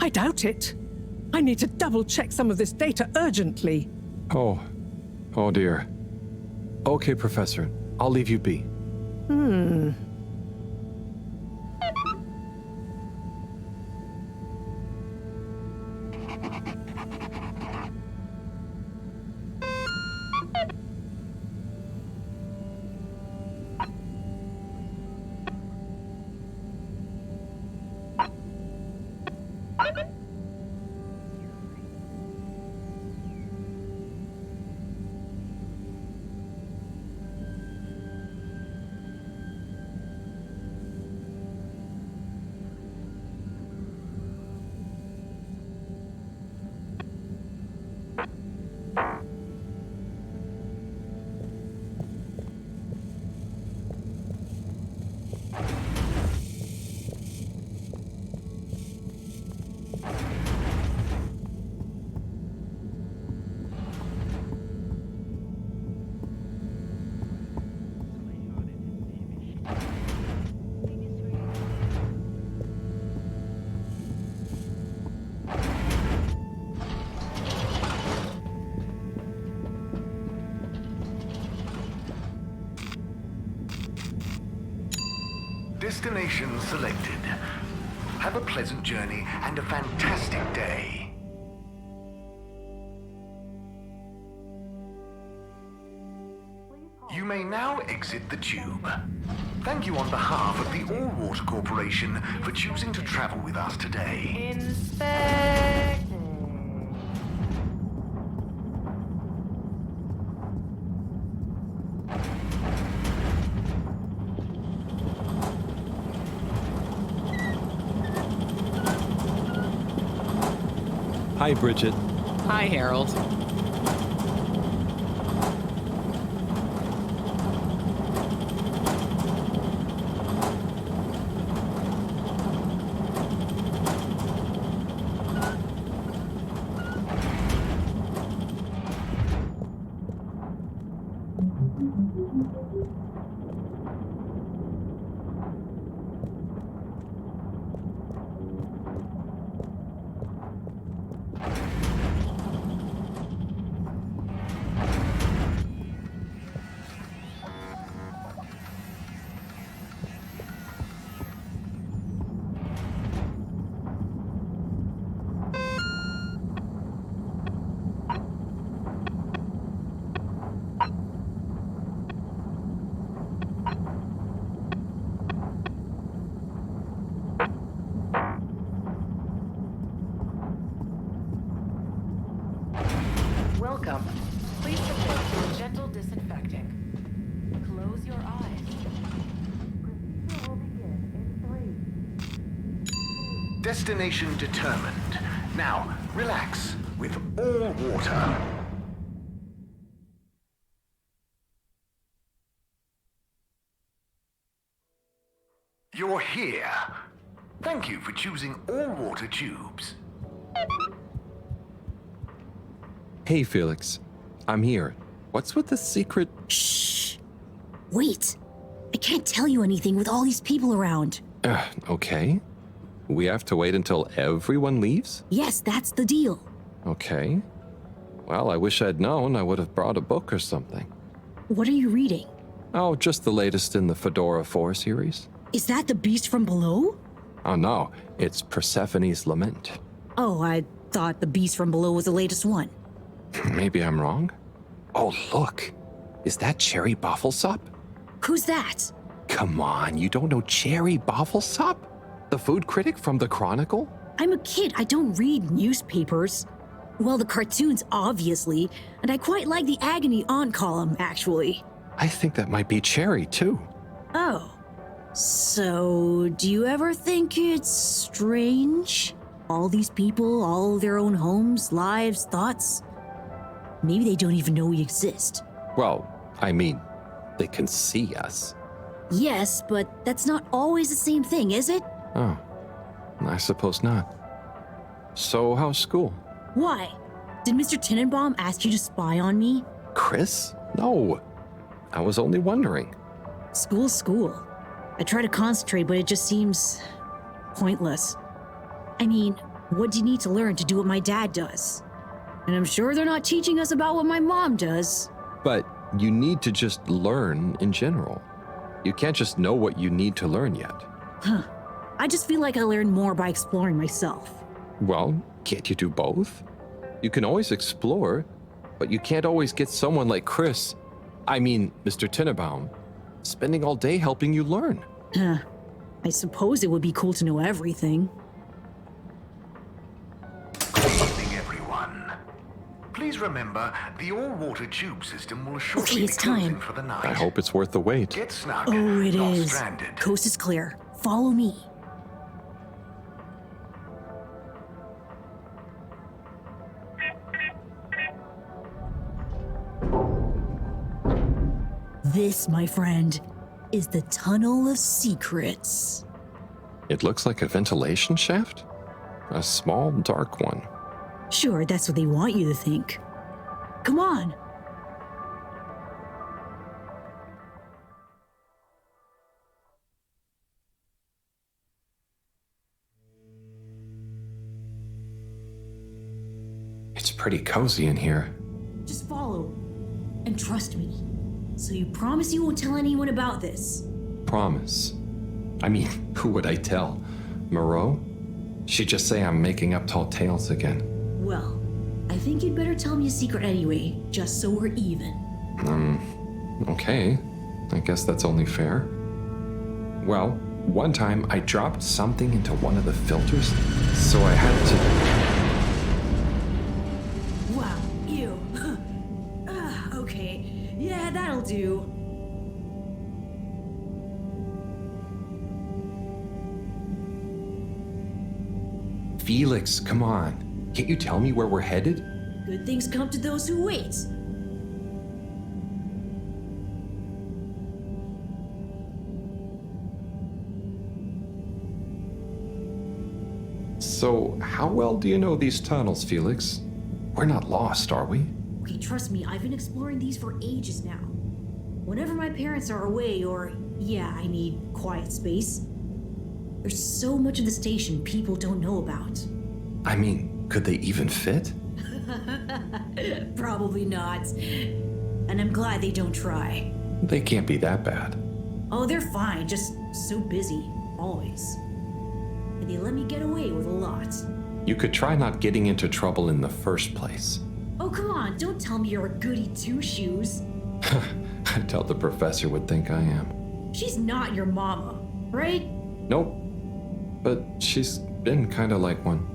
I doubt it. I need to double-check some of this data urgently. Oh dear. Okay, Professor. I'll leave you be. Destination selected. Have a pleasant journey and a fantastic day. You may now exit the tube. Thank you on behalf of the All-Water Corporation for choosing to travel with us today. Inspect. Hi, Bridget. Hi, Harold. Welcome. Please submit to a gentle disinfecting. Close your eyes. Procedure will begin in 3. Destination determined. Now, relax with all water. You're here. Thank you for choosing all water tubes. Hey, Felix. I'm here. What's with the secret? Shh. Wait. I can't tell you anything with all these people around. Okay. We have to wait until everyone leaves? Yes, that's the deal. Okay. Well, I wish I'd known. I would have brought a book or something. What are you reading? Oh, just the latest in the Fedora 4 series. Is that the beast from below? Oh no, it's Persephone's Lament. Oh, I thought the beast from below was the latest one. Maybe I'm wrong. Oh, look. Is that Cherry Bofflesop? Who's that? Come on, you don't know Cherry Bofflesop? The food critic from the Chronicle? I'm a kid. I don't read newspapers. Well, the cartoons, obviously. And I quite like the Agony On column, actually. I think that might be Cherry, too. Oh. So, do you ever think it's strange? All these people, all their own homes, lives, thoughts. Maybe they don't even know we exist. Well, I mean, they can see us. Yes, but that's not always the same thing, is it? Oh, I suppose not. So, how's school? Why? Did Mr. Tenenbaum ask you to spy on me? Chris? No. I was only wondering. School's school. I try to concentrate, but it just seems pointless. I mean, what do you need to learn to do what my dad does? And I'm sure they're not teaching us about what my mom does. But you need to just learn in general. You can't just know what you need to learn yet. Huh. I just feel like I learn more by exploring myself. Well, can't you do both? You can always explore, but you can't always get someone like Chris, Mr. Tenenbaum, spending all day helping you learn. Huh. I suppose it would be cool to know everything. Good evening, everyone. Please remember, the all-water tube system will shortly be closing for the night. I hope it's worth the wait. Get snug. Oh, it not is. stranded. Coast is clear. Follow me. This, my friend, is the Tunnel of Secrets. It looks like a ventilation shaft? A small, dark one. Sure, that's what they want you to think. Come on. It's pretty cozy in here. Just follow. And trust me. So you promise you won't tell anyone about this? Promise. Who would I tell? Moreau? She'd just say I'm making up tall tales again. Well, I think you'd better tell me a secret anyway, just so we're even. Okay. I guess that's only fair. Well, one time I dropped something into one of the filters, so I had to... Wow, ew. Okay, yeah, that'll do. Felix, come on. Can't you tell me where we're headed? Good things come to those who wait. So, how well do you know these tunnels, Felix? We're not lost, are we? Okay, trust me, I've been exploring these for ages now. Whenever my parents are away or, I need quiet space, there's so much of the station people don't know about. Could they even fit? Probably not. And I'm glad they don't try. They can't be that bad. Oh, they're fine, just so busy, always. And they let me get away with a lot. You could try not getting into trouble in the first place. Oh, come on, don't tell me you're a goody two-shoes. I doubt the professor would think I am. She's not your mama, right? Nope. But she's been kinda like one.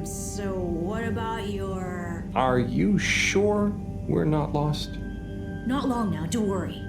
So what about your... Are you sure we're not lost? Not long now, don't worry.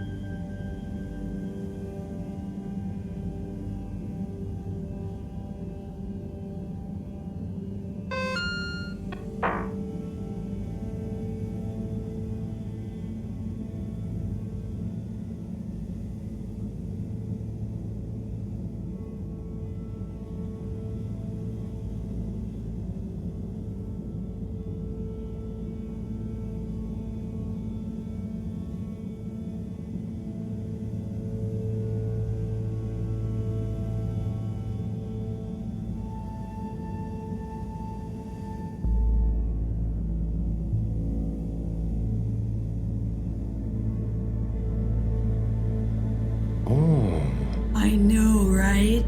know, right?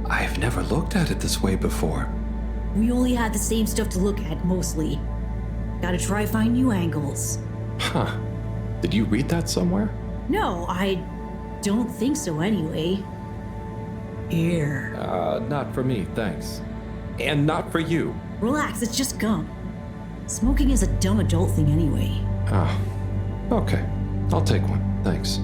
I've never looked at it this way before. We only had the same stuff to look at, mostly. Gotta try find new angles. Huh. Did you read that somewhere? No, I don't think so anyway. Here. Not for me, thanks. And not for you. Relax, it's just gum. Smoking is a dumb adult thing anyway. Ah, okay. I'll take one, thanks.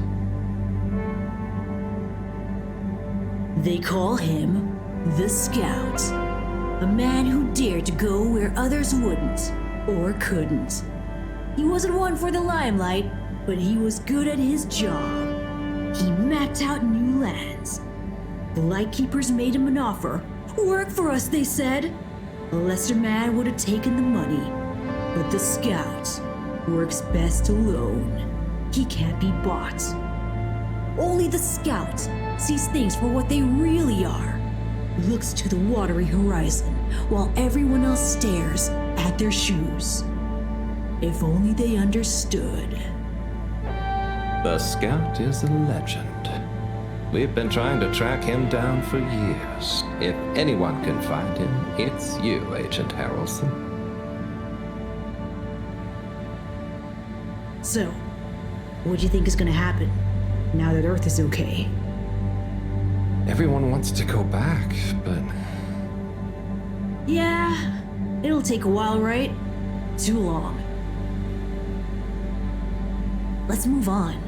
They call him the Scout. A man who dared to go where others wouldn't, or couldn't. He wasn't one for the limelight, but he was good at his job. He mapped out new lands. The Lightkeepers made him an offer. Work for us, they said. A lesser man would have taken the money. But the Scout works best alone. He can't be bought. Only the Scout sees things for what they really are. Looks to the watery horizon while everyone else stares at their shoes. If only they understood. The Scout is a legend. We've been trying to track him down for years. If anyone can find him, it's you, Agent Harrelson. So, what do you think is gonna happen now that Earth is okay? Everyone wants to go back, but... Yeah, it'll take a while, right? Too long. Let's move on.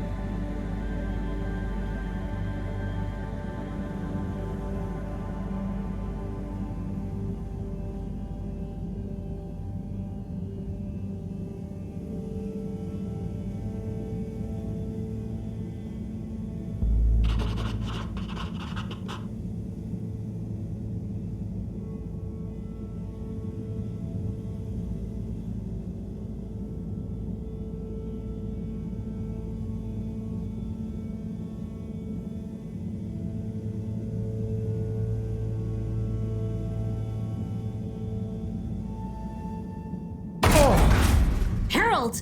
Harold,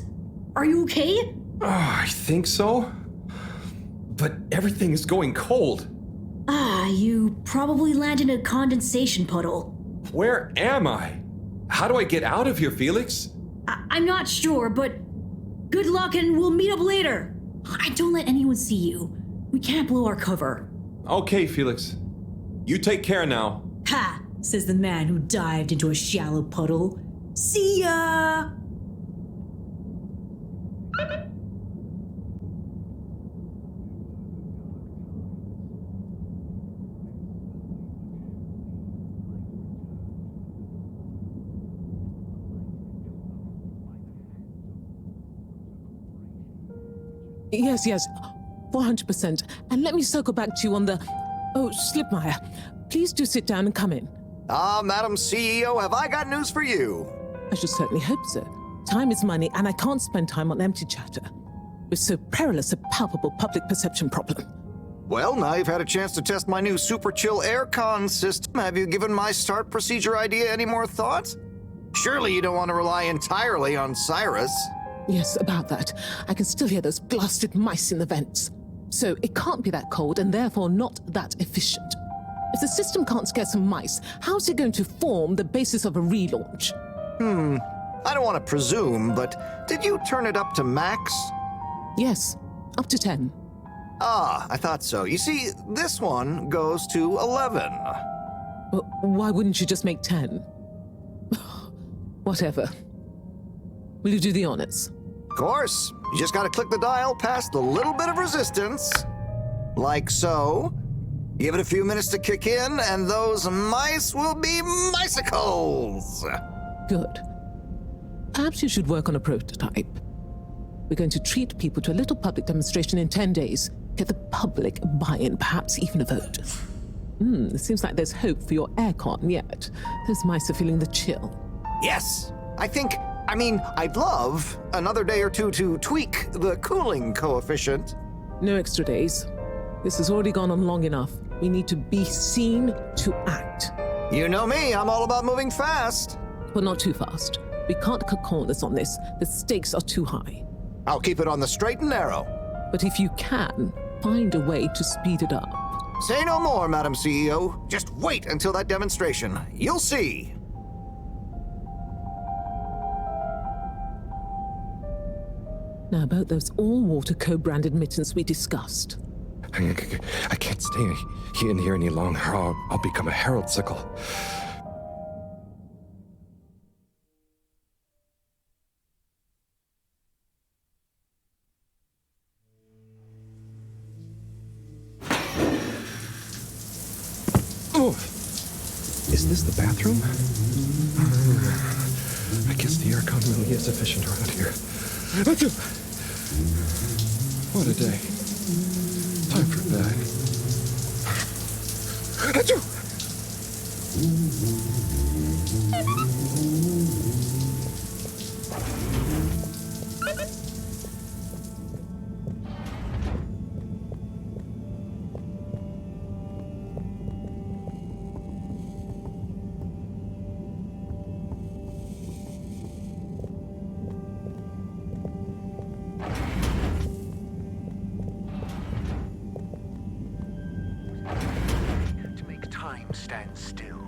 are you okay? I think so. But everything is going cold. You probably landed in a condensation puddle. Where am I? How do I get out of here, Felix? I'm not sure, but good luck and we'll meet up later. Don't let anyone see you. We can't blow our cover. Okay, Felix. You take care now. Ha! Says the man who dived into a shallow puddle. See ya! Yes, 400%. And let me circle back to you on the... Oh, Slipmeyer, please do sit down and come in. Madam CEO, have I got news for you? I should certainly hope so. Time is money, and I can't spend time on empty chatter. With so perilous a palpable public perception problem. Well, now you've had a chance to test my new super chill aircon system. Have you given my start procedure idea any more thought? Surely you don't want to rely entirely on Cyrus. Yes, about that. I can still hear those blasted mice in the vents. So it can't be that cold and therefore not that efficient. If the system can't scare some mice, how's it going to form the basis of a relaunch? I don't want to presume, but did you turn it up to max? Yes, up to 10. I thought so. You see, this one goes to 11. Why wouldn't you just make 10? Whatever. Will you do the honors? Of course. You just gotta click the dial past the little bit of resistance. Like so. Give it a few minutes to kick in, and those mice will be micicles! Good. Perhaps you should work on a prototype. We're going to treat people to a little public demonstration in 10 days. Get the public buy-in, perhaps even a vote. It seems like there's hope for your aircon yet. Those mice are feeling the chill. Yes. I'd love another day or two to tweak the cooling coefficient. No extra days. This has already gone on long enough. We need to be seen to act. You know me, I'm all about moving fast. But not too fast. We can't cut corners on this. The stakes are too high. I'll keep it on the straight and narrow. But if you can, find a way to speed it up. Say no more, Madam CEO. Just wait until that demonstration. You'll see. Now, about those all-water co-branded mittens we discussed. I can't stay in here any longer. I'll become a herald sickle. Oh! Is this the bathroom? I guess the aircon really is efficient around here. What a day. Time for bed. To make time stand still.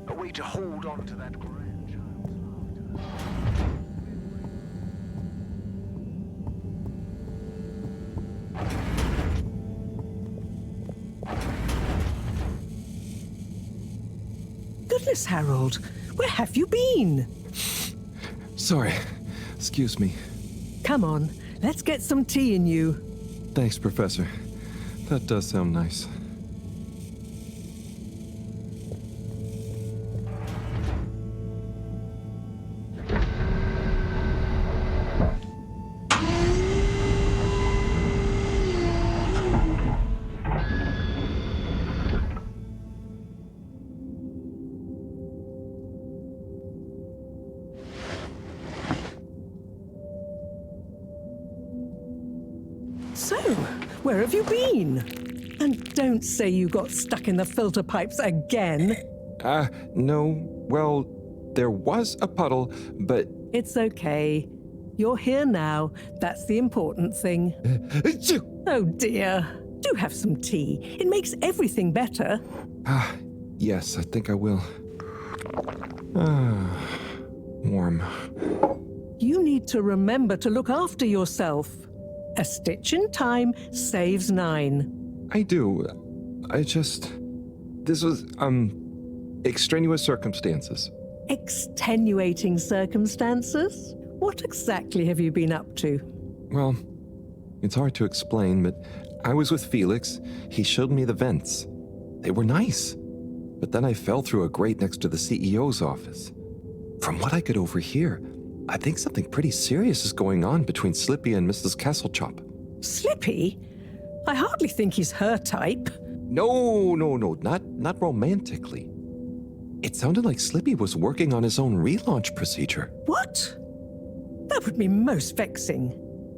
A way to hold on to that grandchild's laughter. Goodness, Harold, where have you been? Sorry. Excuse me. Come on, let's get some tea in you. Thanks, Professor. That does sound nice. So, where have you been? And don't say you got stuck in the filter pipes again. No. Well, there was a puddle, but... It's okay. You're here now. That's the important thing. Oh dear. Do have some tea. It makes everything better. Yes, I think I will. Warm. You need to remember to look after yourself. A stitch in time saves 9. I do. This was, extraneous circumstances. Extenuating circumstances? What exactly have you been up to? Well, it's hard to explain, but I was with Felix. He showed me the vents. They were nice. But then I fell through a grate next to the CEO's office. From what I could overhear, I think something pretty serious is going on between Slippy and Mrs. Castlechop. Slippy? I hardly think he's her type. No, not romantically. It sounded like Slippy was working on his own relaunch procedure. What? That would be most vexing.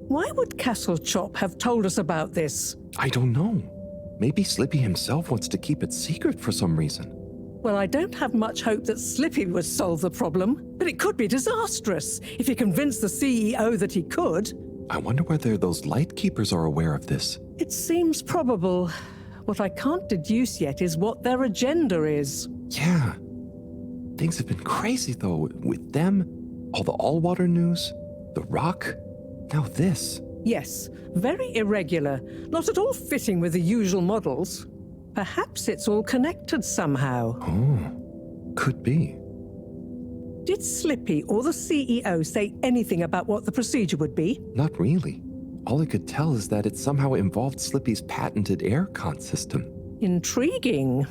Why would Castlechop have told us about this? I don't know. Maybe Slippy himself wants to keep it secret for some reason. Well, I don't have much hope that Slippy would solve the problem, but it could be disastrous if he convinced the CEO that he could. I wonder whether those Lightkeepers are aware of this. It seems probable. What I can't deduce yet is what their agenda is. Yeah. Things have been crazy, though, with them, all the all-water news, the rock, now this. Yes, very irregular, not at all fitting with the usual models. Perhaps it's all connected somehow. Oh, could be. Did Slippy or the CEO say anything about what the procedure would be? Not really. All I could tell is that it somehow involved Slippy's patented aircon system. Intriguing.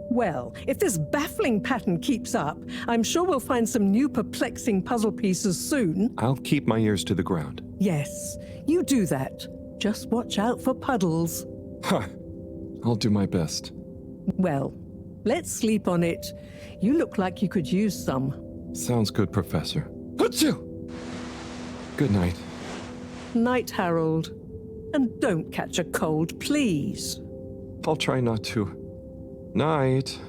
Well, if this baffling pattern keeps up, I'm sure we'll find some new perplexing puzzle pieces soon. I'll keep my ears to the ground. Yes, you do that. Just watch out for puddles. Huh. I'll do my best. Well, let's sleep on it. You look like you could use some. Sounds good, Professor. Achoo! Good night. Night, Harold. And don't catch a cold, please. I'll try not to. Night.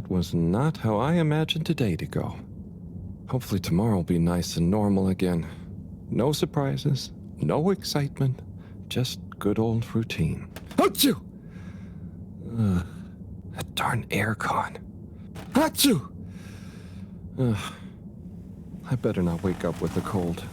That was not how I imagined today to go. Hopefully tomorrow will be nice and normal again. No surprises, no excitement, just good old routine. Achoo! That darn aircon. Achoo! I better not wake up with a cold.